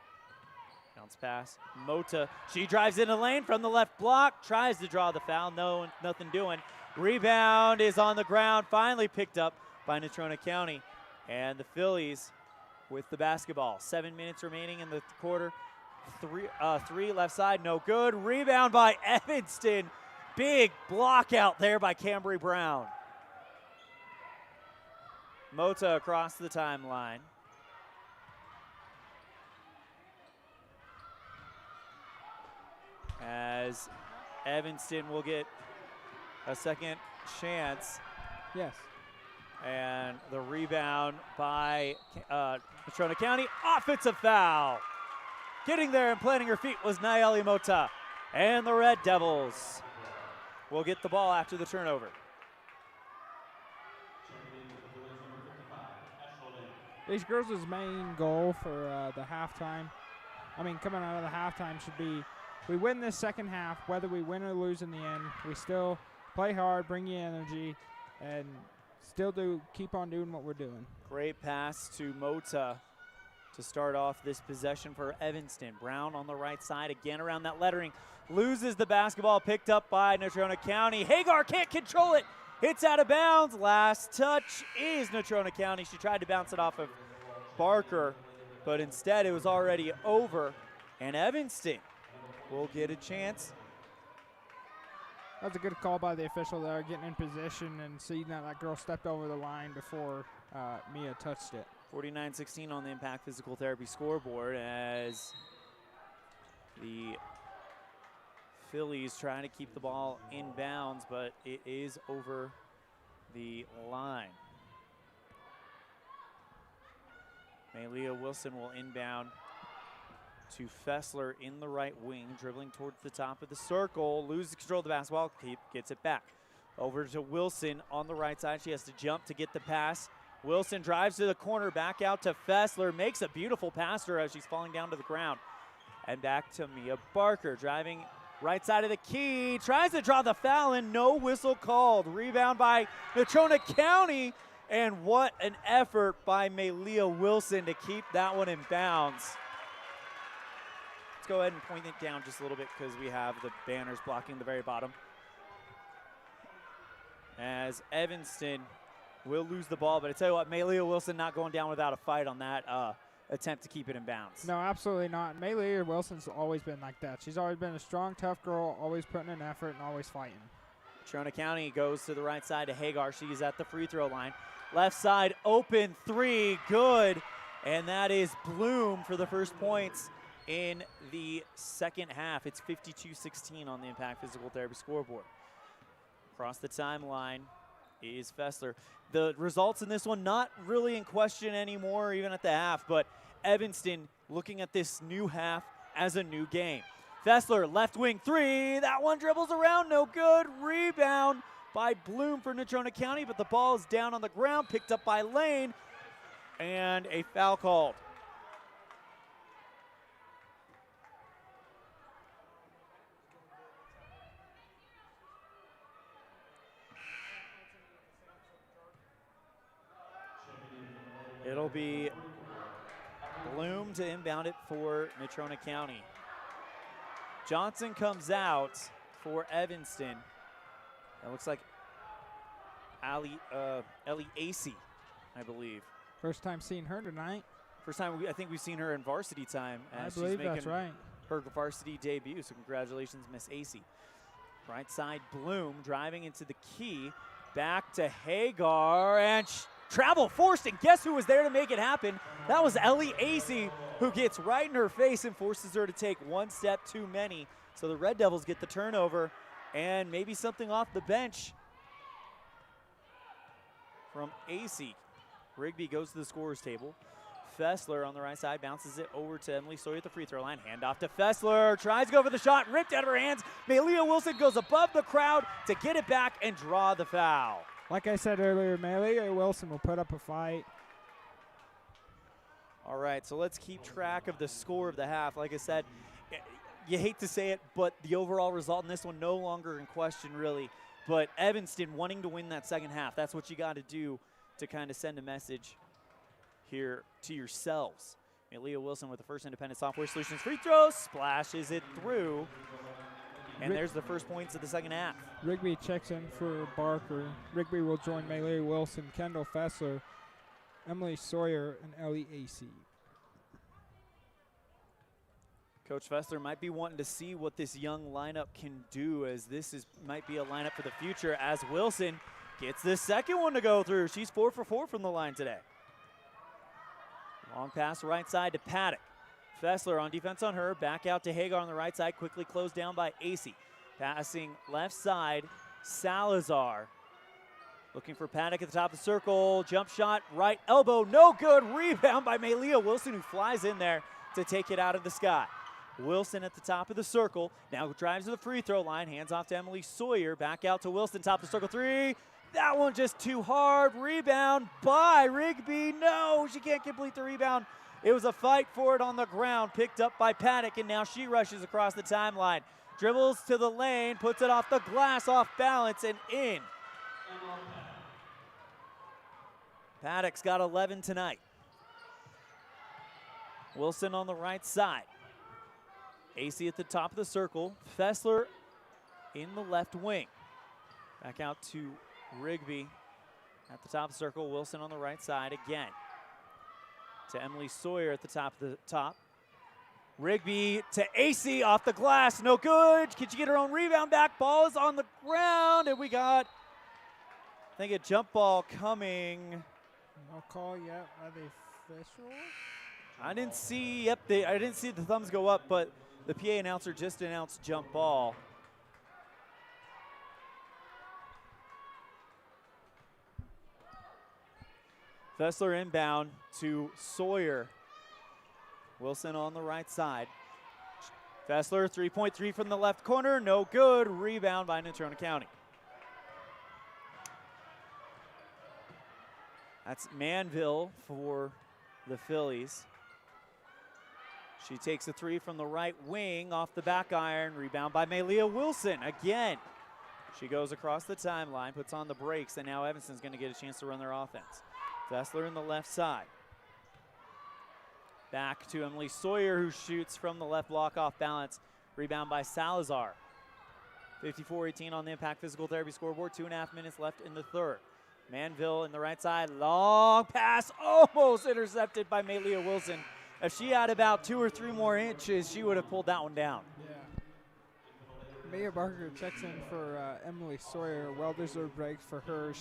Bounce pass. Mota, she drives in the lane from the left block. Tries to draw the foul. No, nothing doing. Rebound is on the ground. Finally picked up by Natrona County. And the Phillies with the basketball. 7 minutes remaining in the quarter. Three left side, no good. Rebound by Evanston. Big block out there by Cambry Brown. Mota across the timeline. As Evanston will get a second chance. Yes. And the rebound by Natrona County. Offensive foul. Getting there and planting her feet was Nayeli Mota. And the Red Devils will get the ball after the turnover. These girls' main goal for the halftime, coming out of the halftime should be, we win this second half, whether we win or lose in the end, we still play hard, bring you energy, and still keep on doing what we're doing. Great pass to Mota to start off this possession for Evanston. Brown on the right side, again around that lettering. Loses the basketball, picked up by Natrona County. Hagar can't control it. Hits out of bounds. Last touch is Natrona County. She tried to bounce it off of Barker, but instead it was already over. And Evanston will get a chance. That was a good call by the official there, getting in position and seeing that girl stepped over the line before Mia touched it. 49-16 on the Impact Physical Therapy scoreboard as the Phillies trying to keep the ball in bounds, but it is over the line. Maylia Wilson will inbound to Fessler in the right wing, dribbling towards the top of the circle, loses control of the basketball, gets it back. Over to Wilson on the right side. She has to jump to get the pass. Wilson drives to the corner, back out to Fessler, makes a beautiful pass to her as she's falling down to the ground. And back to Mia Barker, driving right side of the key, tries to draw the foul and no whistle called. Rebound by Natrona County, and what an effort by Maylia Wilson to keep that one in bounds. Let's go ahead and point it down just a little bit because we have the banners blocking the very bottom. As Evanston will lose the ball, but I tell you what, Maylia Wilson not going down without a fight on that attempt to keep it in bounds. No, absolutely not. Maylia Wilson's always been like that. She's always been a strong, tough girl, always putting in effort and always fighting. Natrona County goes to the right side to Hagar. She's at the free throw line. Left side open three, good. And that is Bloom for the first points in the second half. It's 52-16 on the Impact Physical Therapy scoreboard. Across the timeline is Fessler. The results in this one not really in question anymore, even at the half, but Evanston looking at this new half as a new game. Fessler, left wing three. That one dribbles around, no good. Rebound by Bloom for Natrona County, but the ball is down on the ground, picked up by Lane, and a foul called. It'll be Bloom to inbound it for Natrona County. Johnson comes out for Evanston. It looks like Ellie Acey, I believe. First time seeing her tonight. First time I think we've seen her in varsity time. I believe that's right. Her varsity debut, so congratulations, Miss Acey. Right side, Bloom driving into the key. Back to Hagar, and travel forced, and guess who was there to make it happen? That was Ellie Acey, who gets right in her face and forces her to take one step too many. So the Red Devils get the turnover, and maybe something off the bench from Acey. Rigby goes to the scorer's table. Fessler on the right side, bounces it over to Emily Sawyer at the free throw line. Handoff to Fessler, tries to go for the shot, ripped out of her hands. Malia Wilson goes above the crowd to get it back and draw the foul. Like I said earlier, Malia Wilson will put up a fight. All right, so let's keep track of the score of the half. Like I said, you hate to say it, but the overall result in this one no longer in question, really. But Evanston wanting to win that second half, that's what you got to do to kind of send a message here to yourselves. Malia Wilson with the first Independent Software Solutions free throw, splashes it through. And there's the first points of the second half. Rigby checks in for Barker. Rigby will join Malia Wilson, Kendall Fessler, Emily Sawyer, and Ellie AC. Coach Fessler might be wanting to see what this young lineup can do, as this might be a lineup for the future, as Wilson gets the second one to go through. She's 4 for 4 from the line today. Long pass right side to Paddock. Fessler on defense on her, back out to Hagar on the right side, quickly closed down by AC. Passing left side, Salazar. Looking for Paddock at the top of the circle, jump shot, right elbow, no good. Rebound by Malia Wilson, who flies in there to take it out of the sky. Wilson at the top of the circle, now drives to the free throw line, hands off to Emily Sawyer, back out to Wilson, top of the circle three. That one just too hard. Rebound by Rigby. No, she can't complete the rebound. It was a fight for it on the ground, picked up by Paddock, and now she rushes across the timeline. Dribbles to the lane, puts it off the glass, off balance, and in. Paddock's got 11 tonight. Wilson on the right side. AC at the top of the circle. Fessler in the left wing. Back out to Rigby at the top of the circle. Wilson on the right side again. To Emily Sawyer at the top of the top. Rigby to AC off the glass, no good. Can she get her own rebound back? Ball is on the ground, and we got, I think, a jump ball coming. No call yet by the official. I didn't see, I didn't see the thumbs go up, but the PA announcer just announced jump ball. Fessler inbound to Sawyer. Wilson on the right side. Fessler, 3.3 from the left corner, no good. Rebound by Natrona County. That's Manville for the Phillies. She takes a three from the right wing off the back iron. Rebound by Malia Wilson again. She goes across the timeline, puts on the brakes, and now Evanston's going to get a chance to run their offense. Fessler in the left side. Back to Emily Sawyer, who shoots from the left block off balance. Rebound by Salazar. 54-18 on the Impact Physical Therapy scoreboard. 2.5 minutes left in the third. Manville in the right side. Long pass, almost intercepted by Malia Wilson. If she had about 2 or 3 more inches, she would have pulled that one down. Yeah. Mia Barker checks in for Emily Sawyer. Well-deserved breaks for her.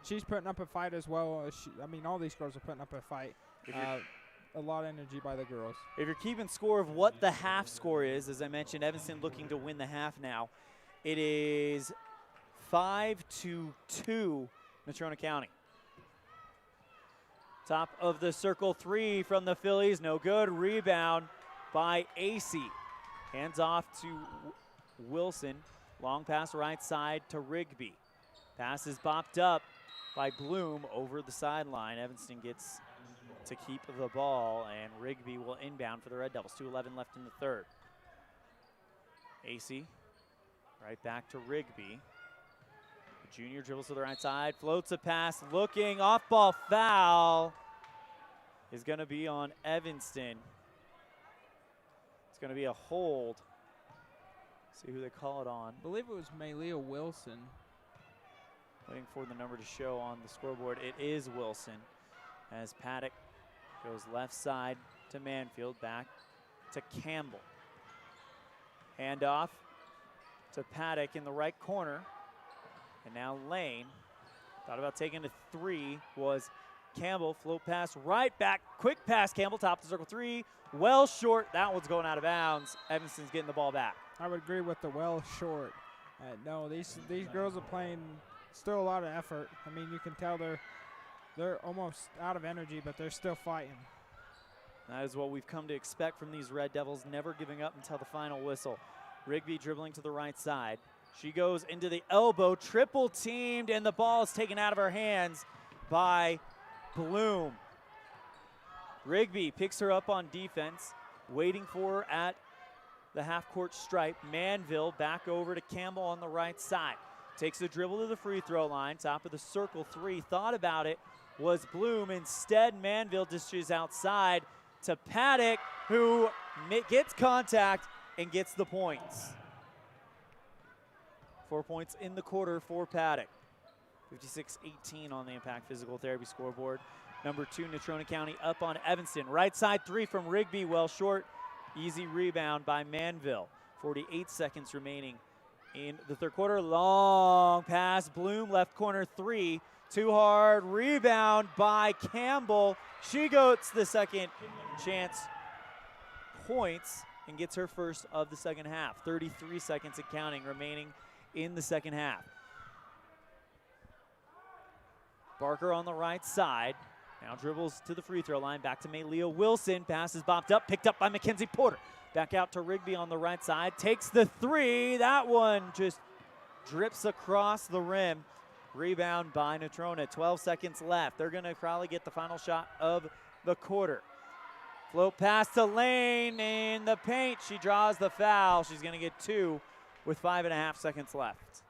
She's putting up a fight as well. All these girls are putting up a fight. A lot of energy by the girls. If you're keeping score of what the half score is, as I mentioned, Evanston looking to win the half now. It is 5-2 Natrona County. Top of the circle three from the Phillies, no good. Rebound by AC. Hands off to Wilson. Long pass right side to Rigby. Pass is bopped up by Bloom over the sideline. Evanston gets to keep the ball, and Rigby will inbound for the Red Devils. 2:11 left in the third. AC right back to Rigby. The junior dribbles to the right side, floats a pass, looking, off-ball foul is going to be on Evanston. It's going to be a hold. See who they call it on. I believe it was Malia Wilson. Waiting for the number to show on the scoreboard. It is Wilson, as Paddock goes left side to Manfield, back to Campbell. Handoff to Paddock in the right corner. And now Lane. Thought about taking a three, was Campbell. Float pass right back. Quick pass, Campbell, top of the circle three. Well short. That one's going out of bounds. Evanston's getting the ball back. I would agree with the well short. No, these girls are playing still a lot of effort. You can tell they're almost out of energy, but they're still fighting. That is what we've come to expect from these Red Devils, never giving up until the final whistle. Rigby dribbling to the right side. She goes into the elbow, triple teamed, and the ball is taken out of her hands by Bloom. Rigby picks her up on defense, waiting for her at the half-court stripe. Manville back over to Campbell on the right side. Takes a dribble to the free throw line, top of the circle three. Thought about it, was Bloom. Instead, Manville dishes outside to Paddock, who gets contact and gets the points. 4 points in the quarter for Paddock. 56-18 on the Impact Physical Therapy scoreboard. Number 2, Natrona County up on Evanston. Right side three from Rigby, well short. Easy rebound by Manville. 48 seconds remaining in the third quarter. Long pass, Bloom, left corner three. Too hard, rebound by Campbell. She gets the second chance points and gets her first of the second half. 33 seconds and counting remaining in the second half. Barker on the right side. Now dribbles to the free throw line, back to Maylea Wilson. Pass is bopped up, picked up by Mackenzie Porter. Back out to Rigby on the right side. Takes the three. That one just drips across the rim. Rebound by Natrona. 12 seconds left. They're going to probably get the final shot of the quarter. Float pass to Lane in the paint. She draws the foul. She's going to get 2 with 5.5 seconds left.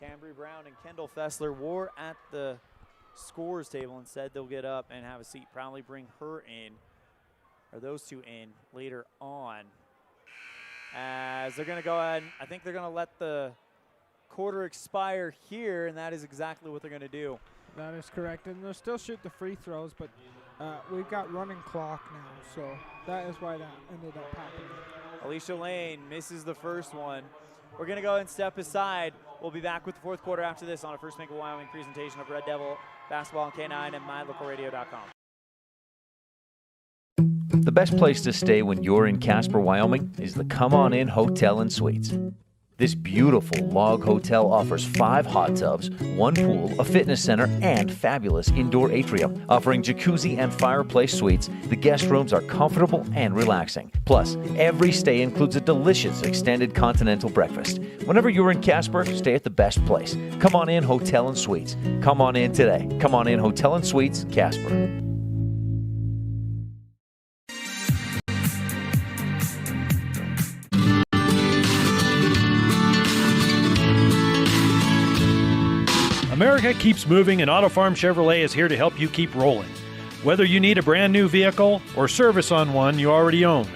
Cambry Brown and Kendall Fessler were at the scores table. Instead, they'll get up and have a seat. Probably bring her in, or those two in, later on. As they're going to go ahead, I think they're going to let the quarter expire here, and that is exactly what they're going to do. That is correct, and they'll still shoot the free throws, but we've got running clock now, so that is why that ended up happening. Alicia Lane misses the first one. We're going to go ahead and step aside. We'll be back with the fourth quarter after this on a First Make of Wyoming presentation of Red Devil Basketball on K9 and MyLocalRadio.com. The best place to stay when you're in Casper, Wyoming is the Come On In Hotel and Suites. This beautiful log hotel offers 5 hot tubs, 1 pool, a fitness center, and fabulous indoor atrium. Offering jacuzzi and fireplace suites, the guest rooms are comfortable and relaxing. Plus, every stay includes a delicious extended continental breakfast. Whenever you're in Casper, stay at the best place. Come On In Hotel and Suites. Come on in today. Come On In Hotel and Suites, Casper. America keeps moving, and Auto Farm Chevrolet is here to help you keep rolling. Whether you need a brand new vehicle or service on one you already own,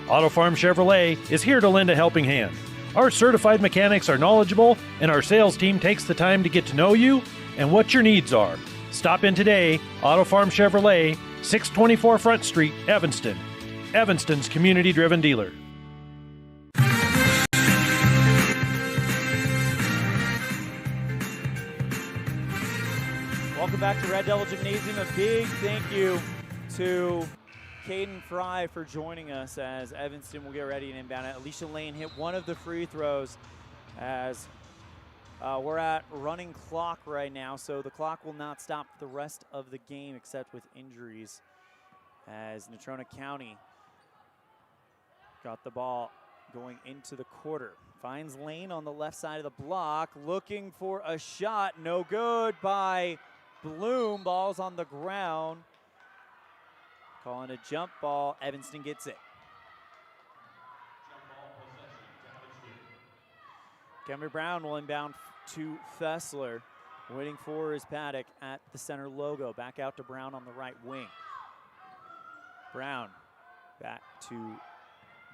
Auto Farm Chevrolet is here to lend a helping hand. Our certified mechanics are knowledgeable, and our sales team takes the time to get to know you and what your needs are. Stop in today, Auto Farm Chevrolet, 624 Front Street, Evanston. Evanston's community-driven dealer. Welcome back to Red Devil Gymnasium. A big thank you to Caden Fry for joining us as Evanston will get ready and inbound it. Alicia Lane hit one of the free throws as we're at running clock right now, so the clock will not stop the rest of the game except with injuries as Natrona County got the ball going into the quarter. Finds Lane on the left side of the block, looking for a shot. No good by Bloom. Ball's on the ground. Calling a jump ball. Evanston gets it. Cameron Brown will inbound to Fessler. Waiting for his Paddock at the center logo. Back out to Brown on the right wing. Brown back to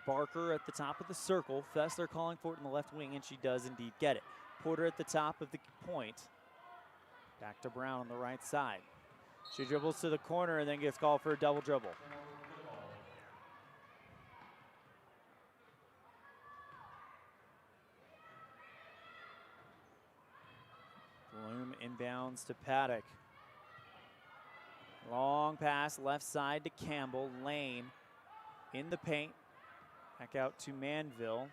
Barker at the top of the circle. Fessler calling for it in the left wing, and she does indeed get it. Porter at the top of the point. Back to Brown on the right side. She dribbles to the corner and then gets called for a double dribble. Bloom inbounds to Paddock. Long pass left side to Campbell. Lane in the paint. Back out to Manville.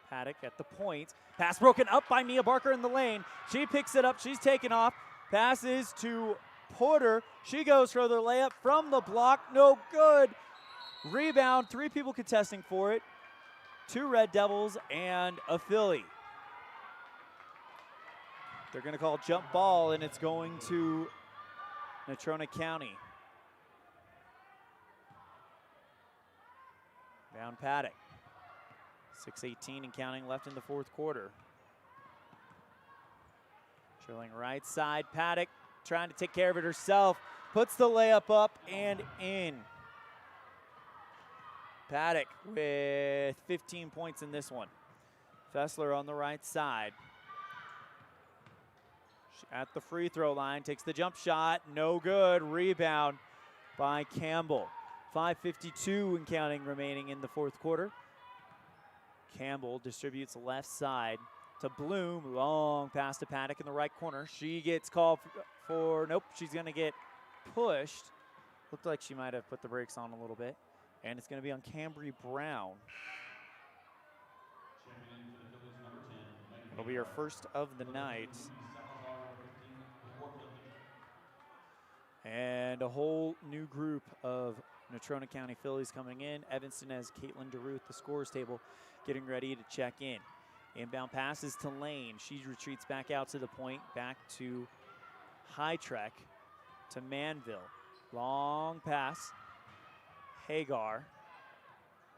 Paddock at the point. Pass broken up by Mia Barker in the lane. She picks it up. She's taken off. Passes to Porter, she goes for the layup from the block, no good. Rebound, 3 people contesting for it. 2 Red Devils and a Philly. They're going to call jump ball, and it's going to Natrona County. Down Paddock. 6:18 and counting left in the fourth quarter. Drilling right side, Paddock trying to take care of it herself. Puts the layup up and in. Paddock with 15 points in this one. Fessler on the right side. At the free throw line, takes the jump shot, no good. Rebound by Campbell. 5:52 and counting remaining in the fourth quarter. Campbell distributes left side to Bloom. Long pass to Paddock in the right corner. She gets called for nope, she's going to get pushed. Looked like she might have put the brakes on a little bit. And it's going to be on Cambry Brown. It'll be her first of the night. And a whole new group of Natrona County Phillies coming in. Evanston has Caitlin DeRuth, the scorers table, getting ready to check in. Inbound passes to Lane. She retreats back out to the point, back to High Trek, to Manville. Long pass. Hagar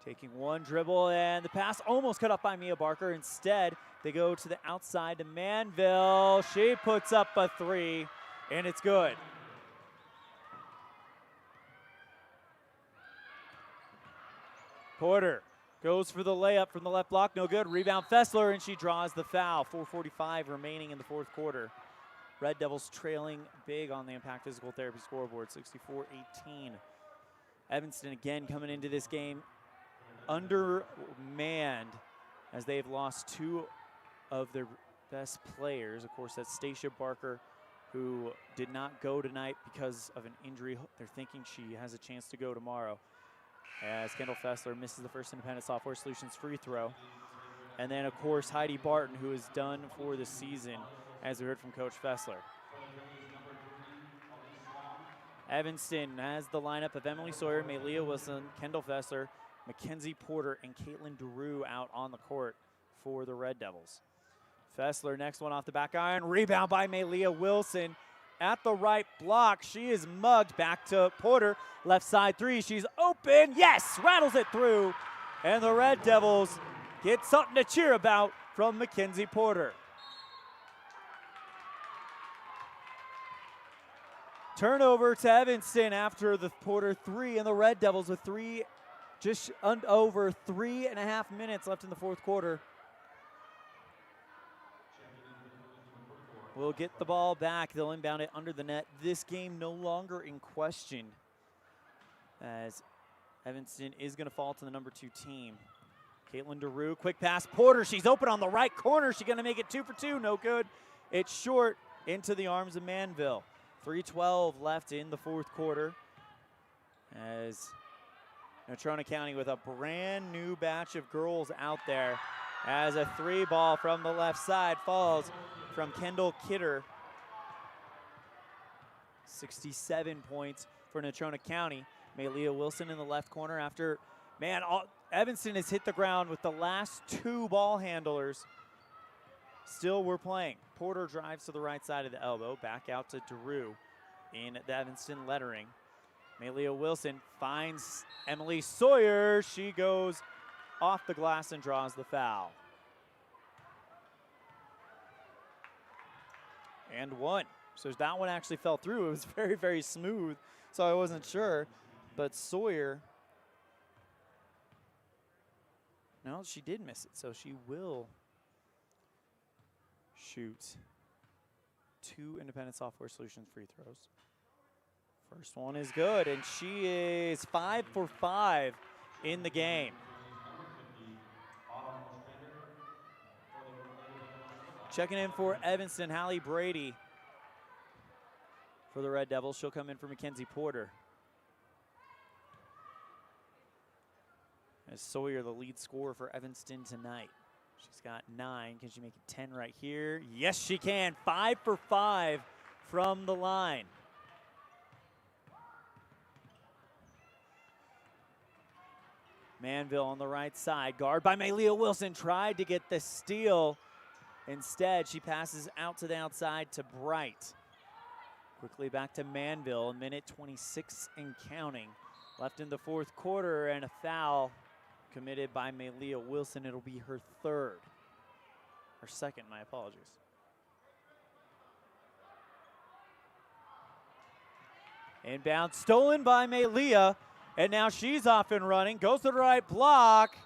taking one dribble, and the pass almost cut off by Mia Barker. Instead, they go to the outside to Manville. She puts up a 3, and it's good. Porter goes for the layup from the left block, no good. Rebound Fessler, and she draws the foul. 4:45 remaining in the fourth quarter. Red Devils trailing big on the Impact Physical Therapy scoreboard, 64-18. Evanston again coming into this game undermanned as they've lost 2 of their best players. Of course, that's Stacia Barker, who did not go tonight because of an injury. They're thinking she has a chance to go tomorrow, as Kendall Fessler misses the first Independent Software Solutions free throw. And then, of course, Heidi Barton, who is done for the season, as we heard from Coach Fessler. Evanston has the lineup of Emily Sawyer, Malia Wilson, Kendall Fessler, Mackenzie Porter, and Caitlin DeRue out on the court for the Red Devils. Fessler, next one off the back iron. Rebound by Malia Wilson. At the right block, she is mugged. Back to Porter, left side 3. She's open. Yes, rattles it through. And the Red Devils get something to cheer about from Mackenzie Porter. Turnover to Evanston after the Porter 3, and the Red Devils with just over 3.5 minutes left in the fourth quarter. Will get the ball back. They'll inbound it under the net. This game no longer in question, as Evanston is going to fall to the number 2 team. Caitlin DeRue, quick pass. Porter, she's open on the right corner. She's going to make it 2 for 2. No good. It's short into the arms of Manville. 3:12 left in the fourth quarter, as Natrona County with a brand new batch of girls out there, as a 3 ball from the left side falls from Kendall Kidder. 67 points for Natrona County. Malia Wilson in the left corner after, Evanston has hit the ground with the last 2 ball handlers. Still we're playing. Porter drives to the right side of the elbow, back out to DeRue in the Evanston lettering. Malia Wilson finds Emily Sawyer. She goes off the glass and draws the foul. And 1. So that one actually fell through. It was very, very smooth, so I wasn't sure. But Sawyer, no, she did miss it, so she will shoot 2 Independent Software Solutions free throws. First one is good, and she is 5 for 5 in the game. Checking in for Evanston, Hallie Brady for the Red Devils. She'll come in for Mackenzie Porter. As Sawyer, the lead scorer for Evanston tonight. She's got 9. Can she make it 10 right here? Yes, she can. 5 for 5 from the line. Manville on the right side. Guard by Malia Wilson. Tried to get the steal. Instead, she passes out to the outside to Bright. Quickly back to Manville. 1:26 and counting. Left in the fourth quarter, and a foul committed by Malia Wilson. It'll be her third. Or second, my apologies. Inbound stolen by Malia, and now she's off and running. Goes to the right block,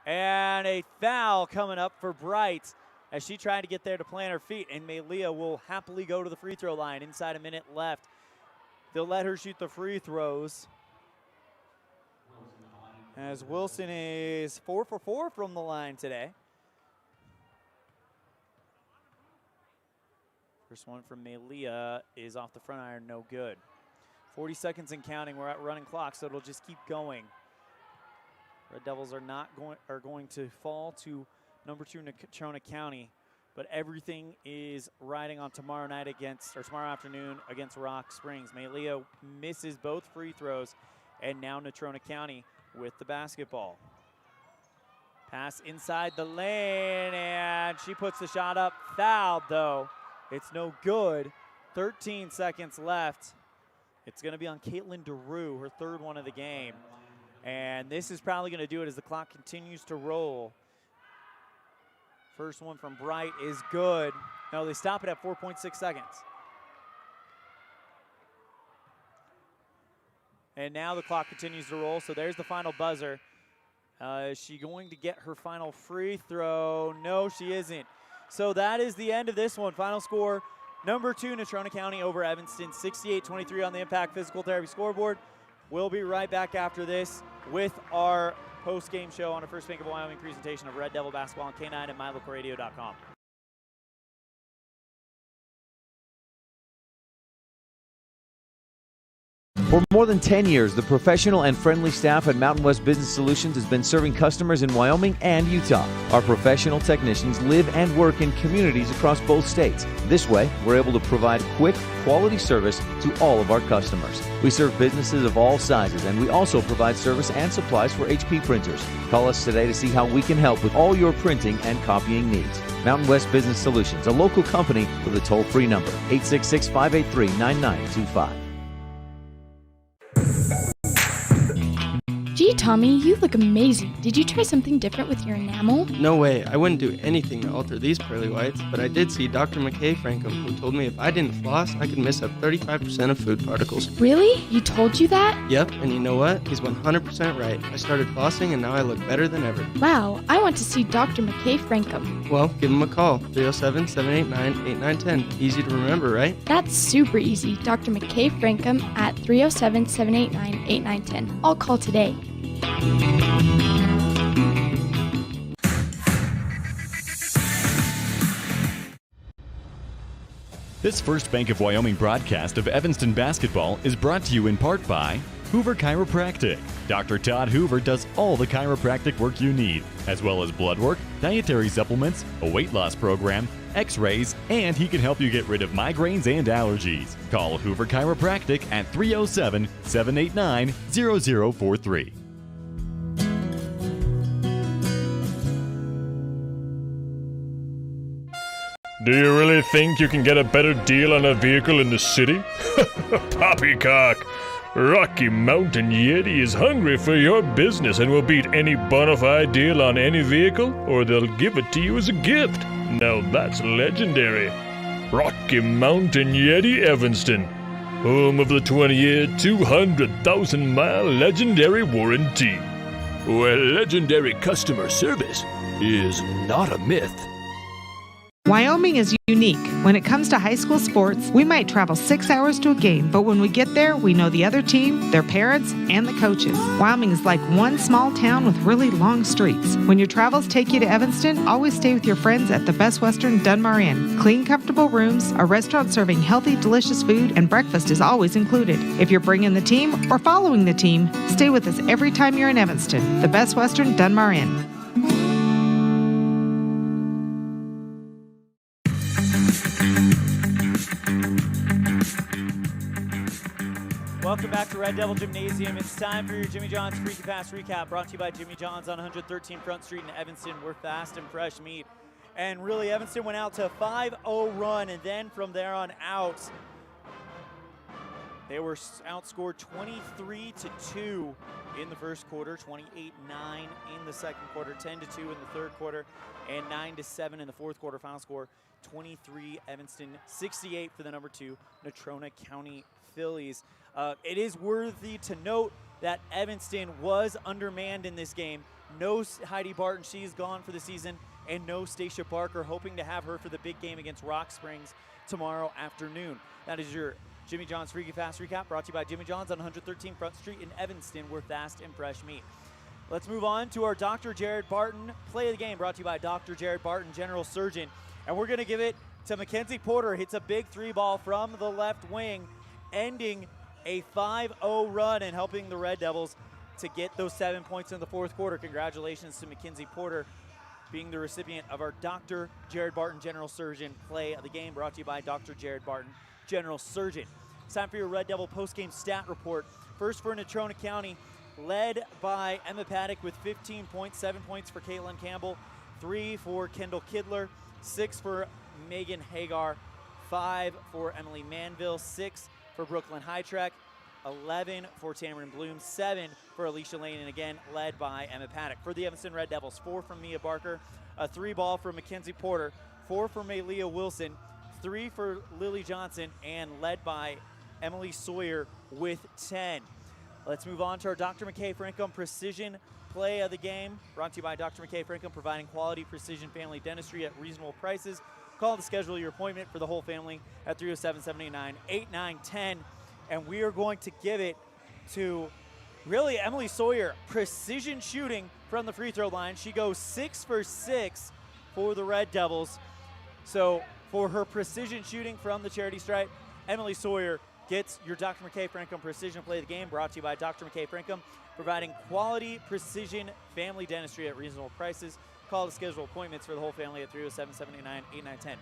and a foul coming up for Bright as she tried to get there to plant her feet, and Malia will happily go to the free throw line. Inside a minute left. They'll let her shoot the free throws, as Wilson is 4 for 4 from the line today. First one from Malia is off the front iron, no good. 40 seconds and counting. We're at running clock, so it'll just keep going. Red Devils are going to fall to number 2 Natrona County, but everything is riding on tomorrow afternoon against Rock Springs. Malia misses both free throws, and now Natrona County with the basketball. Pass inside the lane, and she puts the shot up. Fouled, though. It's no good. 13 seconds left. It's going to be on Caitlin DeRue, her third one of the game. And this is probably going to do it as the clock continues to roll. First one from Bright is good. No, they stop it at 4.6 seconds. And now the clock continues to roll, so there's the final buzzer. Is she going to get her final free throw? No, she isn't. So that is the end of this one. Final score, number 2 Natrona County over Evanston, 68-23 on the Impact Physical Therapy scoreboard. We'll be right back after this with our post-game show on a First Bank of Wyoming presentation of Red Devil basketball on K9 and MyLocalRadio.com. For more than 10 years, the professional and friendly staff at Mountain West Business Solutions has been serving customers in Wyoming and Utah. Our professional technicians live and work in communities across both states. This way, we're able to provide quick, quality service to all of our customers. We serve businesses of all sizes, and we also provide service and supplies for HP printers. Call us today to see how we can help with all your printing and copying needs. Mountain West Business Solutions, a local company with a toll-free number, 866-583-9925. Gee, Tommy, you look amazing. Did you try something different with your enamel? No way. I wouldn't do anything to alter these pearly whites, but I did see Dr. McKay Frankham, who told me if I didn't floss, I could miss up 35% of food particles. Really? He told you that? Yep, and you know what? He's 100% right. I started flossing, and now I look better than ever. Wow, I want to see Dr. McKay Frankham. Well, give him a call, 307-789-8910. Easy to remember, right? That's super easy. Dr. McKay Frankham at 307-789-8910. I'll call today. This First Bank of Wyoming broadcast of Evanston basketball is brought to you in part by Hoover Chiropractic. Dr. Todd Hoover does all the chiropractic work you need, as well as blood work, dietary supplements, a weight loss program, x-rays, and he can help you get rid of migraines and allergies. Call Hoover Chiropractic at 307-789-0043. Do you really think you can get a better deal on a vehicle in the city? Poppycock! Rocky Mountain Yeti is hungry for your business and will beat any bona fide deal on any vehicle, or they'll give it to you as a gift. Now that's legendary. Rocky Mountain Yeti Evanston, home of the 20-year, 200,000-mile legendary warranty, where legendary customer service is not a myth. Wyoming is unique. When it comes to high school sports, we might travel 6 hours to a game, but when we get there, we know the other team, their parents, and the coaches. Wyoming is like one small town with really long streets. When your travels take you to Evanston, always stay with your friends at the Best Western Dunmar Inn. Clean, comfortable rooms, a restaurant serving healthy, delicious food, and breakfast is always included. If you're bringing the team or following the team, stay with us every time you're in Evanston. The Best Western Dunmar Inn. Welcome back to Red Devil Gymnasium. It's time for your Jimmy John's Freaky Fast Recap, brought to you by Jimmy John's on 113 Front Street in Evanston. We're fast and fresh meat. And really, Evanston went out to a 5-0 run, and then from there on out, they were outscored 23-2 in the first quarter, 28-9 in the second quarter, 10-2 in the third quarter, and 9-7 in the fourth quarter. Final score, 23 Evanston, 68 for the number 2 Natrona County Phillies. It is worthy to note that Evanston was undermanned in this game. No Heidi Barton, she's gone for the season, and no Stacia Barker, hoping to have her for the big game against Rock Springs tomorrow afternoon. That is your Jimmy John's Freaky Fast Recap, brought to you by Jimmy John's on 113 Front Street in Evanston. We're fast and fresh meat. Let's move on to our Dr. Jared Barton play of the game, brought to you by Dr. Jared Barton, General Surgeon. And we're going to give it to Mackenzie Porter. Hits a big 3-ball from the left wing, ending a 5-0 run and helping the Red Devils to get those 7 points in the fourth quarter. Congratulations to Mackenzie Porter, being the recipient of our Dr. Jared Barton General Surgeon play of the game, brought to you by Dr. Jared Barton General Surgeon. It's time for your Red Devil postgame stat report. First for Natrona County, led by Emma Paddock with 15 points, 7 points for Caitlin Campbell, 3 for Kendall Kidler, 6 for Megan Hagar, 5 for Emily Manville, 6 for Brooklyn Hytrek, 11 for Tamarin Bloom, 7 for Alicia Lane, and again led by Emma Paddock. For the Evanston Red Devils, 4 from Mia Barker, a 3-ball for Mackenzie Porter, 4 for Maylia Wilson, 3 for Lily Johnson, and led by Emily Sawyer with 10. Let's move on to our Dr. McKay Frankum Precision play of the game, brought to you by Dr. McKay Frankum, providing quality precision family dentistry at reasonable prices. Call to schedule your appointment for the whole family at 307-789-8910. And we are going to give it to really Emily Sawyer. Precision shooting from the free throw line. She goes 6 for 6 for the Red Devils. So for her precision shooting from the charity stripe, Emily Sawyer gets your Dr. McKay Frankum Precision play of the game, brought to you by Dr. McKay Frankum, providing quality precision family dentistry at reasonable prices. Call to schedule appointments for the whole family at 307-789-8910.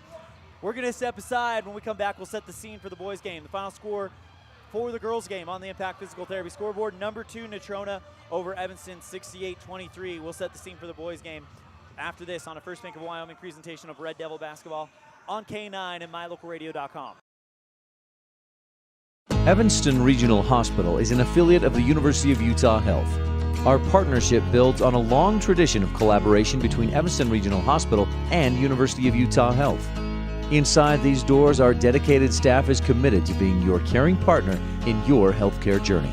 We're going to step aside. When we come back, we'll set the scene for the boys' game. The final score for the girls' game on the Impact Physical Therapy scoreboard, number 2 Natrona over Evanston, 68-23. We'll set the scene for the boys' game after this on a First Bank of Wyoming presentation of Red Devil basketball on K9 and mylocalradio.com. Evanston Regional Hospital is an affiliate of the University of Utah Health. Our partnership builds on a long tradition of collaboration between Evanston Regional Hospital and University of Utah Health. Inside these doors, our dedicated staff is committed to being your caring partner in your healthcare journey.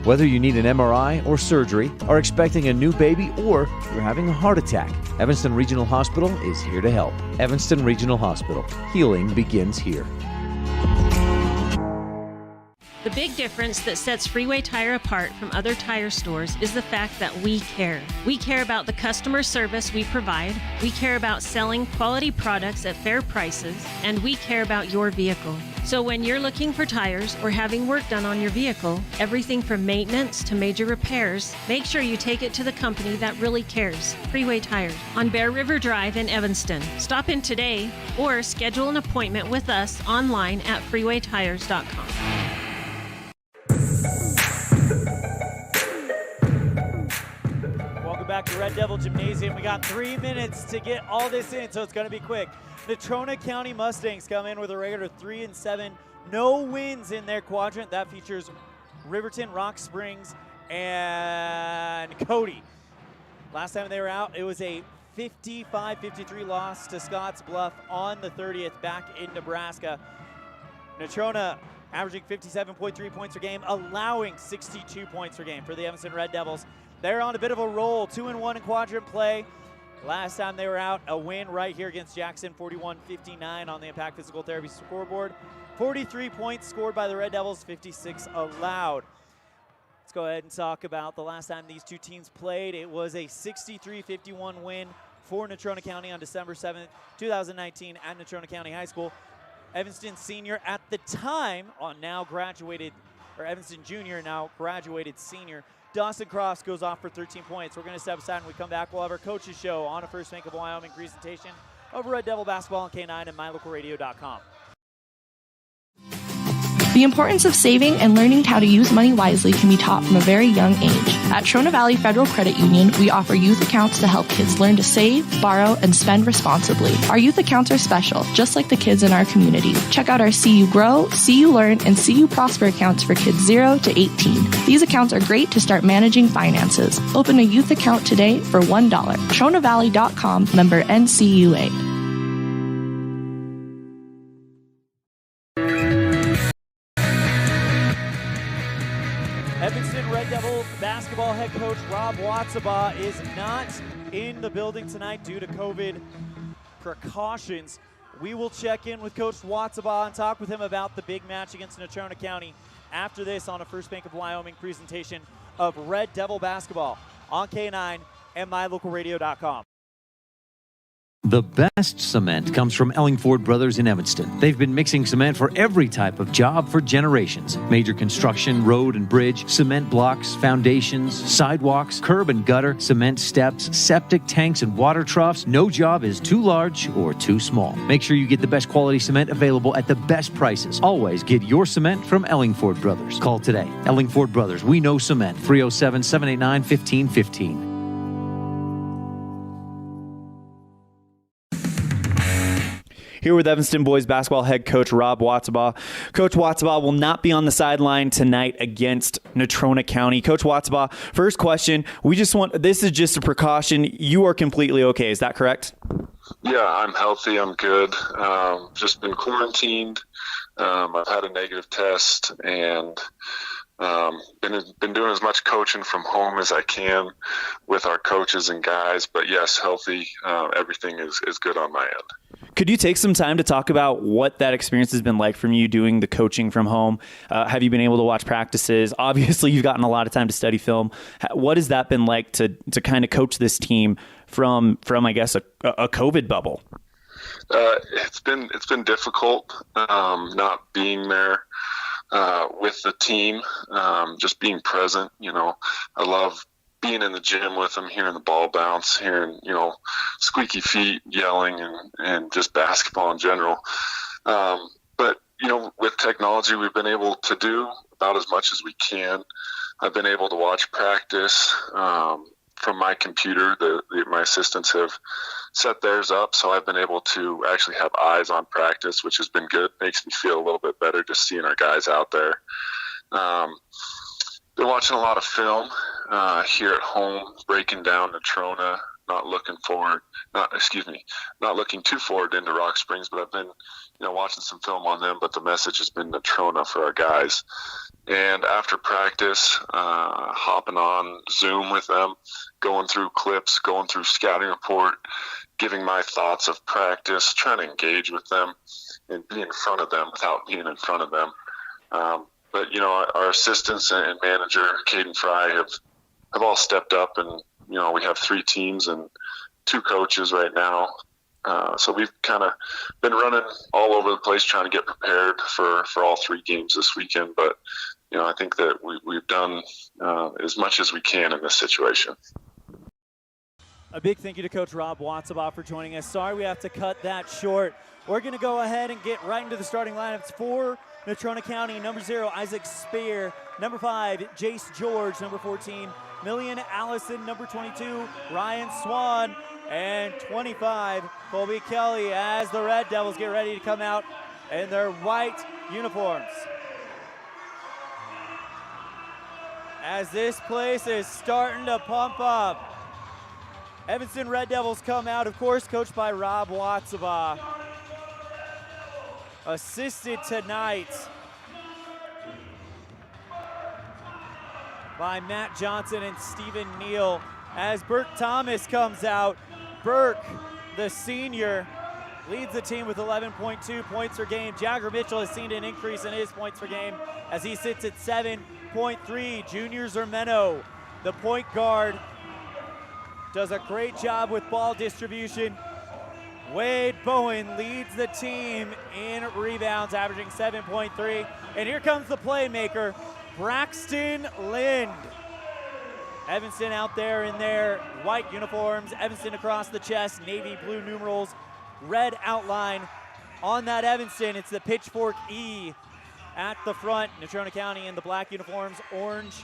Whether you need an MRI or surgery, are expecting a new baby, or you're having a heart attack, Evanston Regional Hospital is here to help. Evanston Regional Hospital. Healing begins here. The big difference that sets Freeway Tire apart from other tire stores is the fact that we care. We care about the customer service we provide, we care about selling quality products at fair prices, and we care about your vehicle. So when you're looking for tires or having work done on your vehicle, everything from maintenance to major repairs, make sure you take it to the company that really cares, Freeway Tire, on Bear River Drive in Evanston. Stop in today or schedule an appointment with us online at freewaytires.com. Back to Red Devil Gymnasium. We got 3 minutes to get all this in, so it's going to be quick. The Natrona County Mustangs come in with a record of 3-7. No wins in their quadrant. That features Riverton, Rock Springs, and Cody. Last time they were out, it was a 55-53 loss to Scotts Bluff on the 30th back in Nebraska. Natrona averaging 57.3 points per game, allowing 62 points per game for the Evanston Red Devils. They're on a bit of a roll, 2-1 in quadrant play. Last time they were out, a win right here against Jackson, 41-59 on the Impact Physical Therapy scoreboard. 43 points scored by the Red Devils, 56 allowed. Let's go ahead and talk about the last time these two teams played. It was a 63-51 win for Natrona County on December 7th, 2019 at Natrona County High School. Evanston senior at the time, now graduated, or Evanston junior, now graduated senior, Dawson Cross goes off for 13 points. We're going to step aside and we come back. We'll have our coaches show on a First Bank of Wyoming presentation of Red Devil basketball on K9 and mylocalradio.com. The importance of saving and learning how to use money wisely can be taught from a very young age. At Natrona Valley Federal Credit Union, we offer youth accounts to help kids learn to save, borrow, and spend responsibly. Our youth accounts are special, just like the kids in our community. Check out our See You Grow, See You Learn, and See You Prosper accounts for kids 0 to 18. These accounts are great to start managing finances. Open a youth account today for $1. NatronaValley.com, member NCUA. Evanston Red Devil basketball head coach Rob Watsaba is not in the building tonight due to COVID precautions. We will check in with Coach Watsaba and talk with him about the big match against Natrona County after this on a First Bank of Wyoming presentation of Red Devil basketball on K9 and MyLocalRadio.com. The best cement comes from Ellingford Brothers in Evanston. They've been mixing cement for every type of job for generations. Major construction, road and bridge, cement blocks, foundations, sidewalks, curb and gutter, cement steps, septic tanks, and water troughs. No job is too large or too small. Make sure you get the best quality cement available at the best prices. Always get your cement from Ellingford Brothers. Call today. Ellingford Brothers, we know cement. 307-789-1515. Here with Evanston boys basketball head coach Rob Watsaba. Coach Watsaba will not be on the sideline tonight against Natrona County. Coach Watsaba, first question, this is just a precaution. You are completely okay, is that correct? Yeah, I'm healthy, I'm good. Just been quarantined. I've had a negative test and been doing as much coaching from home as I can with our coaches and guys, but yes, healthy. Everything is good on my end. Could you take some time to talk about what that experience has been like from you doing the coaching from home? Have you been able to watch practices? Obviously, you've gotten a lot of time to study film. What has that been like to kind of coach this team from I guess, a COVID bubble? It's been difficult not being there with the team, just being present. I love being in the gym with them, hearing the ball bounce, hearing, squeaky feet, yelling, and just basketball in general. But, with technology, we've been able to do about as much as we can. I've been able to watch practice from my computer. My assistants have set theirs up, so I've been able to actually have eyes on practice, which has been good. Makes me feel a little bit better just seeing our guys out there. Been watching a lot of film here at home, breaking down Natrona, not looking too forward into Rock Springs, but I've been, watching some film on them, but the message has been Natrona for our guys. And after practice, hopping on Zoom with them, going through clips, going through scouting report, giving my thoughts of practice, trying to engage with them and be in front of them without being in front of them. But, our assistants and manager, Caden Fry, have all stepped up, and, we have 3 teams and 2 coaches right now. So we've kind of been running all over the place trying to get prepared for all 3 games this weekend. But, I think that we've done as much as we can in this situation. A big thank you to Coach Rob Watsaba for joining us. Sorry we have to cut that short. We're going to go ahead and get right into the starting lineups for Natrona County. Number 0, Isaac Spear. Number 5, Jace George. Number 14, Million Allison. Number 22, Ryan Swan. And 25, Colby Kelly, as the Red Devils get ready to come out in their white uniforms. As this place is starting to pump up. Evanston Red Devils come out, of course, coached by Rob Watsaba. Assisted tonight by Matt Johnson and Stephen Neal. As Burke Thomas comes out, Burke, the senior, leads the team with 11.2 points per game. Jagger Mitchell has seen an increase in his points per game as he sits at 7.3. Junior Zermeno, the point guard, does a great job with ball distribution. Wade Bowen leads the team in rebounds, averaging 7.3. And here comes the playmaker, Braxton Lind. Evanston out there in their white uniforms. Evanston across the chest, navy blue numerals, red outline on that Evanston. It's the Pitchfork E at the front. Natrona County in the black uniforms, orange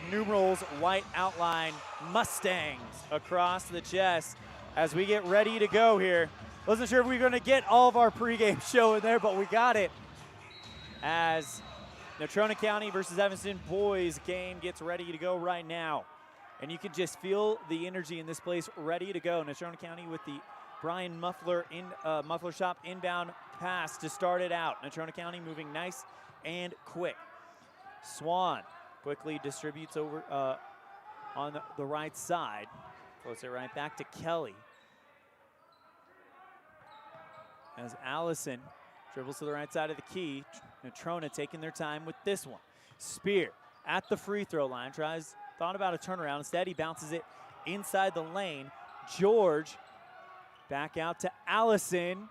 numerals, white outline, Mustangs across the chest as we get ready to go here. Wasn't sure if we were going to get all of our pregame show in there, but we got it as Natrona County versus Evanston boys game gets ready to go right now. And you can just feel the energy in this place ready to go. Natrona County with the Brian Muffler Muffler Shop inbound pass to start it out. Natrona County moving nice and quick. Swan quickly distributes over on the right side. Throws it right back to Kelly. As Allison dribbles to the right side of the key. Natrona taking their time with this one. Spear at the free throw line. Thought about a turnaround. Instead, he bounces it inside the lane. George back out to Allison.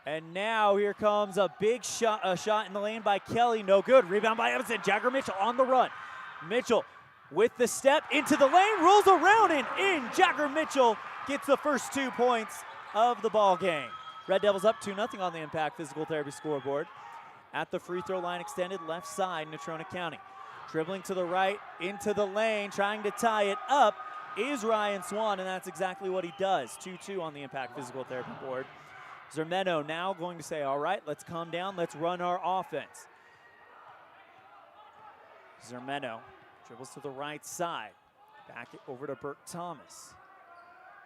And now here comes a big shot in the lane by Kelly. No good. Rebound by Evanston. Jagger Mitchell on the run. Mitchell with the step into the lane. Rolls around and in. Jagger Mitchell gets the first 2 points of the ball game. Red Devils up 2-0 on the Impact Physical Therapy scoreboard. At the free throw line extended left side, Natrona County. Dribbling to the right, into the lane, trying to tie it up is Ryan Swan, and that's exactly what he does. 2-2 on the Impact Physical Therapy board. Zermeno now going to say, all right, let's calm down, let's run our offense. Zermeno dribbles to the right side. Back it over to Burke Thomas.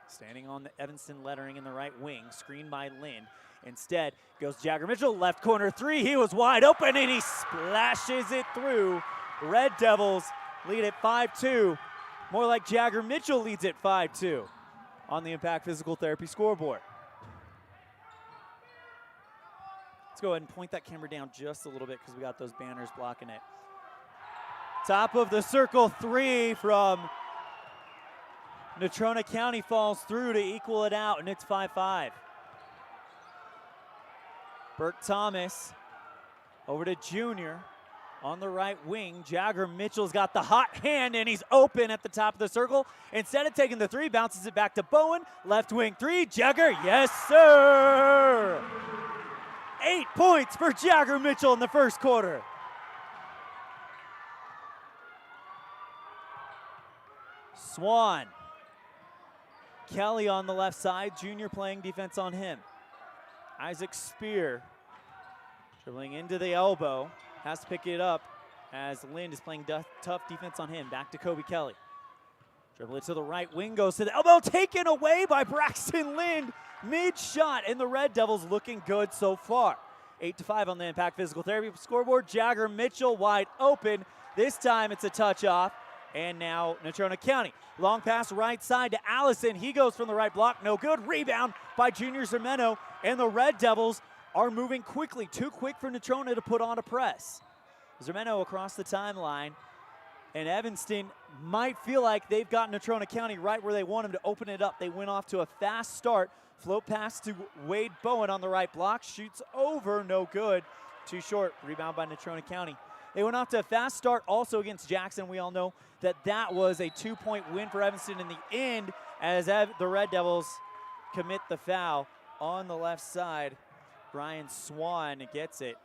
Standing on the Evanston lettering in the right wing, screened by Lynn. Instead goes Jagger Mitchell, left corner three. He was wide open and he splashes it through. Red Devils lead at 5-2. More like Jagger Mitchell leads at 5-2 on the Impact Physical Therapy scoreboard. Let's go ahead and point that camera down just a little bit because we got those banners blocking it. Top of the circle three from Natrona County falls through to equal it out, and it's 5-5. Burke Thomas over to Junior on the right wing. Jagger Mitchell's got the hot hand, and he's open at the top of the circle. Instead of taking the three, bounces it back to Bowen. Left wing three, Jagger, yes sir! 8 points for Jagger Mitchell in the first quarter. Swan. Kelly on the left side, Junior playing defense on him. Isaac Spear dribbling into the elbow, has to pick it up as Lind is playing tough defense on him. Back to Kobe Kelly. Dribble it to the right wing, goes to the elbow, taken away by Braxton Lind. Mid-shot, and the Red Devils looking good so far. 8-5 on the Impact Physical Therapy scoreboard. Jagger Mitchell wide open. This time it's a touch off. And now Natrona County. Long pass right side to Allison. He goes from the right block. No good. Rebound by Junior Zermeno. And the Red Devils are moving quickly. Too quick for Natrona to put on a press. Zermeno across the timeline. And Evanston might feel like they've got Natrona County right where they want them to open it up. They went off to a fast start. Float pass to Wade Bowen on the right block. Shoots over. No good. Too short. Rebound by Natrona County. They went off to a fast start also against Jackson. We all know that was a 2-point win for Evanston in the end as the Red Devils commit the foul on the left side. Brian Swan gets it.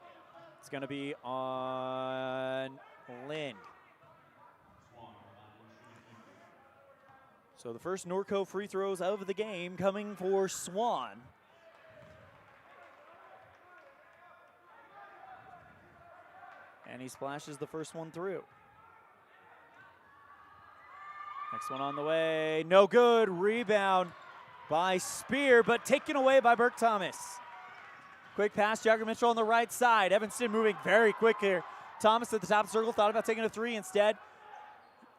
It's going to be on Lind. So the first Norco free throws of the game coming for Swan. And he splashes the first one through. Next one on the way. No good. Rebound by Spear, but taken away by Burke Thomas. Quick pass. Jagger Mitchell on the right side. Evanston moving very quick here. Thomas at the top of the circle. Thought about taking a three instead.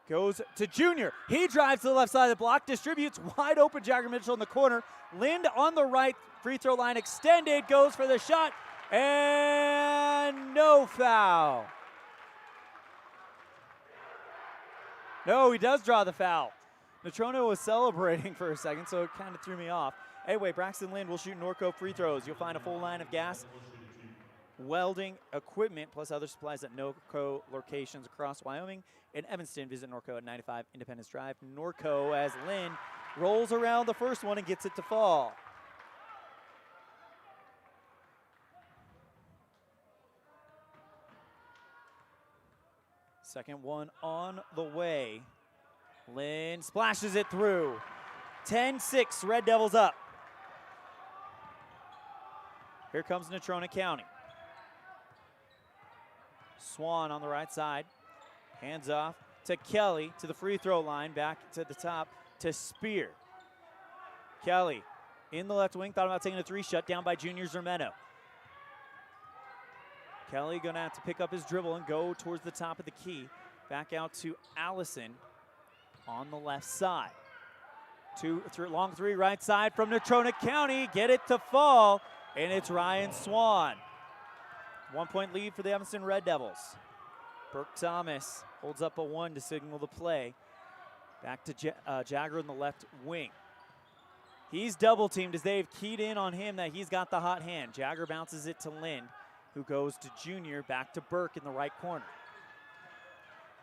Goes to Junior. He drives to the left side of the block. Distributes wide open. Jagger Mitchell in the corner. Lind on the right. Free throw line extended. Goes for the shot. And no foul. No, he does draw the foul. Natrona was celebrating for a second, so it kind of threw me off. Anyway, Braxton Lind will shoot Norco free throws. You'll find a full line of gas, welding equipment, plus other supplies at Norco locations across Wyoming. In Evanston, visit Norco at 95 Independence Drive. Norco as Lind rolls around the first one and gets it to fall. Second one on the way. Lynn splashes it through. 10-6, Red Devils up. Here comes Natrona County. Swan on the right side. Hands off to Kelly to the free throw line. Back to the top to Spear. Kelly in the left wing. Thought about taking a three, shut down by Junior Zermeno. Kelly gonna have to pick up his dribble and go towards the top of the key. Back out to Allison on the left side. Long three right side from Natrona County. Get it to fall, and it's Ryan Swan. 1 point lead for the Evanston Red Devils. Burke Thomas holds up a 1 to signal the play. Back to Jagger in the left wing. He's double teamed as they've keyed in on him that he's got the hot hand. Jagger bounces it to Lind, who goes to Junior, back to Burke in the right corner.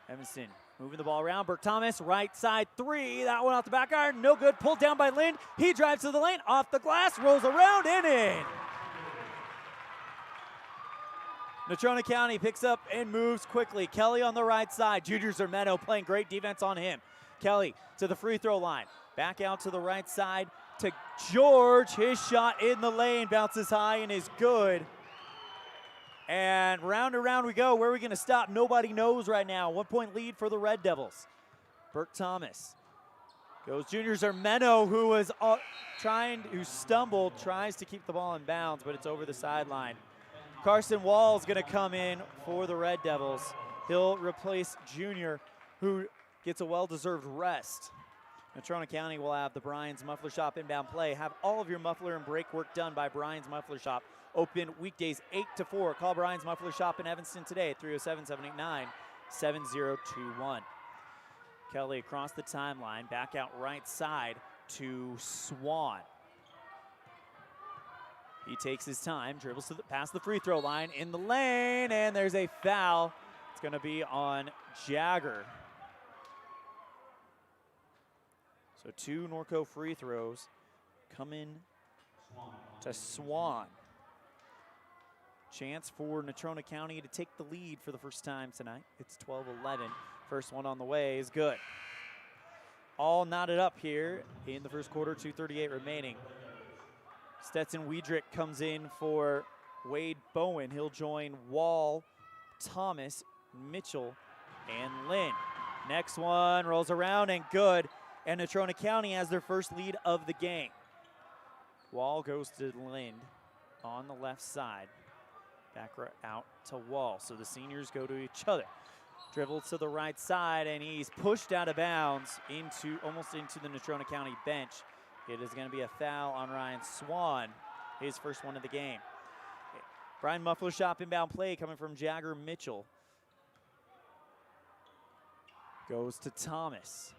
Evanston moving the ball around. Burke Thomas, right side three. That one off the back iron, no good. Pulled down by Lind. He drives to the lane, off the glass, rolls around and in. Natrona County picks up and moves quickly. Kelly on the right side. Junior Zermeno playing great defense on him. Kelly to the free throw line. Back out to the right side to George. His shot in the lane bounces high and is good. And round and round we go. Where are we going to stop? Nobody knows right now. 1 point lead for the Red Devils. Burke Thomas goes Junior Zermeno, who was who stumbled, tries to keep the ball in bounds, but it's over the sideline. Carson Wall's going to come in for the Red Devils. He'll replace Junior, who gets a well-deserved rest. Natrona County will have the Brian's Muffler Shop inbound play. Have all of your muffler and brake work done by Brian's Muffler Shop. Open weekdays 8 to 4. Call Brian's Muffler Shop in Evanston today at 307-789-7021. Kelly across the timeline, back out right side to Swan. He takes his time, dribbles past the free throw line in the lane, and there's a foul. It's going to be on Jagger. So 2 Norco free throws coming to Swan. Chance for Natrona County to take the lead for the first time tonight. It's 12-11. First one on the way is good. All knotted up here in the first quarter, 2:38 remaining. Stetson Wiedrick comes in for Wade Bowen. He'll join Wall, Thomas, Mitchell, and Lynn. Next one rolls around and good. And Natrona County has their first lead of the game. Wall goes to Lind on the left side. Back out to Wall. So the seniors go to each other. Dribble to the right side, and he's pushed out of bounds almost into the Natrona County bench. It is going to be a foul on Ryan Swan, his first one of the game. Brian Muffler Shop inbound play coming from Jagger Mitchell. Goes to Thomas.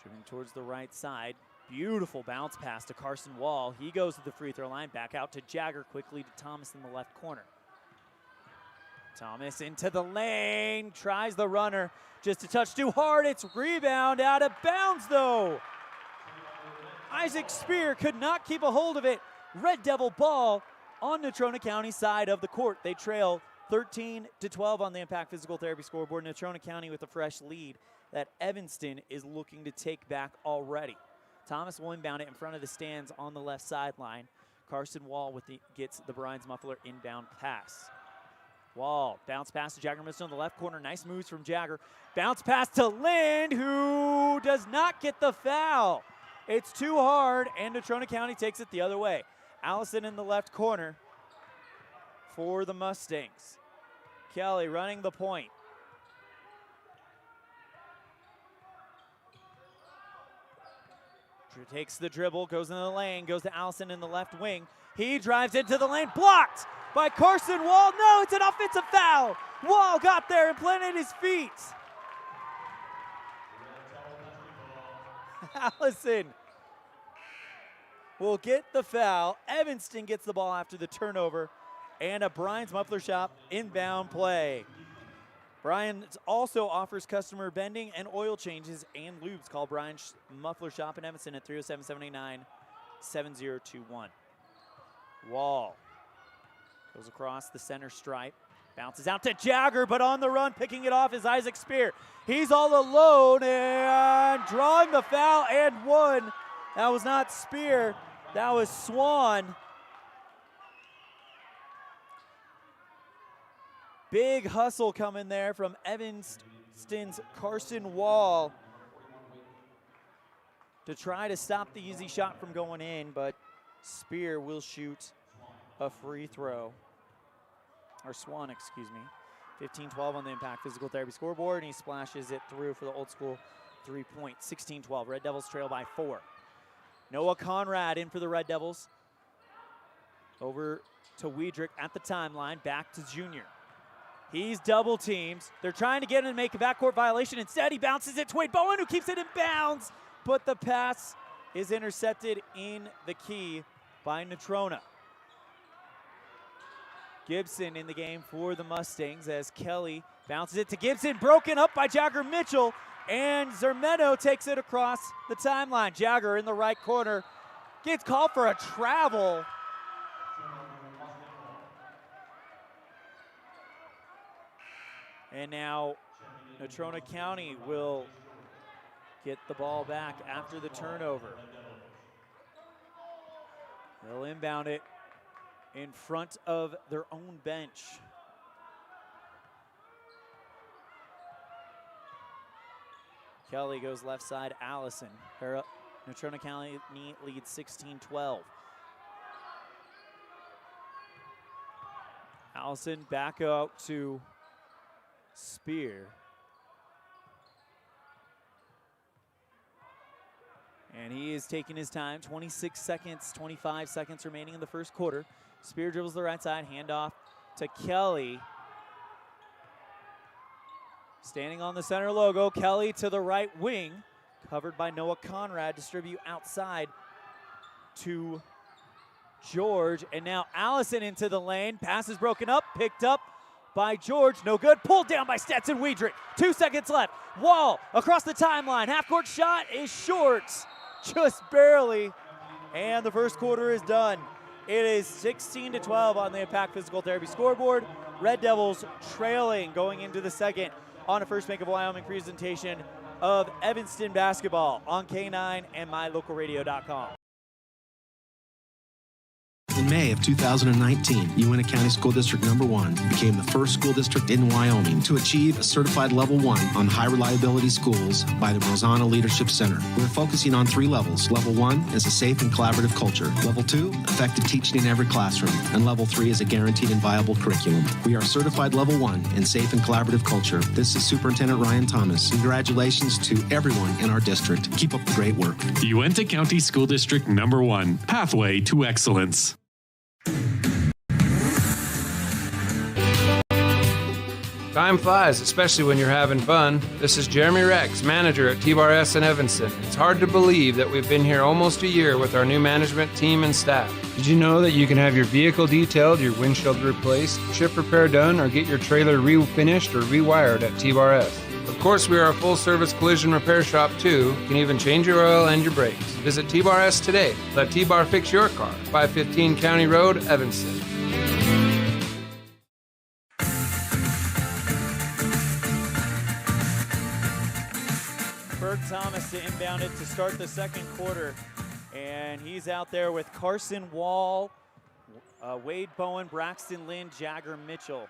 Dribbling towards the right side. Beautiful bounce pass to Carson Wall. He goes to the free throw line. Back out to Jagger, quickly to Thomas in the left corner. Thomas into the lane. Tries the runner. Just a touch too hard. It's rebound out of bounds, though. Isaac Spear could not keep a hold of it. Red Devil ball on Natrona County side of the court. They trail 13-12 on the Impact Physical Therapy scoreboard. Natrona County with a fresh lead that Evanston is looking to take back already. Thomas will inbound it in front of the stands on the left sideline. Carson Wall gets the Brian's Muffler inbound pass. Wall, bounce pass to Jagger Mitchell in the left corner. Nice moves from Jagger. Bounce pass to Lind, who does not get the foul. It's too hard, and Natrona County takes it the other way. Allison in the left corner for the Mustangs. Kelly running the point. Takes the dribble, goes into the lane, goes to Allison in the left wing. He drives into the lane, blocked by Carson Wall. No, it's an offensive foul. Wall got there and planted his feet. Allison will get the foul. Evanston gets the ball after the turnover, and a Brian's Muffler Shop inbound play. Brian also offers customer bending and oil changes and lubes. Call Brian's Muffler Shop in Evanston at 307-789-7021. Wall Goes across the center stripe. Bounces out to Jagger, but on the run, picking it off is Isaac Spear. He's all alone and drawing the foul and one. That was not Spear, that was Swan. Big hustle coming there from Evanston's Carson Wall to try to stop the easy shot from going in, but Spear will shoot a free throw. Or Swan, excuse me. 15-12 on the Impact Physical Therapy scoreboard, and he splashes it through for the old school 3-point. 16-12, Red Devils trail by 4. Noah Conrad in for the Red Devils. Over to Wiedrich at the timeline, back to Junior. He's double teams. They're trying to get him to make a backcourt violation. Instead, he bounces it to Wade Bowen, who keeps it in bounds, but the pass is intercepted in the key by Natrona. Gibson in the game for the Mustangs as Kelly bounces it to Gibson, broken up by Jagger Mitchell, and Zermeno takes it across the timeline. Jagger in the right corner gets called for a travel. And now Natrona County will get the ball back after the turnover. They'll inbound it in front of their own bench. Kelly goes left side, Allison. Natrona County leads 16-12. Allison back out to Spear. And he is taking his time, 26 seconds, 25 seconds remaining in the first quarter. Spear dribbles the right side, handoff to Kelly. Standing on the center logo, Kelly to the right wing, covered by Noah Conrad, distribute outside to George. And now Allison into the lane, pass is broken up, picked up by George, no good, pulled down by Stetson Wiedrich. 2 seconds left, Wall across the timeline, half-court shot is short, just barely, and the first quarter is done. It is 16-12 on the Impact Physical Therapy scoreboard. Red Devils trailing going into the second on a First Bank of Wyoming presentation of Evanston basketball on K9 and mylocalradio.com. In May of 2019, Uintah County School District Number 1 became the first school district in Wyoming to achieve a certified level 1 on high reliability schools by the Rosanna Leadership Center. We're focusing on 3 levels. Level 1 is a safe and collaborative culture. Level 2, effective teaching in every classroom. And Level 3 is a guaranteed and viable curriculum. We are certified Level 1 in safe and collaborative culture. This is Superintendent Ryan Thomas. Congratulations to everyone in our district. Keep up the great work. Uintah County School District Number 1, Pathway to Excellence. Time flies, especially when you're having fun. This is Jeremy Rex, manager at T-Bar S in Evanston. It's hard to believe that we've been here almost a year with our new management team and staff. Did you know that you can have your vehicle detailed, your windshield replaced, chip repair done, or get your trailer refinished or rewired at T-Bar S? Of course, we are a full-service collision repair shop, too. You can even change your oil and your brakes. Visit T-Bar S today. Let T-Bar fix your car. 515 County Road, Evanston. Berg Thomas to inbound it to start the second quarter. And he's out there with Carson Wall, Wade Bowen, Braxton Lynn, Jagger Mitchell.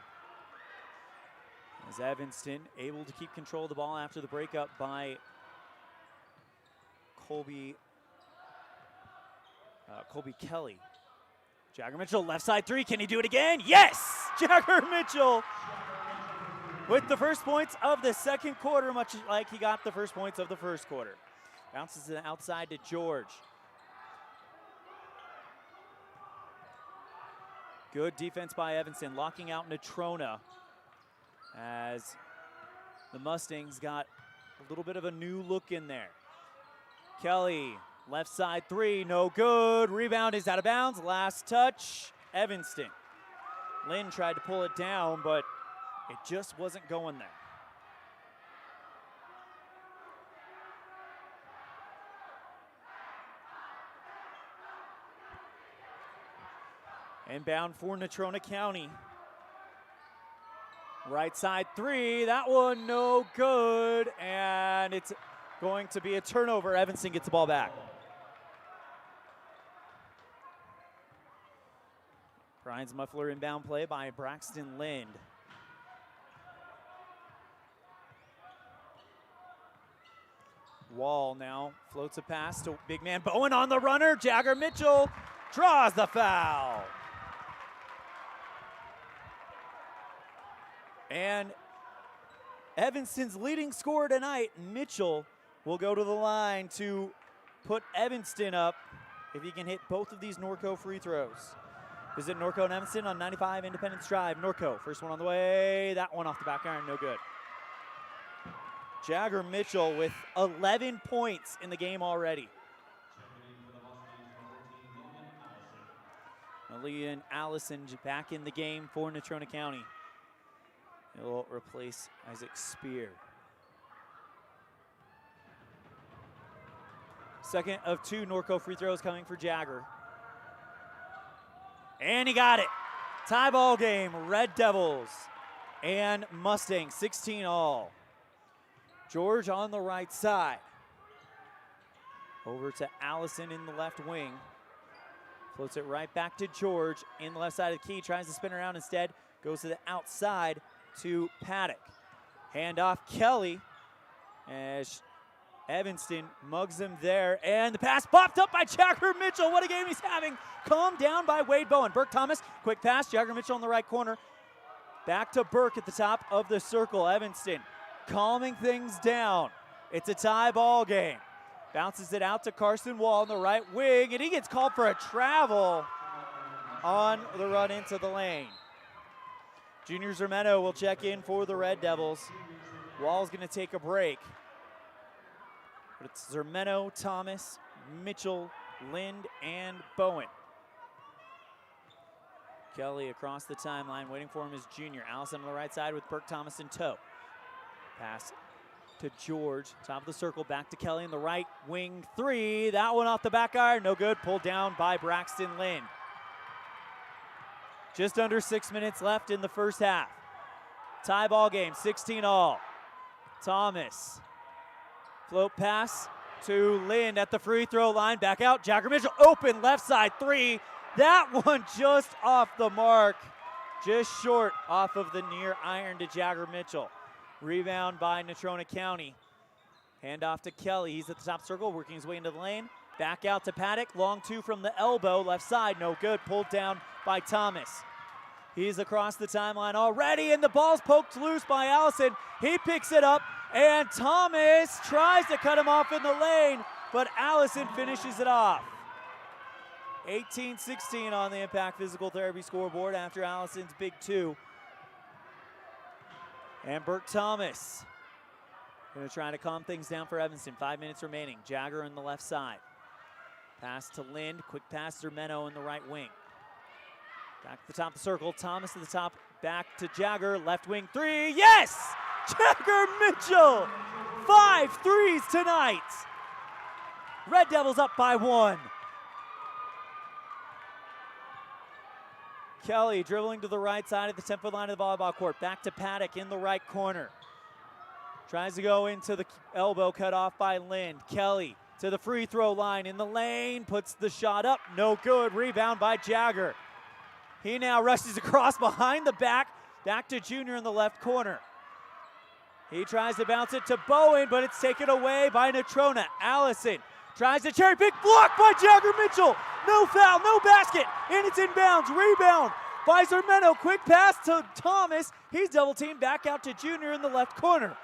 As Evanston able to keep control of the ball after the breakup by Colby Kelly. Jagger Mitchell, left side three, can he do it again? Yes! Jagger Mitchell with the first points of the second quarter, much like he got the first points of the first quarter. Bounces it outside to George. Good defense by Evanston, locking out Natrona as the Mustangs got a little bit of a new look in there. Kelly, left side three, no good. Rebound is out of bounds. Last touch, Evanston. Lynn tried to pull it down, but it just wasn't going there. Inbound for Natrona County. Right side three, that one no good, and it's going to be a turnover. Evanston gets the ball back. Brian's muffler inbound play by Braxton Lind. Wall now floats a pass to big man Bowen on the runner. Jagger Mitchell draws the foul. And Evanston's leading scorer tonight, Mitchell, will go to the line to put Evanston up if he can hit both of these Norco free throws. Visit Norco and Evanston on 95 Independence Drive. Norco, first one on the way. That one off the back iron, no good. Jagger Mitchell with 11 points in the game already. Malian Allison back in the game for Natrona County. He'll replace Isaac Spear. Second of two Norco free throws coming for Jagger. And he got it. Tie ball game, Red Devils and Mustangs, 16 all. George on the right side. Over to Allison in the left wing. Floats it right back to George in the left side of the key. Tries to spin around instead. Goes to the outside to Paddock. Handoff Kelly as Evanston mugs him there. And the pass popped up by Jagger Mitchell. What a game he's having. Calmed down by Wade Bowen. Burke Thomas, quick pass. Jagger Mitchell in the right corner. Back to Burke at the top of the circle. Evanston calming things down. It's a tie ball game. Bounces it out to Carson Wall in the right wing, and he gets called for a travel on the run into the lane. Junior Zermeno will check in for the Red Devils. Wall's going to take a break. But it's Zermeno, Thomas, Mitchell, Lind, and Bowen. Kelly across the timeline, waiting for him is Junior. Allison on the right side with Burke Thomas in tow. Pass to George, top of the circle, back to Kelly in the right wing three. That one off the back iron, no good. Pulled down by Braxton Lind. Just under 6 minutes left in the first half. Tie ball game, 16 all. Thomas, float pass to Lind at the free throw line, back out. Jagger Mitchell, open left side three. That one just off the mark, just short off of the near iron to Jagger Mitchell. Rebound by Natrona County. Hand off to Kelly. He's at the top circle, working his way into the lane. Back out to Paddock. Long two from the elbow. Left side, no good. Pulled down by Thomas. He's across the timeline already, and the ball's poked loose by Allison. He picks it up, and Thomas tries to cut him off in the lane, but Allison finishes it off. 18-16 on the Impact Physical Therapy scoreboard after Allison's big two. And Burke Thomas going to try to calm things down for Evanston. 5 minutes remaining. Jagger on the left side. Pass to Lind. Quick pass to Meno in the right wing. Back to the top of the circle. Thomas to the top. Back to Jagger. Left wing three. Yes! Jagger Mitchell! 5 threes tonight. Red Devils up by 1. Kelly dribbling to the right side of the 10-foot line of the volleyball court. Back to Paddock in the right corner. Tries to go into the elbow, cut off by Lind. Kelly to the free throw line in the lane. Puts the shot up. No good. Rebound by Jagger. He now rushes across behind the back. Back to Junior in the left corner. He tries to bounce it to Bowen, but it's taken away by Natrona. Allison tries to cherry pick, blocked by Jagger Mitchell. No foul, no basket, and it's inbounds. Rebound by Zermeno. Quick pass to Thomas. He's double teamed back out to Junior in the left corner.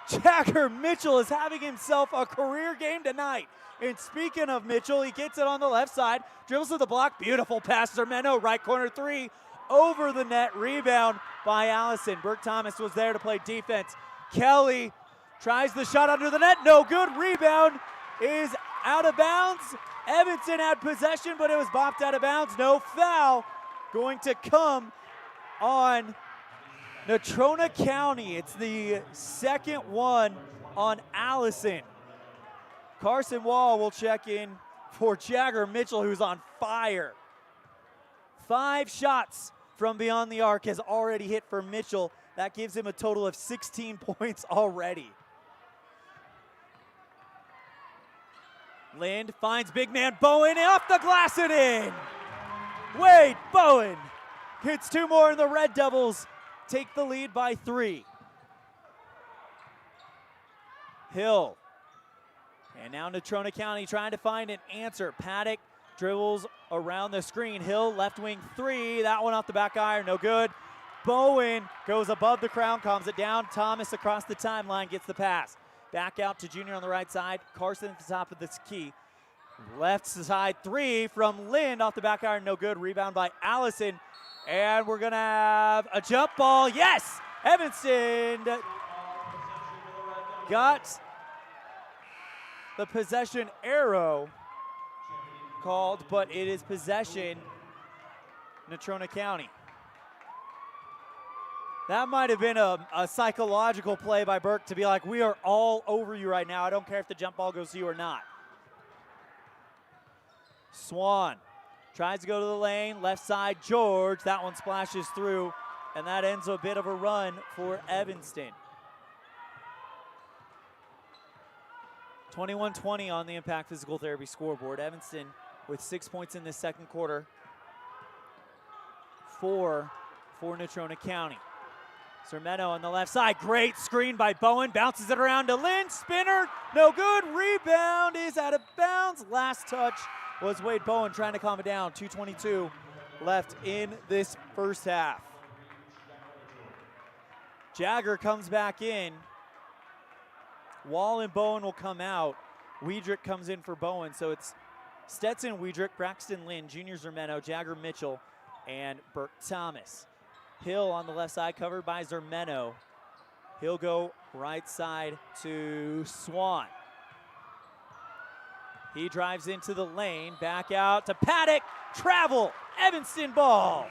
Jagger Mitchell is having himself a career game tonight. And speaking of Mitchell, he gets it on the left side, dribbles to the block, beautiful pass. Zermeno, right corner three, over the net. Rebound by Allison. Burke Thomas was there to play defense. Kelly tries the shot under the net, no good. Rebound is out of bounds. Evanston had possession, but it was bopped out of bounds. No foul going to come on Natrona County. It's the second one on Allison. Carson Wall will check in for Jagger Mitchell, who's on fire. 5 shots from beyond the arc has already hit for Mitchell. That gives him a total of 16 points already. Lind finds big man Bowen off the glass and in. Wade Bowen hits 2 more, and the Red Devils take the lead by 3. Hill. And now Natrona County trying to find an answer. Paddock dribbles around the screen. Hill, left wing 3. That one off the back iron, no good. Bowen goes above the crown, calms it down. Thomas across the timeline gets the pass. Back out to Junior on the right side. Carson at the top of this key. Left side 3 from Lind off the back iron, no good. Rebound by Allison. And we're going to have a jump ball. Yes! Evanston got the possession arrow called, but it is possession Natrona County. That might have been a psychological play by Burke to be like, we are all over you right now. I don't care if the jump ball goes to you or not. Swan tries to go to the lane, left side George. That one splashes through, and that ends a bit of a run for Evanston. 21-20 on the Impact Physical Therapy scoreboard. Evanston with 6 points in this second quarter. 4 for Natrona County. Sermeno on the left side. Great screen by Bowen. Bounces it around to Lynn. Spinner. No good. Rebound is out of bounds. Last touch was Wade Bowen trying to calm it down. 2:22 left in this first half. Jagger comes back in. Wall and Bowen will come out. Weidrich comes in for Bowen. So it's Stetson, Weidrich, Braxton Lynn, Junior Zermeno, Jagger Mitchell, and Burke Thomas. Hill on the left side, covered by Zermeno. He'll go right side to Swan. He drives into the lane, back out to Paddock. Travel, Evanston ball.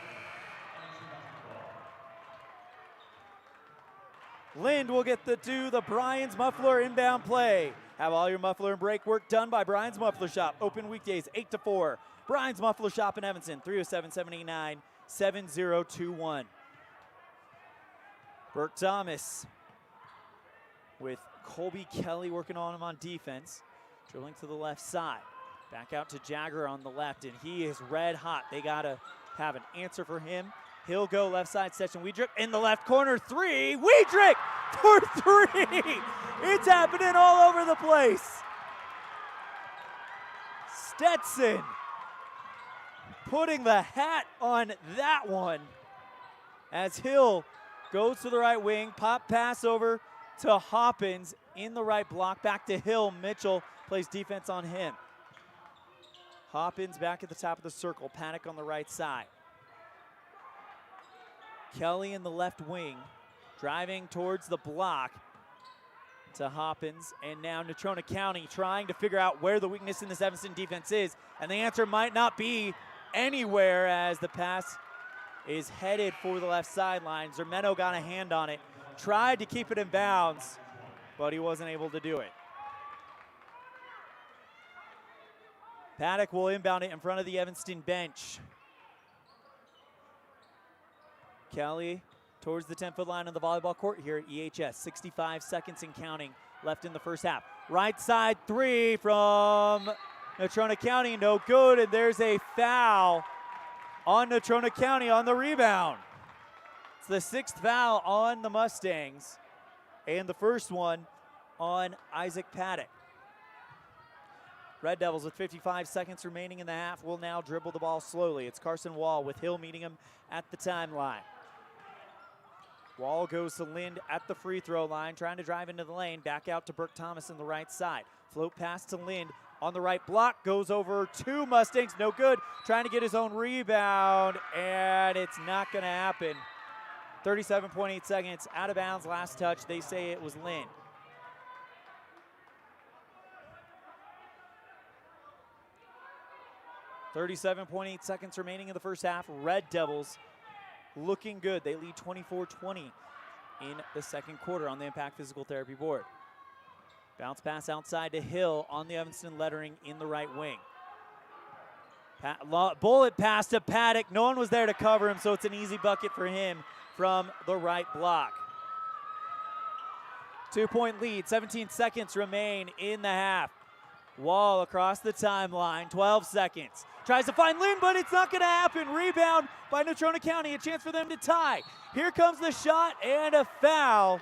Lind will get to do the Brian's Muffler inbound play. Have all your muffler and brake work done by Brian's Muffler Shop. Open weekdays 8 to 4. Brian's Muffler Shop in Evanston, 307-789-7021. Burke Thomas with Colby Kelly working on him on defense. Dribbling to the left side. Back out to Jagger on the left, and he is red hot. They got to have an answer for him. He'll go left side, Stetson Weidrich in the left corner, 3. Weidrich for 3. It's happening all over the place. Stetson putting the hat on that one as Hill goes to the right wing. Pop pass over to Hoppins in the right block. Back to Hill. Mitchell plays defense on him. Hoppins back at the top of the circle. Paddock on the right side. Kelly in the left wing. Driving towards the block to Hoppins. And now Natrona County trying to figure out where the weakness in this Evanston defense is. And the answer might not be anywhere as the pass is headed for the left sideline. Zermeno got a hand on it. Tried to keep it in bounds, but he wasn't able to do it. Paddock will inbound it in front of the Evanston bench. Kelly towards the 10-foot line on the volleyball court here at EHS. 65 seconds and counting left in the first half. Right side 3 from Natrona County, no good, and there's a foul on Natrona County on the rebound. It's the 6th foul on the Mustangs, and the first one on Isaac Paddock. Red Devils with 55 seconds remaining in the half will now dribble the ball slowly. It's Carson Wall with Hill meeting him at the timeline. Wall goes to Lind at the free throw line, trying to drive into the lane. Back out to Burke Thomas on the right side. Float pass to Lind on the right block. Goes over 2 Mustangs, no good. Trying to get his own rebound, and it's not going to happen. 37.8 seconds, out of bounds, last touch. They say it was Lind. .8 seconds remaining in the first half. Red Devils looking good. They lead 24-20 in the second quarter on the Impact Physical Therapy board. Bounce pass outside to Hill on the Evanston lettering in the right wing. Bullet pass to Paddock. No one was there to cover him, so it's an easy bucket for him from the right block. 2-point lead, 17 seconds remain in the half. Wall across the timeline, 12 seconds. Tries to find Lynn, but it's not going to happen. Rebound by Natrona County, a chance for them to tie. Here comes the shot and a foul.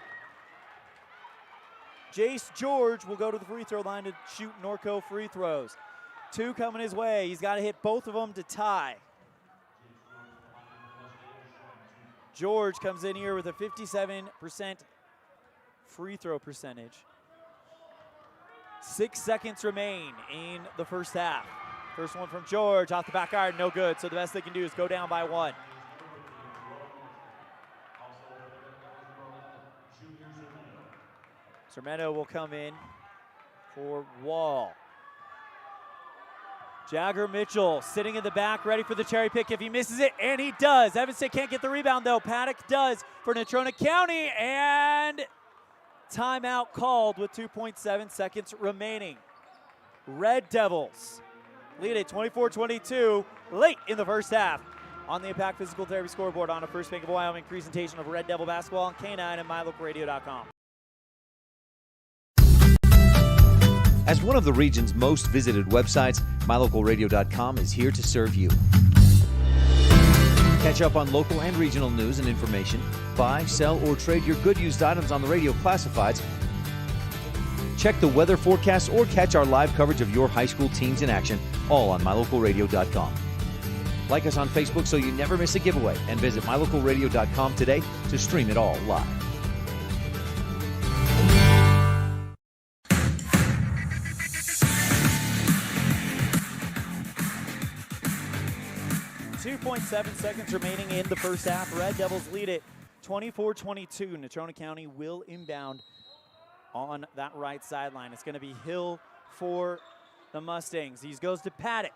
Jace George will go to the free throw line to shoot Norco free throws. 2 coming his way. He's got to hit both of them to tie. George comes in here with a 57% free throw percentage. 6 seconds remain in the first half. First one from George off the back iron, no good. So the best they can do is go down by 1. Sermento will come in for Wall. Jagger Mitchell sitting in the back, ready for the cherry pick if he misses it, and he does. Evanston can't get the rebound though. Paddock does for Natrona County, and timeout called with 2.7 seconds remaining. Red Devils lead it 24-22 late in the first half. On the Impact Physical Therapy scoreboard on a First Bank of Wyoming presentation of Red Devil basketball on K9 and MyLocalRadio.com. As one of the region's most visited websites, MyLocalRadio.com is here to serve you. Catch up on local and regional news and information. Buy, sell, or trade your good used items on the radio classifieds. Check the weather forecast or catch our live coverage of your high school teams in action, all on MyLocalRadio.com. Like us on Facebook so you never miss a giveaway, and visit MyLocalRadio.com today to stream it all live. .7 seconds remaining in the first half. Red Devils lead it 24-22. Natrona County will inbound on that right sideline. It's going to be Hill for the Mustangs. He goes to Paddock.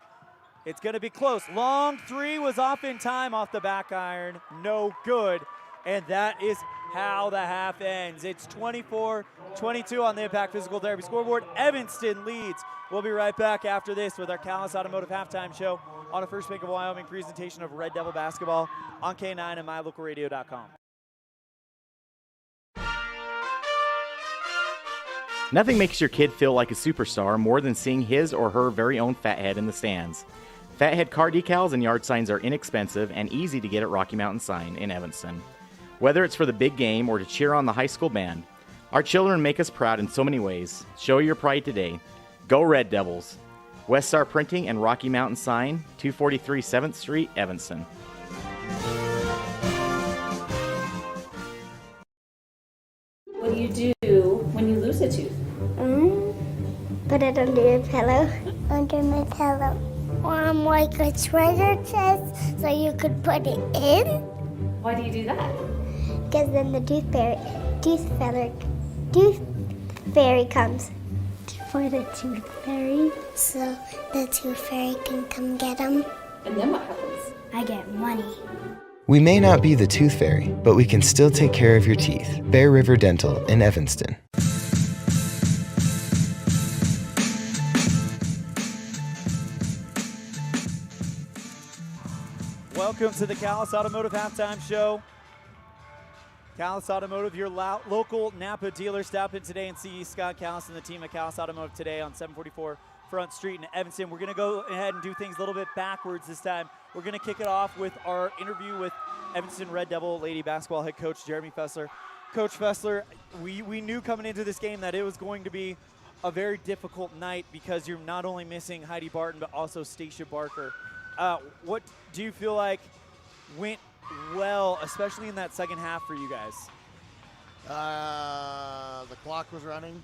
It's going to be close. Long 3 was off in time off the back iron. No good. And that is how the half ends. It's 24-22 on the Impact Physical Therapy scoreboard. Evanston leads. We'll be right back after this with our Callis Automotive halftime show on a First Bank of Wyoming presentation of Red Devil basketball on K9 and MyLocalRadio.com. Nothing makes your kid feel like a superstar more than seeing his or her very own Fathead in the stands. Fathead car decals and yard signs are inexpensive and easy to get at Rocky Mountain Sign in Evanston. Whether it's for the big game or to cheer on the high school band, our children make us proud in so many ways. Show your pride today. Go Red Devils! West Star Printing and Rocky Mountain Sign, 243 7th Street, Evanston. What do you do when you lose a tooth? Put it under your pillow. Under my pillow. Like a treasure chest so you could put it in. Why do you do that? Because then the tooth fairy comes. For the tooth fairy, so the tooth fairy can come get them. And then what happens? I get money. We may not be the tooth fairy, but we can still take care of your teeth. Bear River Dental in Evanston. Welcome to the Callis Automotive halftime show. Callis Automotive, your local Napa dealer. Stop in today and see Scott Callis and the team at Callis Automotive today on 744 Front Street in Evanston. We're going to go ahead and do things a little bit backwards this time. We're going to kick it off with our interview with Evanston Red Devil lady basketball head coach Jeremy Fessler. Coach Fessler, we knew coming into this game that it was going to be a very difficult night because you're not only missing Heidi Barton but also Stacia Barker. What do you feel like went well, especially in that second half for you guys? The clock was running.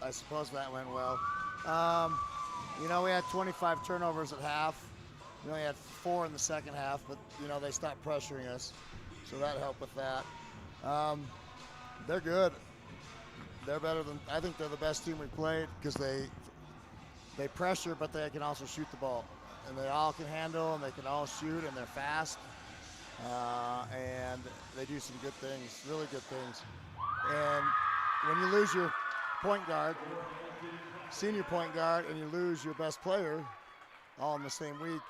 I suppose that went well. We had 25 turnovers at half. We only had 4 in the second half, but, they stopped pressuring us. So that helped with that. They're good. They're better than, I think they're the best team we played because they pressure, but they can also shoot the ball. And they all can handle, and they can all shoot, and they're fast. And they do some good things, really good things. And when you lose your point guard, senior point guard, and you lose your best player, all in the same week,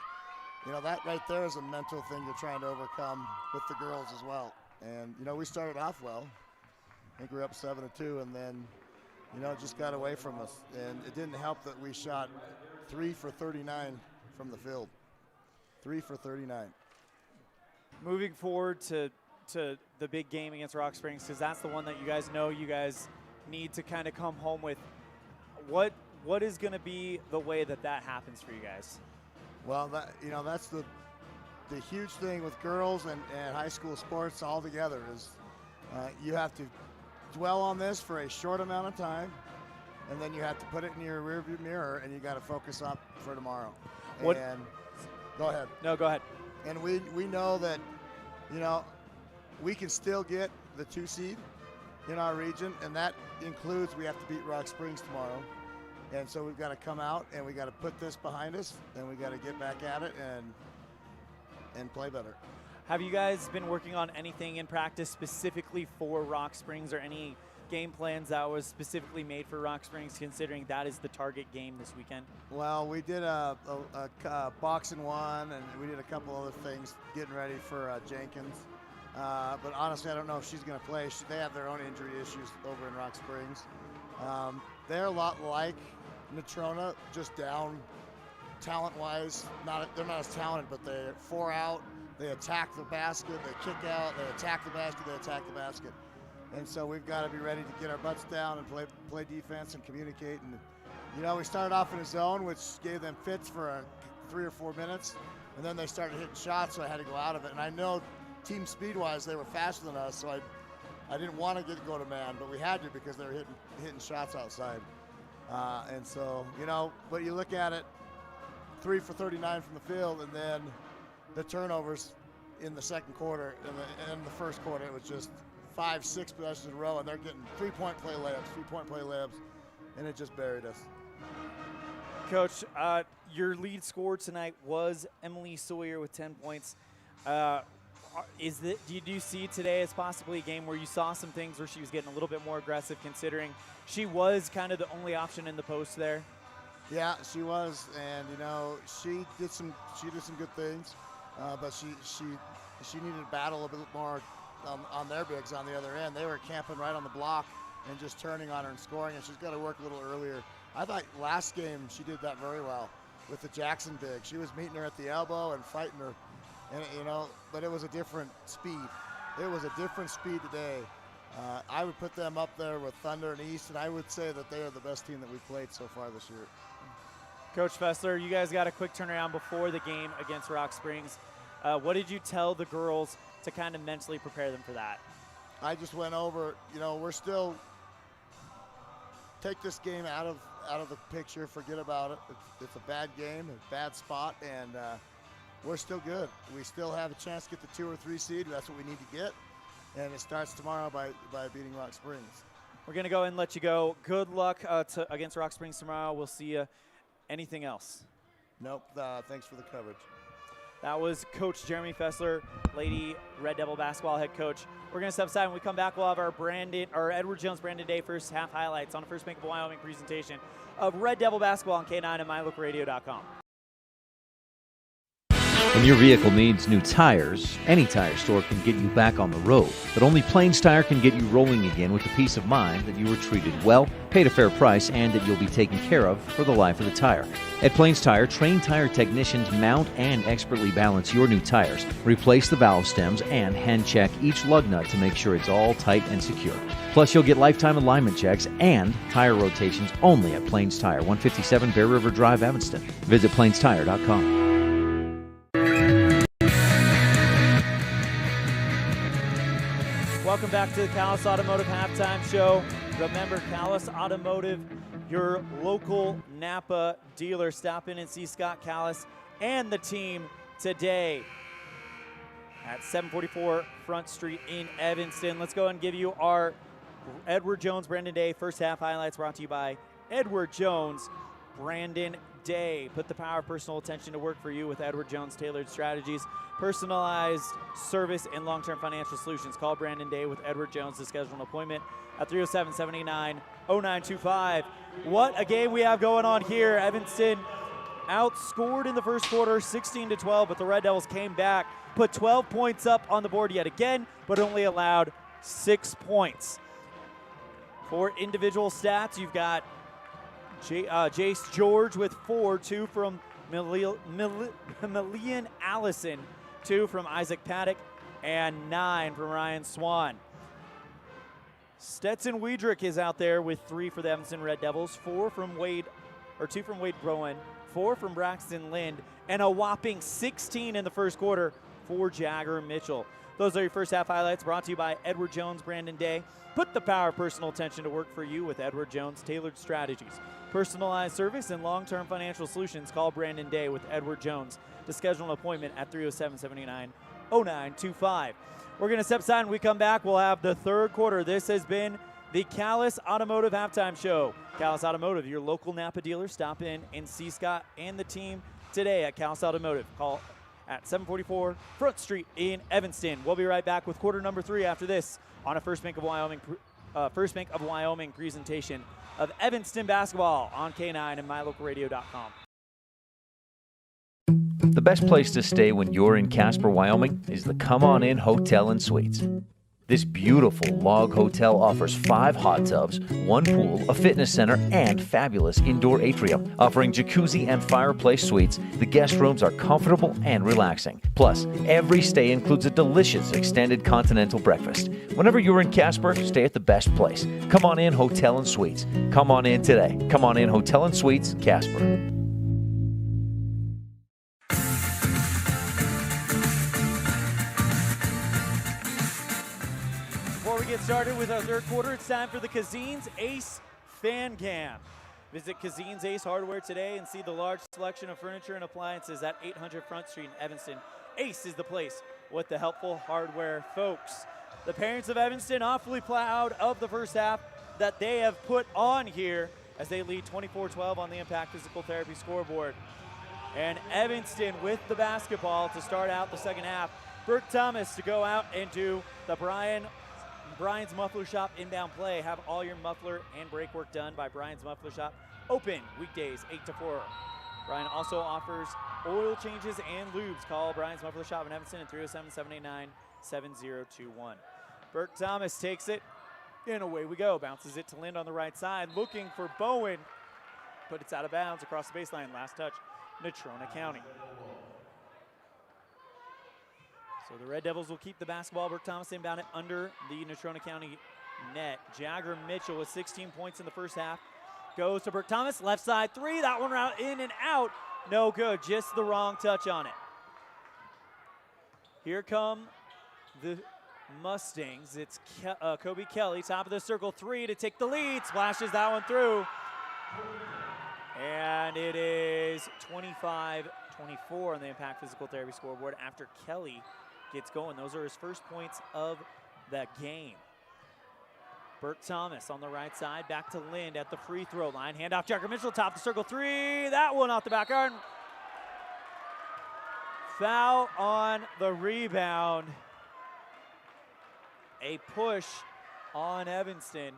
you know, that right there is a mental thing you're trying to overcome with the girls as well. And, you know, we started off well. I think we were up 7-2, and then, you know, it just got away from us. And it didn't help that we shot 3 for 39 from the field. 3 for 39. Moving forward to the big game against Rock Springs, because that's the one that you guys know you guys need to kind of come home with. What is going to be the way that happens for you guys? Well, that's the huge thing with girls and high school sports all together is you have to dwell on this for a short amount of time, and then you have to put it in your rearview mirror, and you got to focus up for tomorrow. What? And go ahead. No, go ahead. And we know that, you know, we can still get the 2 seed in our region, and that includes we have to beat Rock Springs tomorrow. And so we've got to come out and we got to put this behind us, and we got to get back at it and play better. Have you guys been working on anything in practice specifically for Rock Springs, or any game plans that was specifically made for Rock Springs, considering that is the target game this weekend? Well, we did a boxing one, and we did a couple other things getting ready for Jenkins. But honestly, I don't know if she's going to play. They have their own injury issues over in Rock Springs. They're a lot like Natrona, just down talent-wise. They're not as talented, but they're 4 out. They attack the basket, they kick out, they attack the basket, they attack the basket. And so we've got to be ready to get our butts down and play defense and communicate. And, you know, we started off in a zone, which gave them fits for 3 or 4 minutes, and then they started hitting shots, so I had to go out of it. And I know team speed-wise, they were faster than us, so I didn't want to go to man, but we had to because they were hitting shots outside. And so, you know, but you look at it, 3 for 39 from the field, and then the turnovers in the second quarter. In the first quarter, it was just 5-6 possessions in a row, and they're getting 3-point play layups, and it just buried us. Coach, your lead scorer tonight was Emily Sawyer with 10 points. Do you see today as possibly a game where you saw some things where she was getting a little bit more aggressive, considering she was kind of the only option in the post there? Yeah, she was, and you know she did some good things, but she needed to battle a bit more on their bigs on the other end. They were camping right on the block and just turning on her and scoring, and she's got to work a little earlier. I thought last game she did that very well with the Jackson big. She was meeting her at the elbow and fighting her. And, you know, but it was a different speed. It was a different speed today. I would put them up there with Thunder and East, and I would say that they are the best team that we've played so far this year. Coach Fessler, you guys got a quick turnaround before the game against Rock Springs. What did you tell the girls to kind of mentally prepare them for that? I just went over, you know, we're still take this game out of the picture, forget about it. It's a bad game, a bad spot, and we're still good. We still have a chance to get the 2 or 3 seed. That's what we need to get. And it starts tomorrow by beating Rock Springs. We're going to go and let you go. Good luck against Rock Springs tomorrow. We'll see you. Anything else? Nope. Thanks for the coverage. That was Coach Jeremy Fessler, Lady Red Devil basketball head coach. We're going to step aside. When we come back, we'll have our Edward Jones Brandon Day first half highlights on the First Bank of Wyoming presentation of Red Devil basketball on K9 and MyLocalRadio.com. When your vehicle needs new tires, any tire store can get you back on the road. But only Plains Tire can get you rolling again with the peace of mind that you were treated well, paid a fair price, and that you'll be taken care of for the life of the tire. At Plains Tire, trained tire technicians mount and expertly balance your new tires, replace the valve stems, and hand check each lug nut to make sure it's all tight and secure. Plus, you'll get lifetime alignment checks and tire rotations only at Plains Tire, 157 Bear River Drive, Evanston. Visit plainstire.com. Welcome back to the Callis Automotive Halftime Show. Remember, Callis Automotive, your local Napa dealer. Stop in and see Scott Callis and the team today at 744 Front Street in Evanston. Let's go and give you our Edward Jones Brandon Day first half highlights, brought to you by Edward Jones Brandon Day. Put the power of personal attention to work for you with Edward Jones Tailored Strategies, personalized service, and long-term financial solutions. Call Brandon Day with Edward Jones to schedule an appointment at 307-789-0925. What a game we have going on here. Evanston outscored in the first quarter 16-12, but the Red Devils came back, put 12 points up on the board yet again, but only allowed 6 points. For individual stats, you've got Jace George with 4, 2 from Melian Allison, 2 from Isaac Paddock, and 9 from Ryan Swan. Stetson Wiedrich is out there with 3 for the Evanston Red Devils, 2 from Wade Broen, 4 from Braxton Lind, and a whopping 16 in the first quarter for Jagger Mitchell. Those are your first half highlights, brought to you by Edward Jones, Brandon Day. Put the power of personal attention to work for you with Edward Jones Tailored Strategies. Personalized service and long-term financial solutions. Call Brandon Day with Edward Jones to schedule an appointment at 307-789-0925. We're going to step aside. When we come back, we'll have the third quarter. This has been the Callis Automotive Halftime Show. Callis Automotive, your local Napa dealer. Stop in and see Scott and the team today at Callis Automotive. Call at 744 Front Street in Evanston. We'll be right back with quarter number 3 after this on a First Bank of Wyoming presentation of Evanston basketball on K9 and mylocalradio.com. The best place to stay when you're in Casper, Wyoming is the Come On In Hotel and Suites. This beautiful log hotel offers 5 hot tubs, 1 pool, a fitness center, and fabulous indoor atrium. Offering jacuzzi and fireplace suites, the guest rooms are comfortable and relaxing. Plus, every stay includes a delicious extended continental breakfast. Whenever you're in Casper, stay at the best place. Come On In Hotel and Suites. Come on in today. Come On In Hotel and Suites, Casper. Get started with our third quarter. It's time for the Kazine's Ace Fan Cam. Visit Kazine's Ace Hardware today and see the large selection of furniture and appliances at 800 Front Street in Evanston. Ace is the place with the helpful hardware folks. The parents of Evanston awfully proud of the first half that they have put on here as they lead 24-12 on the Impact Physical Therapy scoreboard. And Evanston with the basketball to start out the second half. Burke Thomas to go out and do the Brian's Muffler Shop inbound play. Have all your muffler and brake work done by Brian's Muffler Shop. Open weekdays 8 to 4. Brian also offers oil changes and lubes. Call Brian's Muffler Shop in Evanston at 307-789-7021. Burke Thomas takes it, and away we go. Bounces it to Lind on the right side, looking for Bowen, but it's out of bounds across the baseline. Last touch, Natrona County. So the Red Devils will keep the basketball. Burke Thomas inbound it under the Natrona County net. Jagger Mitchell with 16 points in the first half. Goes to Burke Thomas, left side 3. That one out, in and out. No good, just the wrong touch on it. Here come the Mustangs. It's Kobe Kelly, top of the circle 3 to take the lead. Splashes that one through. And it is 25-24 on the Impact Physical Therapy scoreboard after Kelly gets going. Those are his first points of the game. Burke Thomas on the right side, back to Lind at the free throw line. Handoff Jagger Mitchell, top of the circle 3. That one off the back iron. Foul on the rebound. A push on Evanston.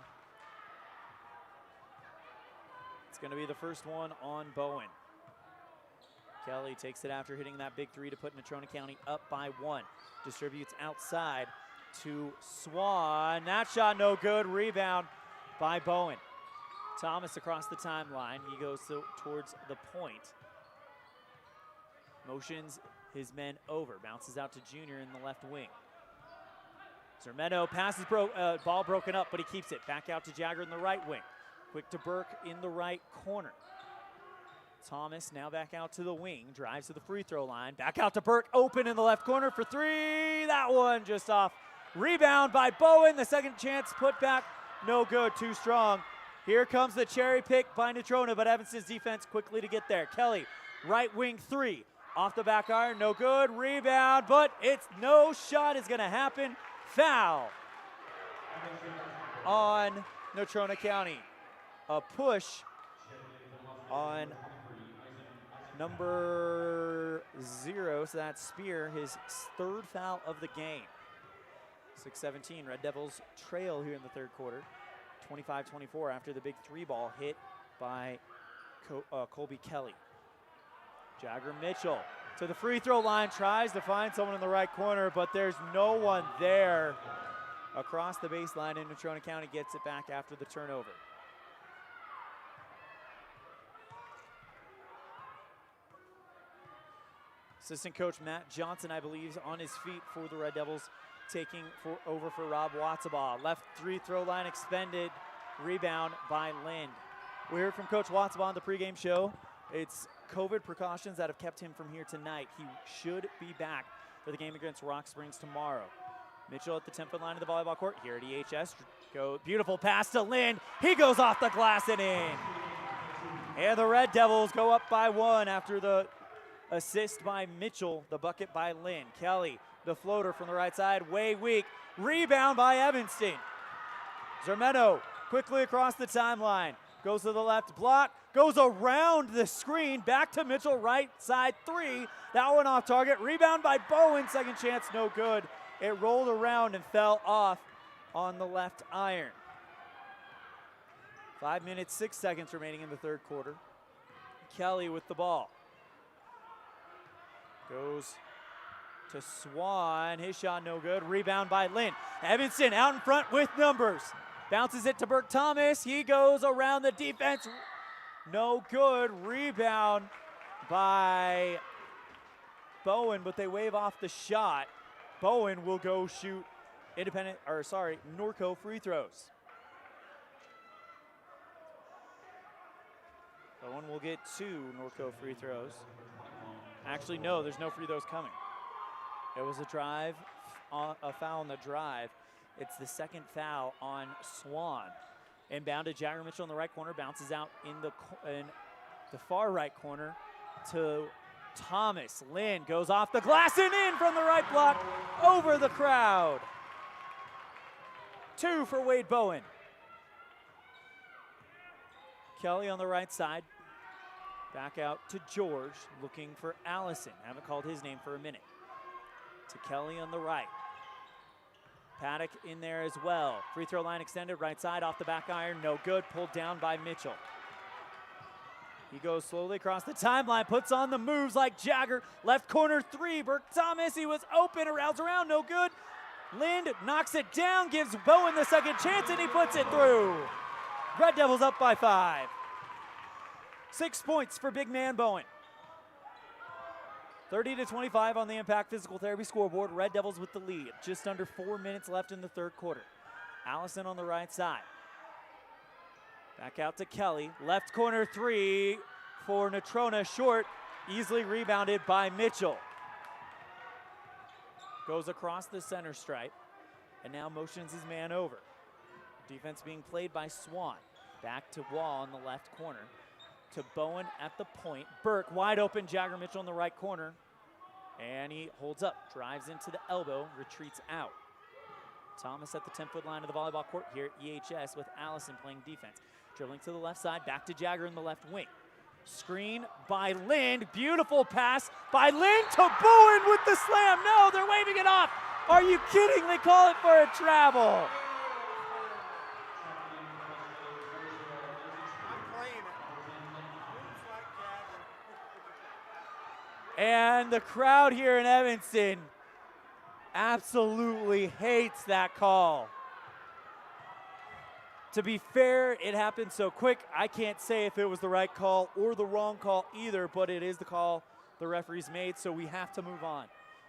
It's going to be the first one on Bowen. Kelly takes it after hitting that big 3 to put Natrona County up by 1. Distributes outside to Swan. That shot no good. Rebound by Bowen. Thomas across the timeline. He goes towards the point. Motions his men over. Bounces out to Junior in the left wing. Zermeno passes, ball broken up, but he keeps it. Back out to Jagger in the right wing. Quick to Burke in the right corner. Thomas now back out to the wing, drives to the free throw line, back out to Burke, open in the left corner for 3. That one just off. Rebound by Bowen. The second chance put back, no good, too strong. Here comes the cherry pick by Natrona, but Evanston's defense quickly to get there. Kelly, right wing 3, off the back iron, no good. Rebound, but it's no shot is gonna happen. Foul on Natrona County. A push on number 0, so that's Spear, his third foul of the game. 6-17, Red Devils trail here in the third quarter. 25-24 after the big 3 ball hit by Colby Kelly. Jagger Mitchell to the free throw line, tries to find someone in the right corner, but there's no one there. Across the baseline, and Natrona County gets it back after the turnover. Assistant coach Matt Johnson, I believe, is on his feet for the Red Devils, taking over for Rob Watsabaugh. Left free throw line expended, rebound by Lind. We heard from Coach Watsabaugh on the pregame show. It's COVID precautions that have kept him from here tonight. He should be back for the game against Rock Springs tomorrow. Mitchell at the 10-foot line of the volleyball court here at EHS. Beautiful pass to Lind. He goes off the glass and in. And the Red Devils go up by 1 after the assist by Mitchell, the bucket by Lind. Kelly, the floater from the right side, way weak. Rebound by Evanston. Zermeno quickly across the timeline. Goes to the left block, goes around the screen, back to Mitchell, right side 3. That one off target. Rebound by Bowen, second chance, no good. It rolled around and fell off on the left iron. 5 minutes, 6 seconds remaining in the third quarter. Kelly with the ball. Goes to Swan. His shot no good. Rebound by Lind. Evanston out in front with numbers. Bounces it to Burke Thomas. He goes around the defense. No good. Rebound by Bowen, but they wave off the shot. Bowen will go shoot Norco free throws. Bowen will get 2 Norco free throws. Actually, no, there's no free throws coming. It was a drive, a foul on the drive. It's the second foul on Swan. Inbound to Jagger Mitchell in the right corner, bounces out in the far right corner to Thomas. Lind goes off the glass and in from the right block over the crowd. 2 for Wade Bowen. Kelly on the right side. Back out to George, looking for Allison. Haven't called his name for a minute. To Kelly on the right. Paddock in there as well. Free throw line extended, right side off the back iron, no good. Pulled down by Mitchell. He goes slowly across the timeline, puts on the moves like Jagger. Left corner 3, Burke Thomas, he was open, rounds around, no good. Lind knocks it down, gives Bowen the second chance, and he puts it through. Red Devils up by 5. 6 points for big man Bowen. 30-25 on the Impact Physical Therapy scoreboard. Red Devils with the lead. Just under 4 minutes left in the third quarter. Allison on the right side. Back out to Kelly. Left corner 3 for Natrona. Short. Easily rebounded by Mitchell. Goes across the center stripe. And now motions his man over. Defense being played by Swan. Back to Wall in the left corner. To Bowen at the point. Burke wide open. Jagger Mitchell in the right corner. And he holds up. Drives into the elbow. Retreats out. Thomas at the 10-foot line of the volleyball court here at EHS with Allison playing defense. Dribbling to the left side. Back to Jagger in the left wing. Screen by Lind. Beautiful pass by Lind to Bowen with the slam. No, they're waving it off. Are you kidding? They call it for a travel. And the crowd here in Evanston absolutely hates that call. To be fair, it happened so quick, I can't say if it was the right call or the wrong call either, but it is the call the referees made, so we have to move on.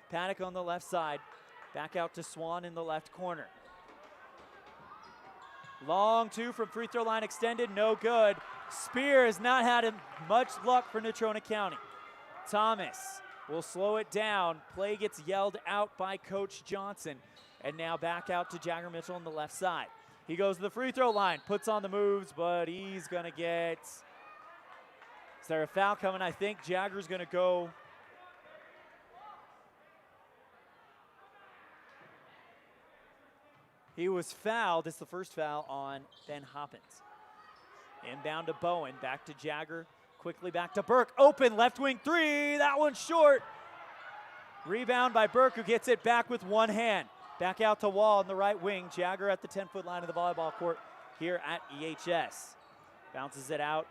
Paddock on the left side, back out to Swan in the left corner. Long 2 from free throw line extended, no good. Spear has not had much luck for Natrona County. Thomas will slow it down. Play gets yelled out by Coach Johnson. And now back out to Jagger Mitchell on the left side. He goes to the free throw line, puts on the moves, but he's going to get... Is there a foul coming? I think Jagger's going to go... He was fouled. It's the first foul on Ben Hoppins. Inbound to Bowen, back to Jagger. Quickly back to Burke, open, left wing 3, that one's short. Rebound by Burke, who gets it back with one hand. Back out to Wall in the right wing. Jagger at the 10-foot line of the volleyball court here at EHS. Bounces it out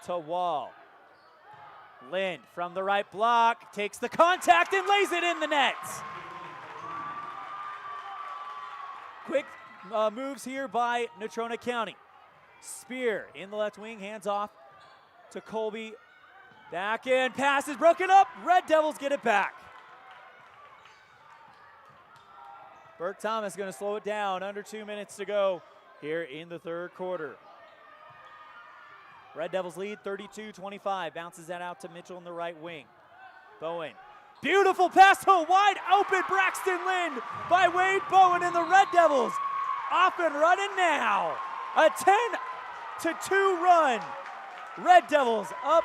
to Wall. Lind from the right block, takes the contact and lays it in the net. Quick moves here by Natrona County. Spear in the left wing, hands off to Colby. Back in, pass is broken up. Red Devils get it back. Burke Thomas going to slow it down. Under 2 minutes to go here in the third quarter. Red Devils lead 32-25. Bounces that out to Mitchell in the right wing. Bowen. Beautiful pass to wide open Braxton Lind by Wade Bowen, and the Red Devils off and running now. A 10-2 run. Red Devils up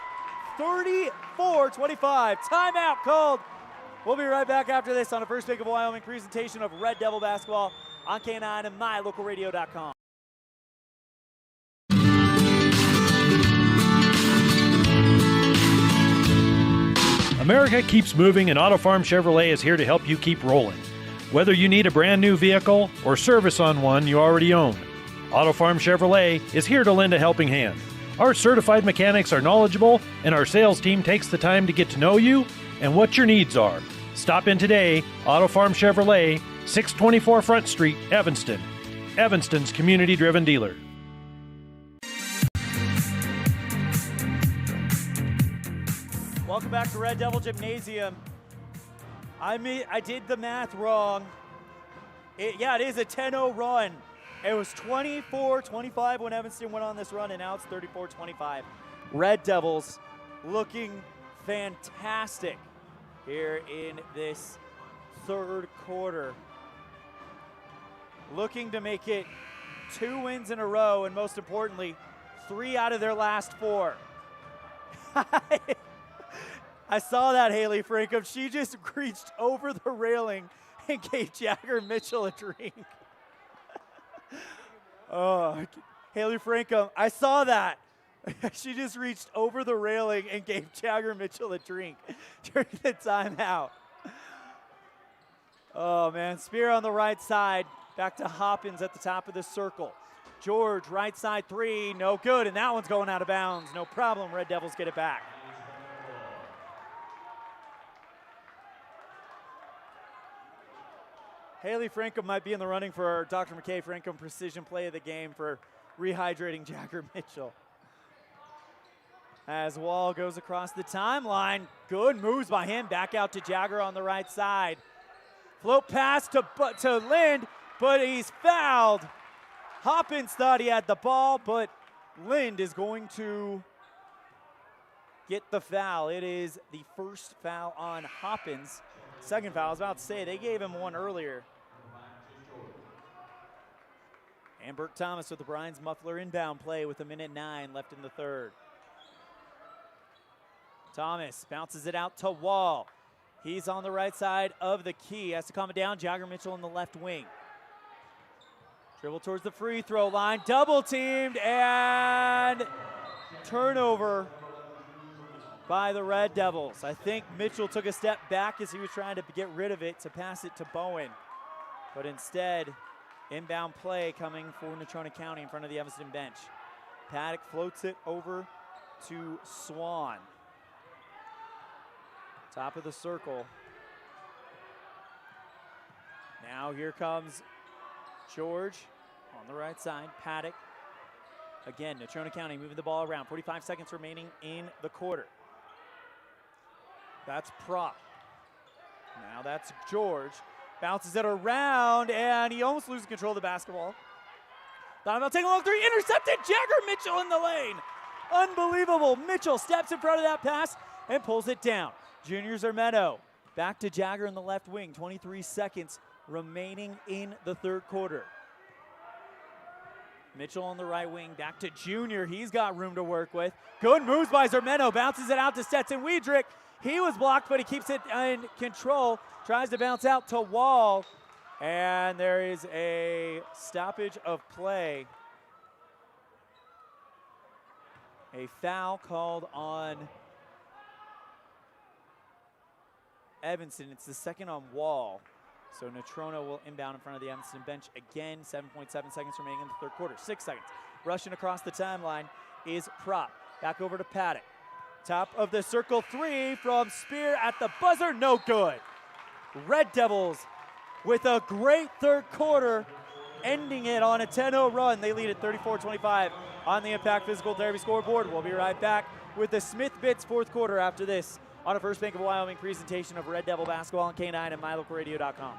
34-25. Timeout called. We'll be right back after this on a First Pick of Wyoming presentation of Red Devil basketball on K9 and mylocalradio.com. America keeps moving, and Auto Farm Chevrolet is here to help you keep rolling. Whether you need a brand new vehicle or service on one you already own, Auto Farm Chevrolet is here to lend a helping hand. Our certified mechanics are knowledgeable, and our sales team takes the time to get to know you and what your needs are. Stop in today, Auto Farm Chevrolet, 624 Front Street, Evanston. Evanston's community-driven dealer. Welcome back to Red Devil Gymnasium. I did the math wrong. It is a 10-0 run. It was 24-25 when Evanston went on this run, and now it's 34-25. Red Devils looking fantastic here in this third quarter. Looking to make it 2 wins in a row, and most importantly, 3 out of their last 4. I saw that, Haley Frankham. She just reached over the railing and gave Jagger Mitchell a drink. Oh, Haley Frankham, I saw that. She just reached over the railing and gave Jagger Mitchell a drink during the timeout. Oh, man. Spear on the right side. Back to Hoppins at the top of the circle. George, right side 3. No good, and that one's going out of bounds. No problem. Red Devils get it back. Haley Frankham might be in the running for our Dr. McKay Frankham Precision Play of the Game for rehydrating Jagger Mitchell. As Wall goes across the timeline, good moves by him. Back out to Jagger on the right side. Float pass to Lind, but he's fouled. Hoppins thought he had the ball, but Lind is going to get the foul. It is the first foul on Hoppins. Second foul, I was about to say, they gave him one earlier. And Burke Thomas with the Brian's Muffler inbound play with 1:09 left in the third. Thomas bounces it out to Wall. He's on the right side of the key. Has to calm it down. Jagger Mitchell in the left wing. Dribble towards the free throw line. Double teamed and turnover by the Red Devils. I think Mitchell took a step back as he was trying to get rid of it to pass it to Bowen. But instead, inbound play coming for Natrona County in front of the Evanston bench. Paddock floats it over to Swan. Top of the circle. Now here comes George on the right side. Paddock. Again, Natrona County moving the ball around. 45 seconds remaining in the quarter. That's Prop. Now that's George. Bounces it around, and he almost loses control of the basketball. Donovan taking a long 3. Intercepted. Jagger Mitchell in the lane. Unbelievable. Mitchell steps in front of that pass and pulls it down. Junior Zermetto back to Jagger in the left wing. 23 seconds remaining in the third quarter. Mitchell on the right wing, back to Junior. He's got room to work with. Good moves by Zermetto. Bounces it out to Stetson Wiedrich. He was blocked, but he keeps it in control. Tries to bounce out to Wall. And there is a stoppage of play. A foul called on Evanston. It's the second on Wall. So Natrona will inbound in front of the Evanston bench again. 7.7 seconds remaining in the third quarter. 6 seconds. Rushing across the timeline is Prop. Back over to Paddock. Top of the circle, 3 from Spear at the buzzer, no good. Red Devils with a great third quarter, ending it on a 10-0 run. They lead at 34-25 on the Impact Physical Therapy scoreboard. We'll be right back with the Smith Bits fourth quarter after this on a First Bank of Wyoming presentation of Red Devil basketball on K9 and MyLocalRadio.com.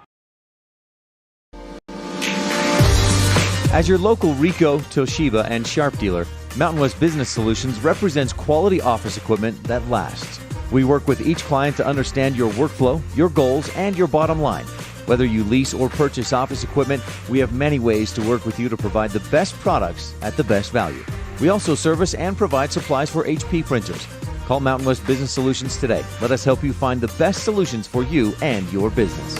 As your local Ricoh, Toshiba, and Sharp dealer, Mountain West Business Solutions represents quality office equipment that lasts. We work with each client to understand your workflow, your goals, and your bottom line. Whether you lease or purchase office equipment, we have many ways to work with you to provide the best products at the best value. We also service and provide supplies for HP printers. Call Mountain West Business Solutions today. Let us help you find the best solutions for you and your business.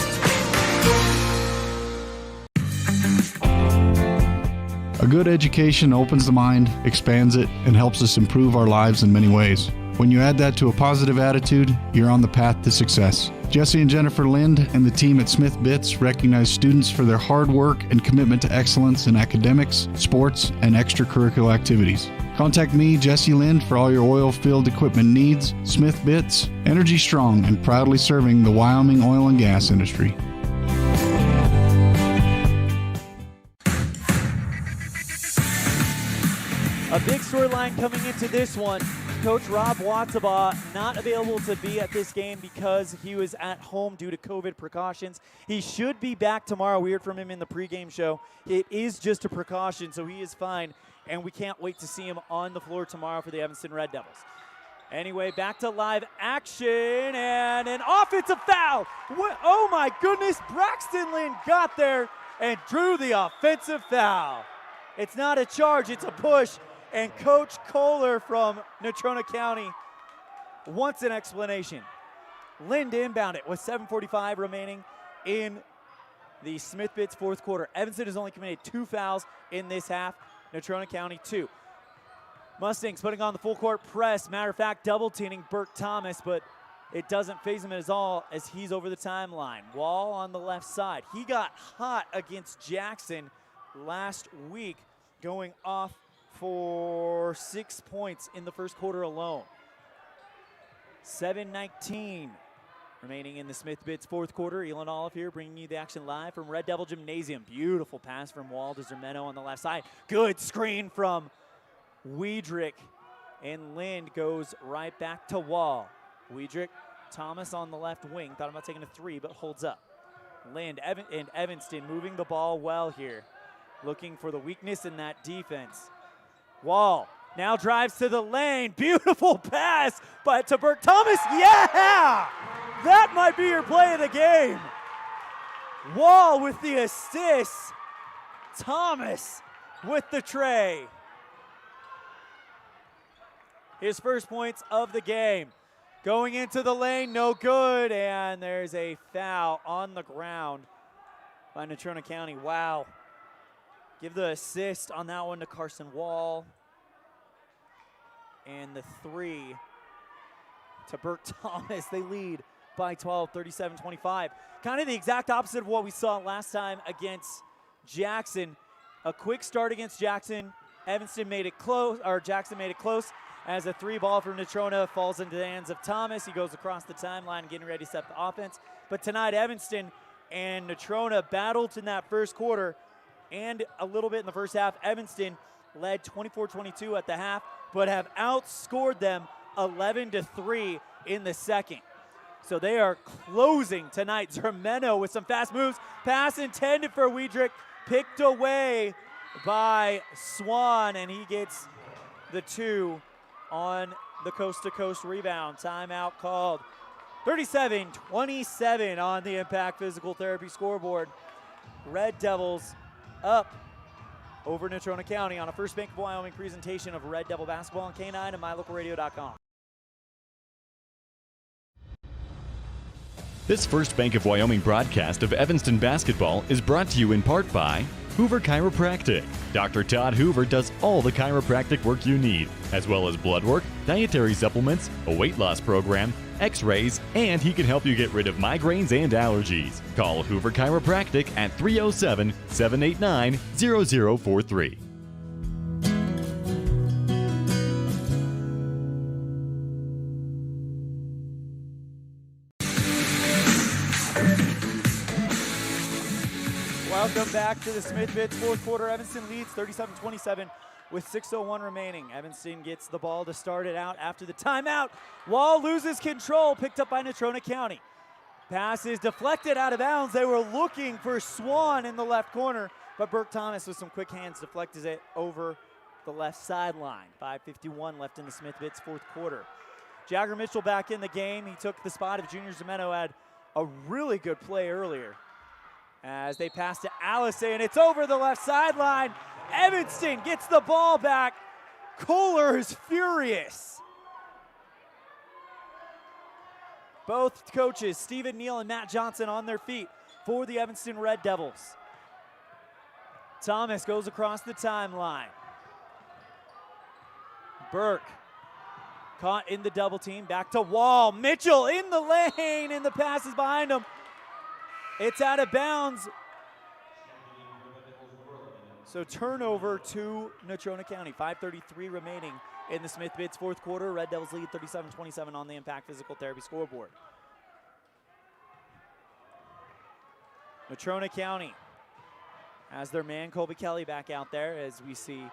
A good education opens the mind, expands it, and helps us improve our lives in many ways. When you add that to a positive attitude, you're on the path to success. Jesse and Jennifer Lind and the team at Smith Bits recognize students for their hard work and commitment to excellence in academics, sports, and extracurricular activities. Contact me, Jesse Lind, for all your oil field equipment needs. Smith Bits, energy strong and proudly serving the Wyoming oil and gas industry. A big storyline coming into this one. Coach Rob Watsabaugh not available to be at this game because he was at home due to COVID precautions. He should be back tomorrow. We heard from him in the pregame show. It is just a precaution, so he is fine, and we can't wait to see him on the floor tomorrow for the Evanston Red Devils. Anyway, back to live action, and an offensive foul. Oh my goodness, Braxton Lynn got there and drew the offensive foul. It's not a charge, it's a push. And Coach Kohler from Natrona County wants an explanation. Lind inbound it with 7:45 remaining in the Smith Bits fourth quarter. Evanston has only committed 2 fouls in this half. Natrona County 2. Mustangs putting on the full court press. Matter of fact, double teaming Burke Thomas, but it doesn't faze him at all as he's over the timeline. Wall on the left side. He got hot against Jackson last week, going off for 6 points in the first quarter alone. 7:19 remaining in the Smith Bits fourth quarter. Elan Olliff here bringing you the action live from Red Devil Gymnasium. Beautiful pass from Wall to Zermeno on the left side. Good screen from Weidrich, and Lind goes right back to Wall. Weidrich, Thomas on the left wing. Thought about taking a 3, but holds up. Lind and Evanston moving the ball well here. Looking for the weakness in that defense. Wall now drives to the lane. Beautiful pass to Burke Thomas. Yeah! That might be your play of the game. Wall with the assist. Thomas with the tray. His first points of the game. Going into the lane, no good. And there's a foul on the ground by Natrona County. Wow. Give the assist on that one to Carson Wall. And the 3 to Burke Thomas. They lead by 12, 37-25. Kind of the exact opposite of what we saw last time against Jackson. A quick start against Jackson. Evanston made it close, or Jackson made it close as a 3 ball from Natrona falls into the hands of Thomas. He goes across the timeline getting ready to set the offense. But tonight, Evanston and Natrona battled in that first quarter and a little bit in the first half. Evanston led 24-22 at the half, but have outscored them 11-3 in the second. So they are closing tonight. Zermeno with some fast moves. Pass intended for Weidrich, picked away by Swan, and he gets the 2 on the coast-to-coast rebound. Timeout called. 37-27 on the Impact Physical Therapy scoreboard. Red Devils up over Natrona County on a First Bank of Wyoming presentation of Red Devil basketball on K9 and MyLocalRadio.com. This First Bank of Wyoming broadcast of Evanston basketball is brought to you in part by Hoover Chiropractic. Dr. Todd Hoover does all the chiropractic work you need, as well as blood work, dietary supplements, a weight loss program, x-rays, and he can help you get rid of migraines and allergies. Call Hoover Chiropractic at 307-789-0043. Welcome back to the Smith-Bitts fourth quarter. Evanston leads 37-27 with 6:01 remaining. Evanston gets the ball to start it out after the timeout. Wall loses control, picked up by Natrona County. Pass is deflected out of bounds. They were looking for Swan in the left corner, but Burke Thomas with some quick hands deflected it over the left sideline. 5:51 left in the Smith-Bitts fourth quarter. Jagger Mitchell back in the game. He took the spot of Junior Zimeno, had a really good play earlier. As they pass to Allison, it's over the left sideline. Evanston gets the ball back. Kohler is furious. Both coaches, Stephen Neal and Matt Johnson, on their feet for the Evanston Red Devils. Thomas goes across the timeline. Burke caught in the double team, back to Wall. Mitchell in the lane, and the pass is behind him. It's out of bounds. So turnover to Natrona County. 5:33 remaining in the Smith-Bitts fourth quarter. Red Devils lead 37-27 on the Impact Physical Therapy scoreboard. Natrona County has their man Colby Kelly back out there as we see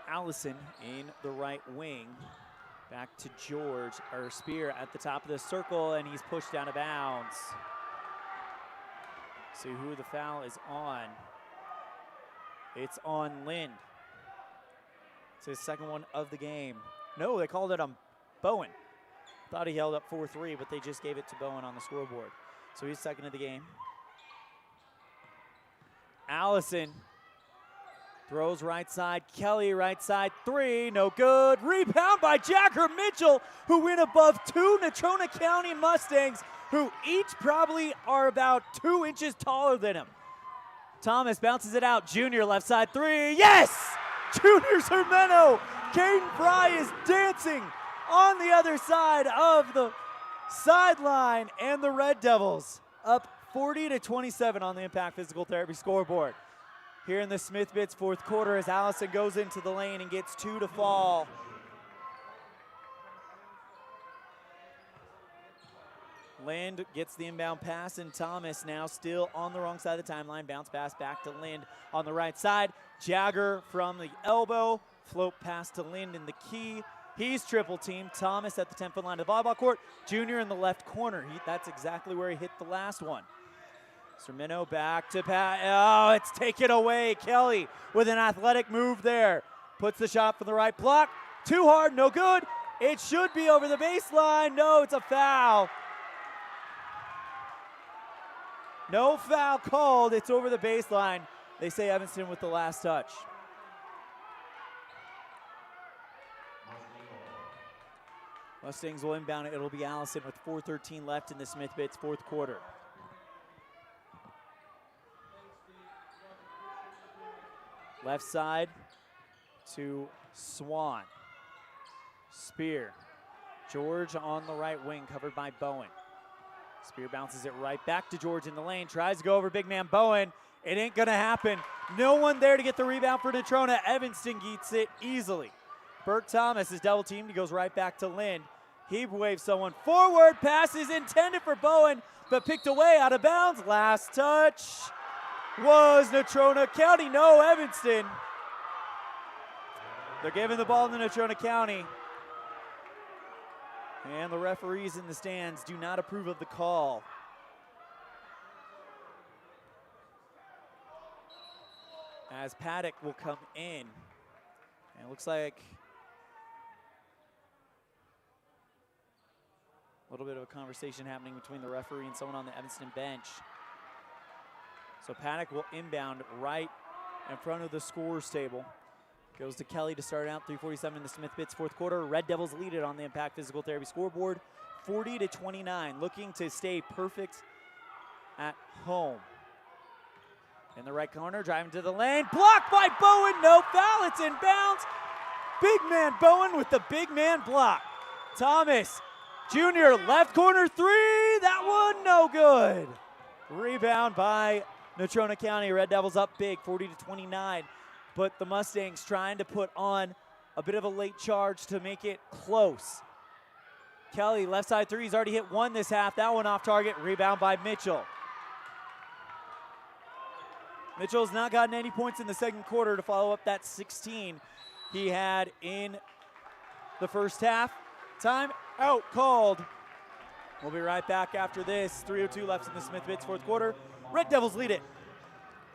Allison in the right wing. Back to George, or Spear at the top of the circle, and he's pushed out of bounds. See who the foul is on. It's on Lind. It's his second one of the game. No, they called it on Bowen. Thought he held up 4-3, but they just gave it to Bowen on the scoreboard. So he's second of the game. Allison throws right side. Kelly right side, three, no good. Rebound by Jagger Mitchell, who went above two Natrona County Mustangs, who each probably are about 2 inches taller than him. Thomas bounces it out. Junior left side, three, yes! Junior Zimeno. Caden Fry is dancing on the other side of the sideline, and the Red Devils up 40-27 on the Impact Physical Therapy scoreboard. Here in the Smith-Bitts fourth quarter as Allison goes into the lane and gets two to fall. Lind gets the inbound pass, and Thomas now still on the wrong side of the timeline. Bounce pass back to Lind on the right side. Jagger from the elbow. Float pass to Lind in the key. He's triple teamed. Thomas at the 10-foot line of the volleyball court. Junior in the left corner. That's exactly where he hit the last one. Zimeno back to Pat. Oh, it's taken away. Kelly with an athletic move there. Puts the shot from the right block. Too hard, no good. It should be over the baseline. No, it's a foul. No foul called. It's over the baseline. They say Evanston with the last touch. Mustangs will inbound it. It'll be Allison with 4:13 left in the Smith-Bitts fourth quarter. Left side to Swan. Spear. George on the right wing, covered by Bowen. Spear bounces it right back to George in the lane. Tries to go over big man Bowen. It ain't gonna happen. No one there to get the rebound for Natrona. Evanston gets it easily. Burke Thomas is double teamed. He goes right back to Lind. He waves someone forward. Pass is intended for Bowen, but picked away out of bounds. Last touch was Natrona County. No, Evanston. They're giving the ball to Natrona County. And the referees in the stands do not approve of the call. As Paddock will come in. And it looks like a little bit of a conversation happening between the referee and someone on the Evanston bench. So Paddock will inbound right in front of the scorer's table. Goes to Kelly to start out, 3:47 in the Smith-Bitts fourth quarter. Red Devils lead it on the Impact Physical Therapy scoreboard, 40-29, looking to stay perfect at home. In the right corner, driving to the lane, blocked by Bowen, no foul, it's in bounds. Big man Bowen with the big man block. Thomas, Junior, left corner three, that one no good. Rebound by Natrona County. Red Devils up big, 40-29. But the Mustangs trying to put on a bit of a late charge to make it close. Kelly, left side three, he's already hit one this half. That one off target, rebound by Mitchell. Mitchell's not gotten any points in the second quarter to follow up that 16 he had in the first half. Time out called. We'll be right back after this. 3:02 left in the Smith-Bitts fourth quarter. Red Devils lead it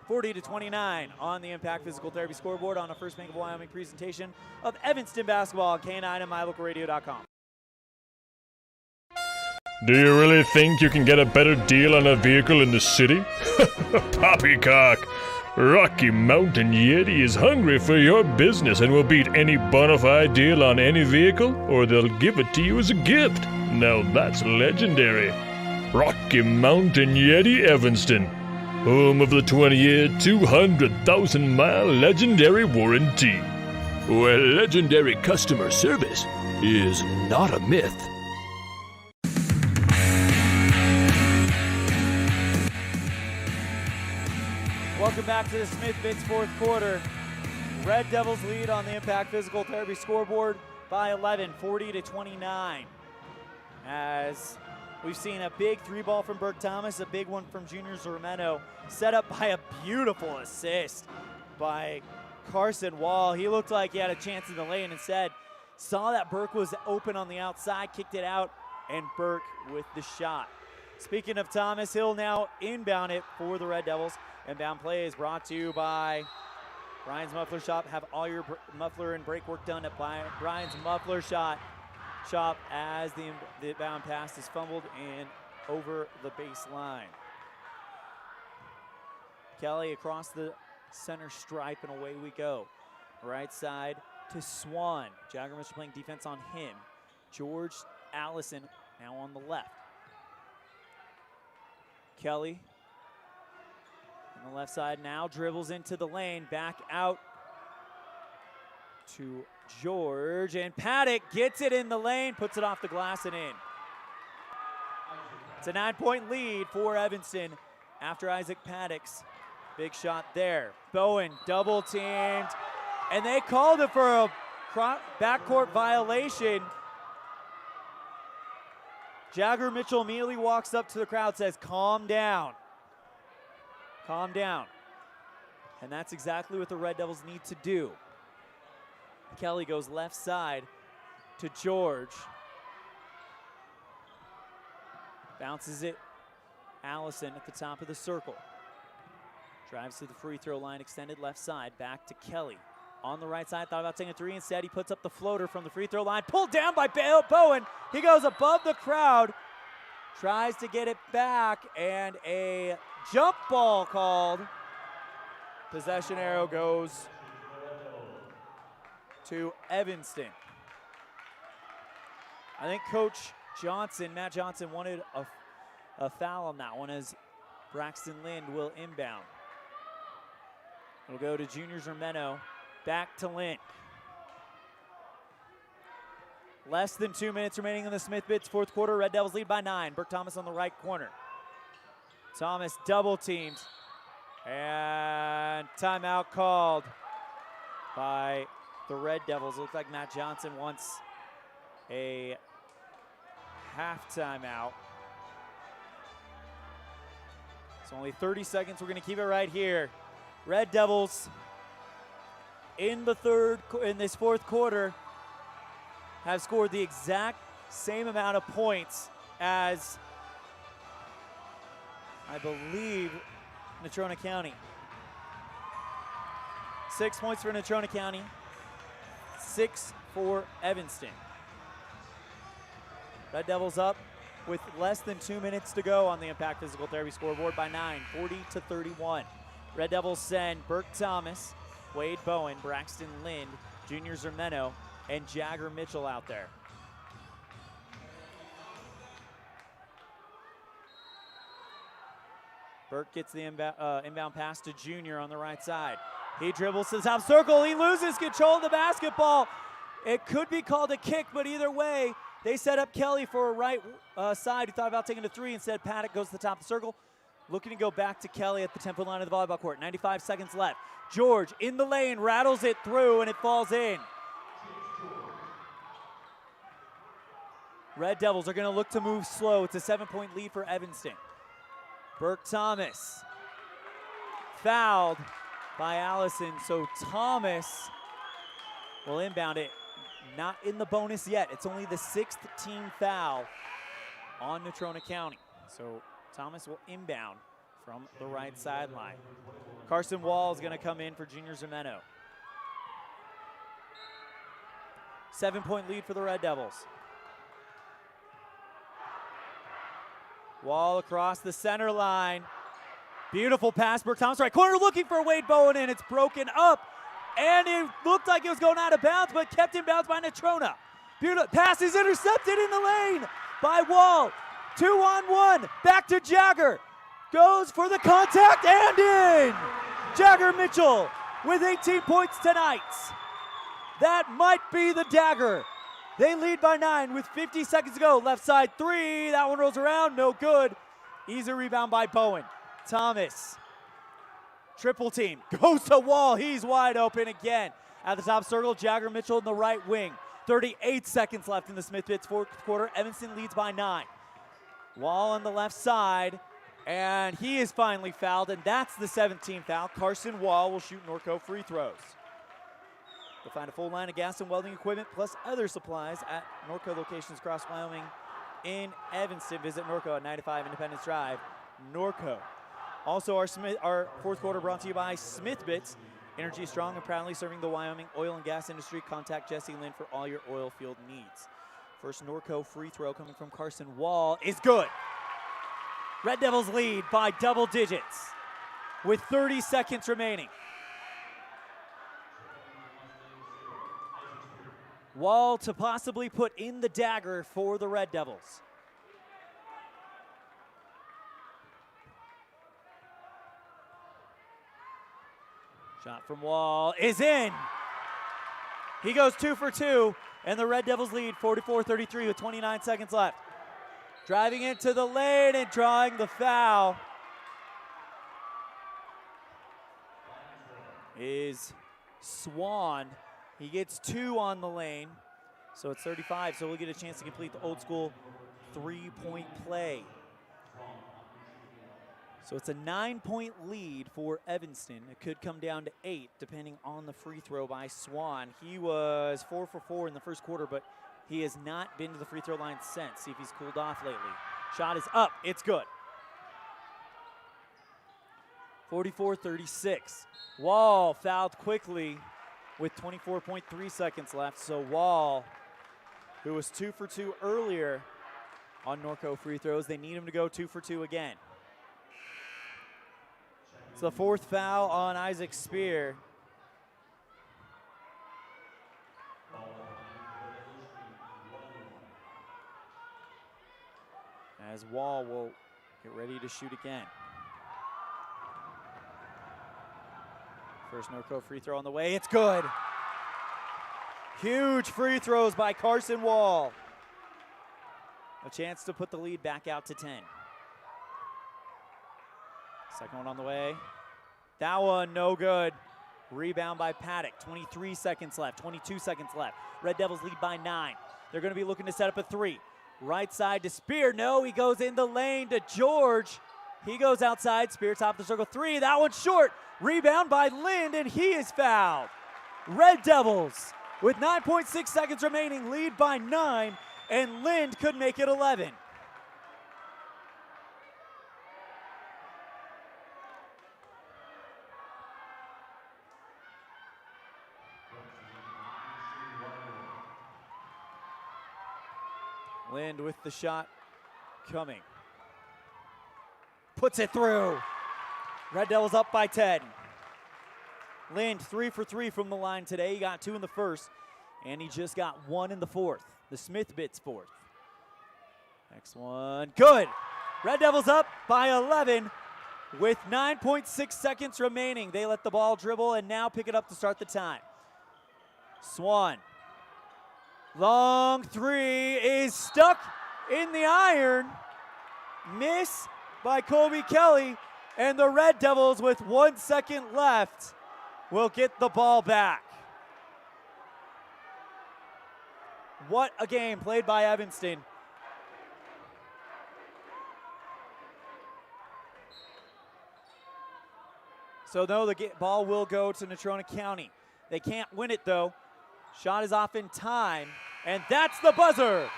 40-29 on the Impact Physical Therapy scoreboard on a First Bank of Wyoming presentation of Evanston basketball, K9 and MyLocalRadio.com. Do you really think you can get a better deal on a vehicle in the city? Poppycock! Rocky Mountain Yeti is hungry for your business and will beat any bona fide deal on any vehicle, or they'll give it to you as a gift. Now that's legendary. Rocky Mountain Yeti Evanston, home of the 20-year, 200,000-mile legendary warranty, where legendary customer service is not a myth. Welcome back to the Smith-Bitts fourth quarter. Red Devils lead on the Impact Physical Therapy scoreboard by 11, 40-29. As we've seen a big three ball from Burke Thomas, a big one from Junior Zermeno, set up by a beautiful assist by Carson Wall. He looked like he had a chance in the lane. Instead, saw that Burke was open on the outside, kicked it out, and Burke with the shot. Speaking of Thomas, he'll now inbound it for the Red Devils. Inbound play is brought to you by Brian's Muffler Shop. Have all your muffler and brake work done at Brian's Muffler Shop as the inbound pass is fumbled and over the baseline. Kelly across the center stripe, and away we go. Right side to Swan. Jagger Mitchell playing defense on him. George Allison now on the left. Kelly on the left side now, dribbles into the lane, back out to George, and Paddock gets it in the lane, puts it off the glass and in. It's a 9-point lead for Evanston after Isaac Paddock's big shot there. Bowen double teamed, and they called it for a backcourt violation. Jagger Mitchell immediately walks up to the crowd, says, calm down. Calm down. And that's exactly what the Red Devils need to do. Kelly goes left side to George. Bounces it. Allison at the top of the circle. Drives to the free throw line, extended left side, back to Kelly. On the right side, thought about taking a three. Instead, he puts up the floater from the free throw line. Pulled down by Bowen. He goes above the crowd. Tries to get it back, and a jump ball called. Possession arrow goes to Evanston. I think Coach Johnson, Matt Johnson, wanted a foul on that one as Braxton Lind will inbound. It'll go to Junior Zermeno. Back to Lind. Less than 2 minutes remaining in the Smith-Bitts fourth quarter. Red Devils lead by 9. Burke Thomas on the right corner. Thomas double teamed. And timeout called by the Red Devils. It looks like Matt Johnson wants a half timeout. It's only 30 seconds. We're going to keep it right here. Red Devils in this fourth quarter have scored the exact same amount of points as, I believe, Natrona County. 6 points for Natrona County, 6 for Evanston. Red Devils up with less than 2 minutes to go on the Impact Physical Therapy scoreboard by 9, 40-31. Red Devils send Burke Thomas, Wade Bowen, Braxton Lind, Junior Zermeno, and Jagger Mitchell out there. Burke gets the inbound pass to Junior on the right side. He dribbles to the top circle. He loses control of the basketball. It could be called a kick, but either way, they set up Kelly for a right side who thought about taking a three. Instead, Paddock goes to the top of the circle. Looking to go back to Kelly at the 10-foot line of the volleyball court. 95 seconds left. George in the lane, rattles it through, and it falls in. Red Devils are going to look to move slow. It's a 7-point lead for Evanston. Burke Thomas fouled by Allison, so Thomas will inbound it. Not in the bonus yet. It's only the 6th team foul on Natrona County. So Thomas will inbound from the right sideline. Carson Wall is going to come in for Junior Zimeno. 7-point lead for the Red Devils. Wall across the center line. Beautiful pass. Burke Thomas right corner looking for Wade Bowen, and it's broken up. And it looked like it was going out of bounds, but kept in bounds by Natrona. Beautiful pass is intercepted in the lane by Wall. 2-on-1. Back to Jagger. Goes for the contact and in. Jagger Mitchell with 18 points tonight. That might be the dagger. They lead by 9 with 50 seconds to go. Left side 3. That one rolls around. No good. Easy rebound by Bowen. Thomas. Triple team. Goes to Wall. He's wide open again. At the top circle, Jagger Mitchell in the right wing. 38 seconds left in the Smith-Pitts fourth quarter. Evanston leads by 9. Wall on the left side. And he is finally fouled, and that's the 17th foul. Carson Wall will shoot Norco free throws. You'll find a full line of gas and welding equipment plus other supplies at Norco locations across Wyoming in Evanston. Visit Norco at 95 Independence Drive, Norco. Also, our fourth quarter brought to you by Smith-Pitts. Energy strong and proudly serving the Wyoming oil and gas industry. Contact Jesse Lynn for all your oil field needs. First Norco free throw coming from Carson Wall is good. Red Devils lead by double digits with 30 seconds remaining. Wall to possibly put in the dagger for the Red Devils. Shot from Wall is in. He goes 2 for 2, and the Red Devils lead 44-33 with 29 seconds left. Driving into the lane and drawing the foul is Swan. He gets 2 on the lane, so it's 35, so we'll get a chance to complete the old school 3-point play. So it's a 9-point lead for Evanston. It could come down to 8 depending on the free throw by Swan. He was 4 for 4 in the first quarter, but he has not been to the free throw line since. See if he's cooled off lately. Shot is up. It's good. 44-36. Wall fouled quickly with 24.3 seconds left. So Wall, who was 2 for 2 earlier on Norco free throws, they need him to go 2 for 2 again. It's the 4th foul on Isaac Spear. As Wall will get ready to shoot again. First Norco free throw on the way. It's good. Huge free throws by Carson Wall. A chance to put the lead back out to 10. Second one on the way. That one no good. Rebound by Paddock. 23 seconds left. 22 seconds left. Red Devils lead by 9. They're going to be looking to set up a 3. Right side to Spear. No, he goes in the lane to George. He goes outside. Spear top of the circle 3. That one's short. Rebound by Lind, and he is fouled. Red Devils with 9.6 seconds remaining lead by 9, and Lind could make it 11. Lind with the shot coming. Puts it through. Red Devils up by 10. Lind 3 for 3 from the line today. He got 2 in the first, and he just got 1 in the fourth. The Smith-Pitts fourth. Next one, good. Red Devils up by 11 with 9.6 seconds remaining. They let the ball dribble and now pick it up to start the time. Swan. Long 3 is stuck in the iron. Miss by Colby Kelly, and the Red Devils with 1 second left will get the ball back. What a game played by Evanston. So no, the ball will go to Natrona County. They can't win it though. Shot is off in time, and that's the buzzer.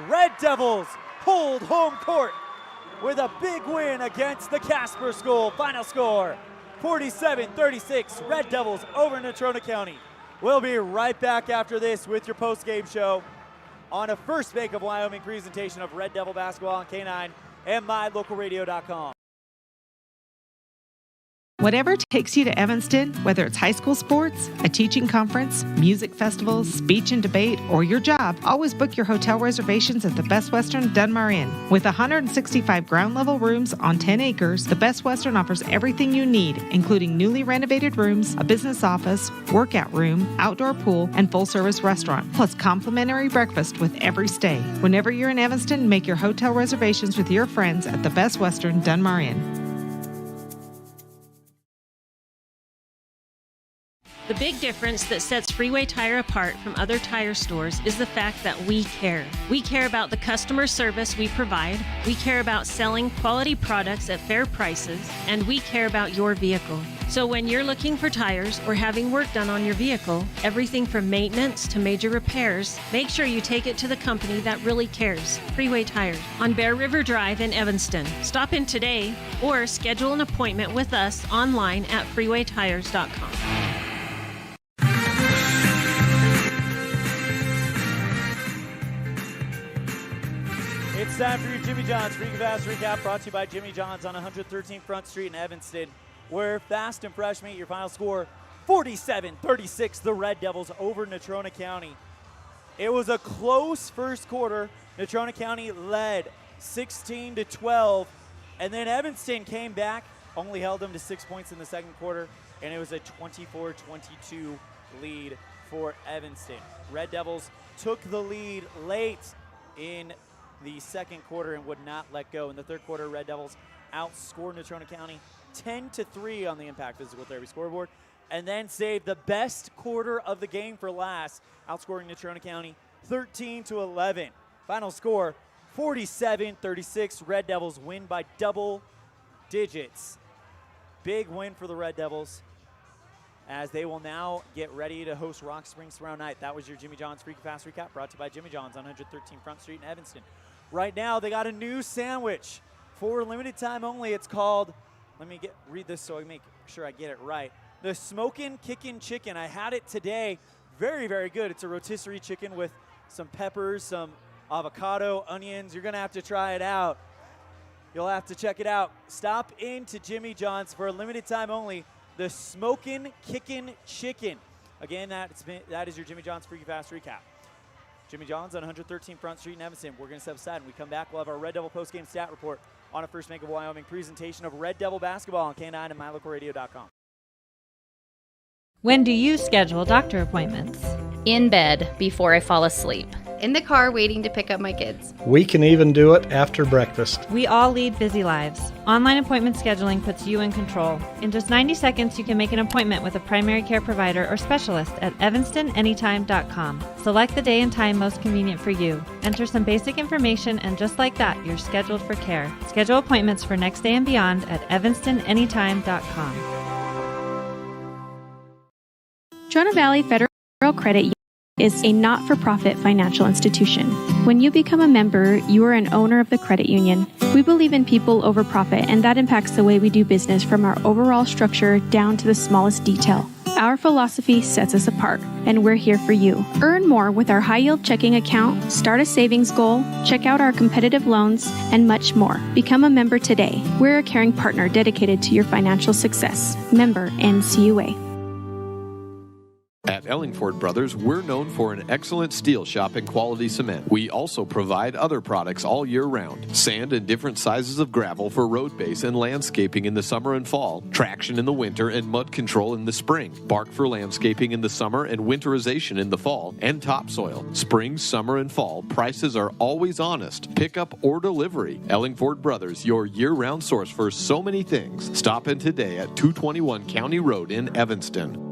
Red Devils hold home court with a big win against the Casper School. Final score, 47-36, Red Devils over Natrona County. We'll be right back after this with your post-game show on a First Bank of Wyoming presentation of Red Devil basketball on K9 and mylocalradio.com. Whatever takes you to Evanston, whether it's high school sports, a teaching conference, music festivals, speech and debate, or your job, always book your hotel reservations at the Best Western Dunmar Inn. With 165 ground level rooms on 10 acres, the Best Western offers everything you need, including newly renovated rooms, a business office, workout room, outdoor pool, and full service restaurant, plus complimentary breakfast with every stay. Whenever you're in Evanston, make your hotel reservations with your friends at the Best Western Dunmar Inn. The big difference that sets Freeway Tire apart from other tire stores is the fact that we care. We care about the customer service we provide, we care about selling quality products at fair prices, and we care about your vehicle. So when you're looking for tires or having work done on your vehicle, everything from maintenance to major repairs, make sure you take it to the company that really cares, Freeway Tire, on Bear River Drive in Evanston. Stop in today or schedule an appointment with us online at freewaytires.com. It's time for your Jimmy John's Freaky Fast Recap, brought to you by Jimmy John's on 113th Front Street in Evanston, where fast and fresh meet your final score, 47-36, the Red Devils over Natrona County. It was a close first quarter. Natrona County led 16-12, and then Evanston came back, only held them to 6 points in the second quarter, and it was a 24-22 lead for Evanston. Red Devils took the lead late in the second quarter and would not let go. In the third quarter, Red Devils outscored Natrona County 10-3 on the Impact Physical Therapy scoreboard, and then saved the best quarter of the game for last, outscoring Natrona County 13-11. Final score, 47-36. Red Devils win by double digits. Big win for the Red Devils, as they will now get ready to host Rock Springs tomorrow night. That was your Jimmy John's Freaky Fast Recap, brought to you by Jimmy John's on 113 Front Street in Evanston. Right now, they got a new sandwich for limited time only. It's called, let me read this so I make sure I get it right. The Smokin' Kickin' Chicken. I had it today. Very, very good. It's a rotisserie chicken with some peppers, some avocado, onions. You're going to have to try it out. You'll have to check it out. Stop into Jimmy John's for a limited time only. The Smokin' Kickin' Chicken. Again, that is your Jimmy John's Freaky Fast Recap. Jimmy John's on 113 Front Street in Evanston. We're going to step aside. When we come back, we'll have our Red Devil postgame stat report on a First Bank of Wyoming presentation of Red Devil basketball on K9 and mylocalradio.com. When do you schedule doctor appointments? In bed before I fall asleep. In the car waiting to pick up my kids. We can even do it after breakfast. We all lead busy lives. Online appointment scheduling puts you in control. In just 90 seconds, you can make an appointment with a primary care provider or specialist at evanstonanytime.com. Select the day and time most convenient for you. Enter some basic information, and just like that, you're scheduled for care. Schedule appointments for next day and beyond at evanstonanytime.com. Natrona Valley Federal Credit Union is a not-for-profit financial institution. When you become a member, you are an owner of the credit union. We believe in people over profit, and that impacts the way we do business from our overall structure down to the smallest detail. Our philosophy sets us apart, and we're here for you. Earn more with our high-yield checking account, start a savings goal, check out our competitive loans, and much more. Become a member today. We're a caring partner dedicated to your financial success. Member NCUA. At Ellingford Brothers, we're known for an excellent steel shop and quality cement. We also provide other products all year round. Sand and different sizes of gravel for road base and landscaping in the summer and fall. Traction in the winter and mud control in the spring. Bark for landscaping in the summer and winterization in the fall. And topsoil. Spring, summer, and fall, prices are always honest. Pickup or delivery. Ellingford Brothers, your year-round source for so many things. Stop in today at 221 County Road in Evanston.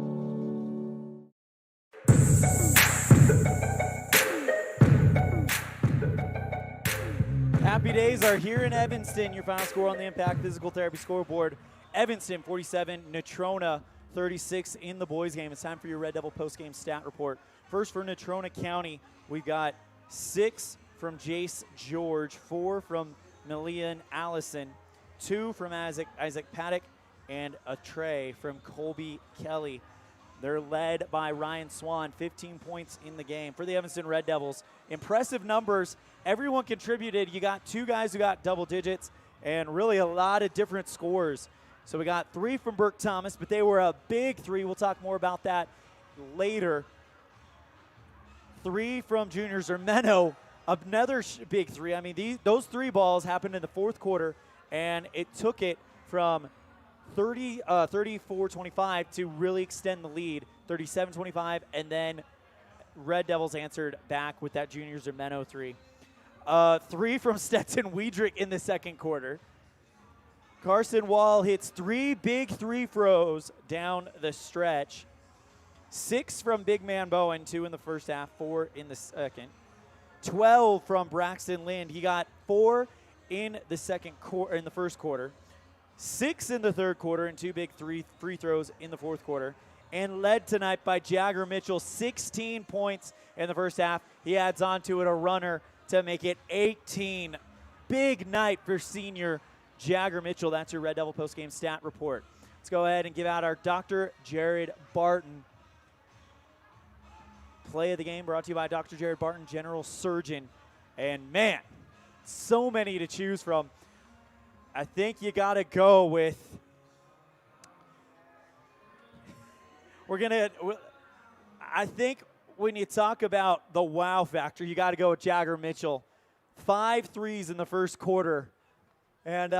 Happy days are here in Evanston. Your final score on the Impact Physical Therapy scoreboard. Evanston 47, Natrona 36 in the boys game. It's time for your Red Devil postgame stat report. First for Natrona County, we've got 6 from Jace George, 4 from Malian Allison, 2 from Isaac Paddock, and a tray from Colby Kelly. They're led by Ryan Swan, 15 points in the game. For the Evanston Red Devils, impressive numbers. Everyone contributed. You got 2 guys who got double digits and really a lot of different scores. So we got 3 from Burke Thomas, but they were a big 3. We'll talk more about that later. 3 from Junior Zermeno, another big 3. I mean, those 3 balls happened in the fourth quarter, and it took it from 34-25 to really extend the lead, 37-25, and then Red Devils answered back with that Junior Zermeno 3. 3 from Stetson Weidrich in the second quarter. Carson Wall hits 3 big 3 throws down the stretch. 6 from Big Man Bowen, 2 in the first half, 4 in the second. 12 from Braxton Lind. He got 4 in the first quarter. 6 in the third quarter and 2 big free throws in the fourth quarter. And led tonight by Jagger Mitchell, 16 points in the first half. He adds on to it a runner to make it 18. Big night for senior Jagger Mitchell. That's your Red Devil postgame stat report. Let's go ahead and give out our Dr. Jared Barton play of the game, brought to you by Dr. Jared Barton, general surgeon. And man, so many to choose from. I think you got to go with, I think when you talk about the wow factor, you got to go with Jagger Mitchell. 5 threes in the first quarter. And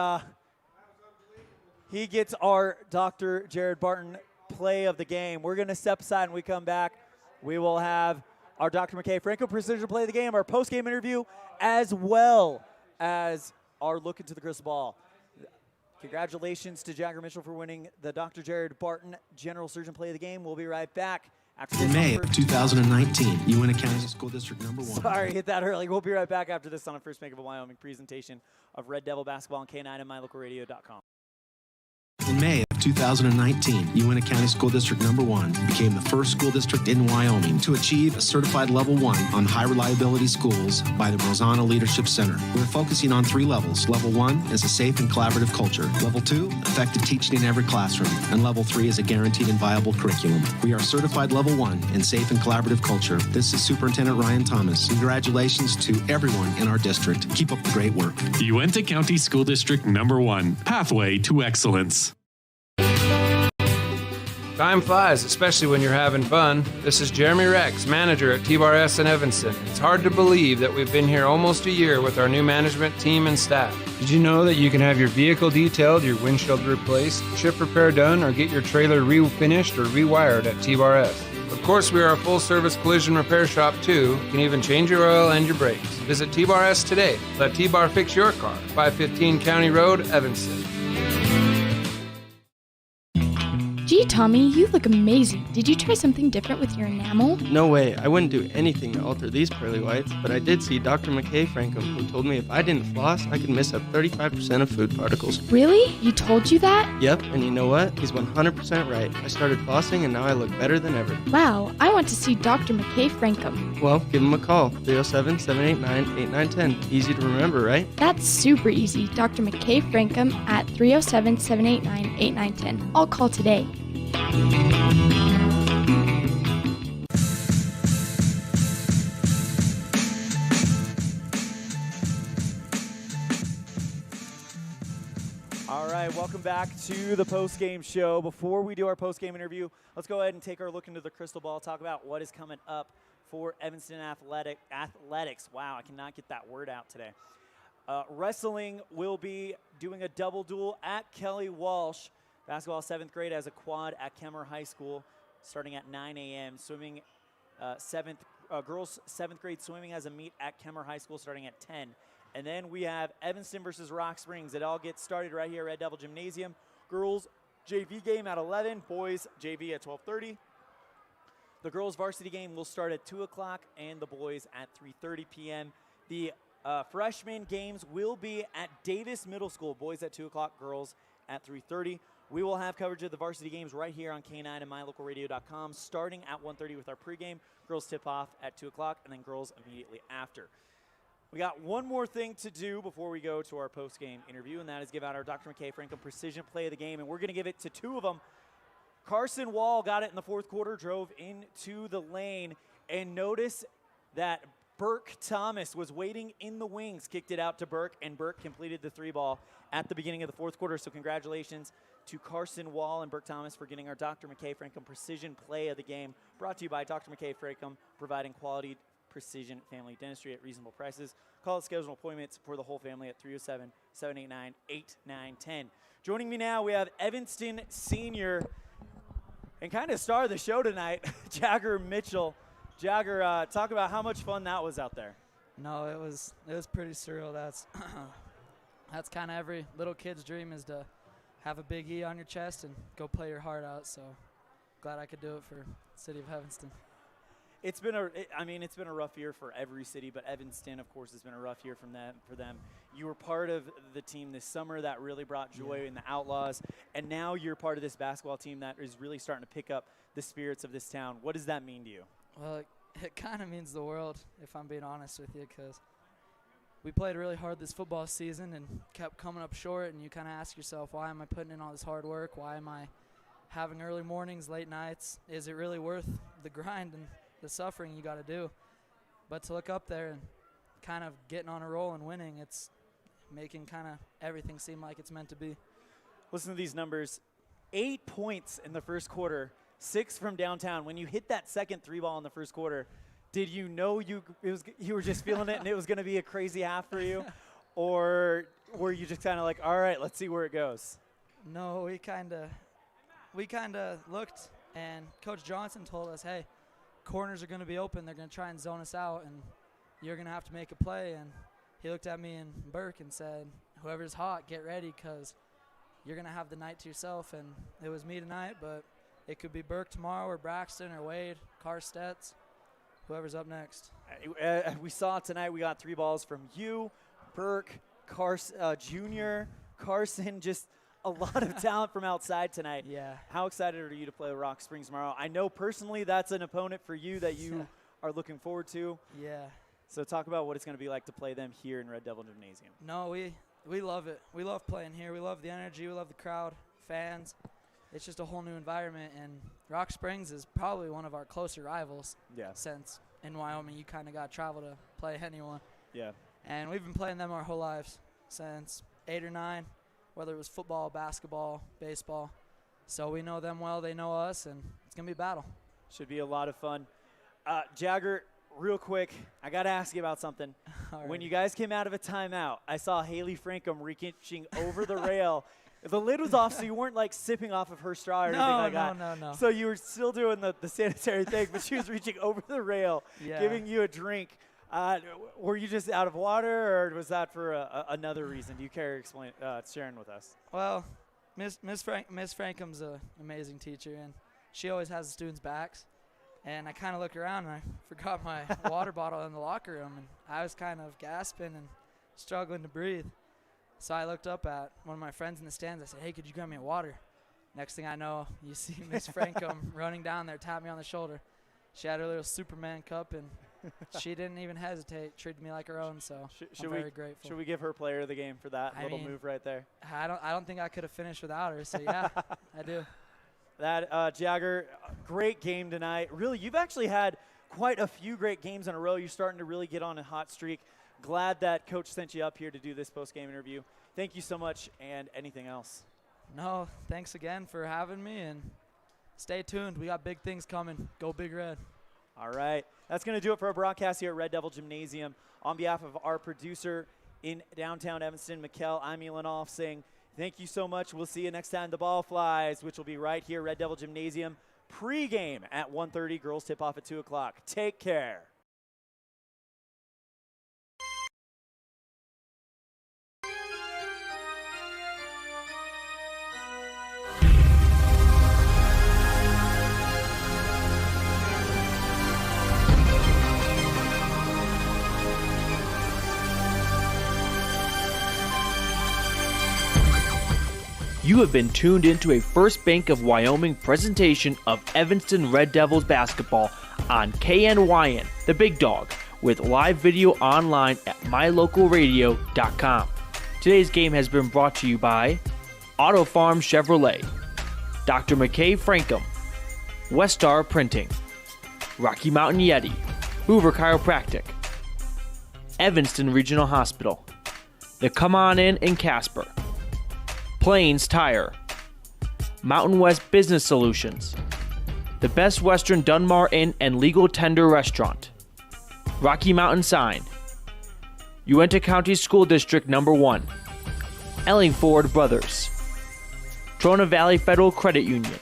he gets our Dr. Jared Barton play of the game. We're going to step aside. When we come back, we will have our Dr. McKay Franco Precision play of the game, our post-game interview, as well as our look into the crystal ball. Congratulations to Jagger Mitchell for winning the Dr. Jared Barton General Surgeon play of the game. We'll be right back. After In May of 2019, Uintah County School District number 1. Sorry, hit that early. We'll be right back after this on a First Make of Wyoming presentation of Red Devil basketball on K9 and MyLocalRadio.com. In May of 2019, Uintah County School District number 1 became the first school district in Wyoming to achieve a certified level 1 on high reliability schools by the Rosanna Leadership Center. We're focusing on 3 levels. Level 1 is a safe and collaborative culture. Level 2, effective teaching in every classroom. And Level 3 is a guaranteed and viable curriculum. We are certified Level 1 in safe and collaborative culture. This is Superintendent Ryan Thomas. Congratulations to everyone in our district. Keep up the great work. Uintah County School District number 1, pathway to excellence. Time flies, especially when you're having fun. This is Jeremy Rex, manager at T-Bar S in Evanston. It's hard to believe that we've been here almost a year with our new management team and staff. Did you know that you can have your vehicle detailed, your windshield replaced, chip repair done, or get your trailer refinished or rewired at T-Bar S? Of course, we are a full-service collision repair shop, too. You can even change your oil and your brakes. Visit T-Bar S today. Let T-Bar fix your car. 515 County Road, Evanston. Gee, Tommy, you look amazing. Did you try something different with your enamel? No way. I wouldn't do anything to alter these pearly whites, but I did see Dr. McKay Franco, who told me if I didn't floss, I could miss up 35% of food particles. Really? He told you that? Yep, and you know what? He's 100% right. I started flossing, and now I look better than ever. Wow, I want to see Dr. McKay Franco. Well, give him a call, 307-789-8910. Easy to remember, right? That's super easy. Dr. McKay Franco at 307-789-8910. I'll call today. All right, welcome back to the post-game show. Before we do our post-game interview, let's go ahead and take our look into the crystal ball, talk about what is coming up for Evanston Athletics. Wow, I cannot get that word out today. Wrestling will be doing a double duel at Kelly Walsh. Basketball 7th grade has a quad at Kemmer High School starting at 9 a.m. Swimming, girls 7th grade swimming has a meet at Kemmer High School starting at 10. And then we have Evanston versus Rock Springs. It all gets started right here at Red Devil Gymnasium. Girls JV game at 11, boys JV at 12:30. The girls varsity game will start at 2 o'clock and the boys at 3:30 p.m. The freshman games will be at Davis Middle School, boys at 2 o'clock, girls at 3:30. We will have coverage of the varsity games right here on K9 and mylocalradio.com starting at 1:30 with our pregame. Girls tip off at 2 o'clock, and then girls immediately after. We got one more thing to do before we go to our post-game interview, and that is give out our Dr. McKay Franklin Precision Play of the Game, and we're going to give it to two of them. Carson Wall got it in the fourth quarter, drove into the lane, and notice that Burke Thomas was waiting in the wings, kicked it out to Burke, and Burke completed the 3-ball at the beginning of the fourth quarter. So congratulations to Carson Wall and Burke Thomas for getting our Dr. McKay Franklin Precision Play of the Game, brought to you by Dr. McKay Franklin, providing quality precision family dentistry at reasonable prices. Call and schedule appointments for the whole family at 307-789-8910. Joining me now, we have Evanston senior and kind of star of the show tonight, Jagger Mitchell. Jagger, talk about how much fun that was out there. No, it was pretty surreal. That's that's kind of every little kid's dream, is to have a big E on your chest and go play your heart out. So glad I could do it for the city of Evanston. It's been a rough year for every city, but Evanston, of course, has been a rough year for them. You were part of the team this summer that really brought joy in the Outlaws, and now you're part of this basketball team that is really starting to pick up the spirits of this town. What does that mean to you? Well, it kind of means the world, if I'm being honest with you, because we played really hard this football season and kept coming up short, and you kind of ask yourself, why am I putting in all this hard work? Why am I having early mornings, late nights? Is it really worth the grind and the suffering you got to do? But to look up there and kind of getting on a roll and winning, it's making kind of everything seem like it's meant to be. Listen to these numbers. 8 points in the first quarter, 6 from downtown. When you hit that second 3-ball in the first quarter, did you know you were just feeling it and it was going to be a crazy half for you? Or were you just kind of like, all right, let's see where it goes? No, we kind of looked, and Coach Johnson told us, hey, corners are going to be open. They're going to try and zone us out, and you're going to have to make a play. And he looked at me and Burke and said, whoever's hot, get ready, because you're going to have the night to yourself. And it was me tonight, but it could be Burke tomorrow, or Braxton, or Wade, Carstets, whoever's up next. We saw tonight we got 3 balls from you, Burke, Junior, Carson, just a lot of talent from outside tonight. Yeah. How excited are you to play Rock Springs tomorrow? I know personally that's an opponent for you that you are looking forward to. Yeah. So talk about what it's going to be like to play them here in Red Devil Gymnasium. No, we love it. We love playing here. We love the energy. We love the crowd, fans. It's just a whole new environment, and Rock Springs is probably one of our closer rivals. Yeah. Since in Wyoming you kind of got to travel to play anyone. Yeah. And we've been playing them our whole lives, since 8 or 9, whether it was football, basketball, baseball. So we know them well, they know us, and it's going to be a battle. Should be a lot of fun. Jagger, real quick, I got to ask you about something. When you guys came out of a timeout, I saw Haley Frankham reaching over the rail. The lid was off, so you weren't like sipping off of her straw or anything like that. No. So you were still doing the sanitary thing, but she was reaching over the rail, giving you a drink. Were you just out of water, or was that for another reason? Do you care sharing with us? Well, Miss Frankham's an amazing teacher, and she always has the students' backs. And I kind of looked around, and I forgot my water bottle in the locker room, and I was kind of gasping and struggling to breathe. So I looked up at one of my friends in the stands. I said, hey, could you grab me a water? Next thing I know, you see Miss Frankham running down there, tap me on the shoulder. She had her little Superman cup, and she didn't even hesitate, treated me like her own, so I'm very grateful. Should we give her player of the game for that little move right there? I don't think I could have finished without her, so yeah, I do. That, Jagger, great game tonight. Really, you've actually had quite a few great games in a row. You're starting to really get on a hot streak. Glad that Coach sent you up here to do this post-game interview. Thank you so much, and anything else? No, thanks again for having me, and stay tuned. We got big things coming. Go Big Red. All right. That's going to do it for our broadcast here at Red Devil Gymnasium. On behalf of our producer in downtown Evanston, Mikkel, I'm Elan saying thank you so much. We'll see you next time the ball flies, which will be right here, Red Devil Gymnasium. Pre-game at 1:30. Girls tip off at 2 o'clock. Take care. You have been tuned into a First Bank of Wyoming presentation of Evanston Red Devils basketball on KNYN, the big dog, with live video online at mylocalradio.com. Today's game has been brought to you by Auto Farm Chevrolet, Dr. McKay Frankum, Westar Printing, Rocky Mountain Yeti, Hoover Chiropractic, Evanston Regional Hospital, the Come On in Casper, Plains Tire, Mountain West Business Solutions, the Best Western Dunmar Inn and Legal Tender Restaurant, Rocky Mountain Sign, Uinta County School District Number 1, Ellingford Brothers, Trona Valley Federal Credit Union,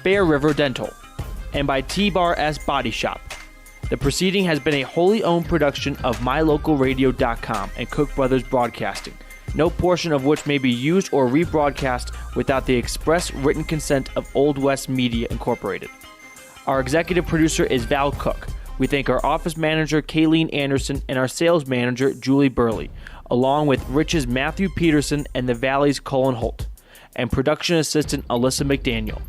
Bear River Dental, and by T-Bar S Body Shop. The proceeding has been a wholly owned production of mylocalradio.com and Cook Brothers Broadcasting, no portion of which may be used or rebroadcast without the express written consent of Old West Media Incorporated. Our executive producer is Val Cook. We thank our office manager, Kayleen Anderson, and our sales manager, Julie Burley, along with Rich's Matthew Peterson and the Valley's Colin Holt, and production assistant Alyssa McDaniel.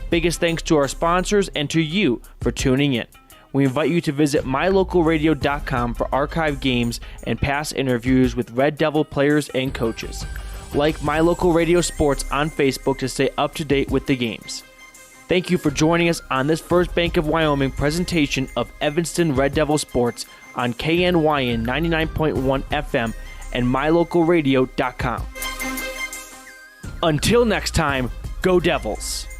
Biggest thanks to our sponsors and to you for tuning in. We invite you to visit mylocalradio.com for archived games and past interviews with Red Devil players and coaches. Like My Local Radio Sports on Facebook to stay up to date with the games. Thank you for joining us on this First Bank of Wyoming presentation of Evanston Red Devil Sports on KNYN 99.1 FM and mylocalradio.com. Until next time, go Devils!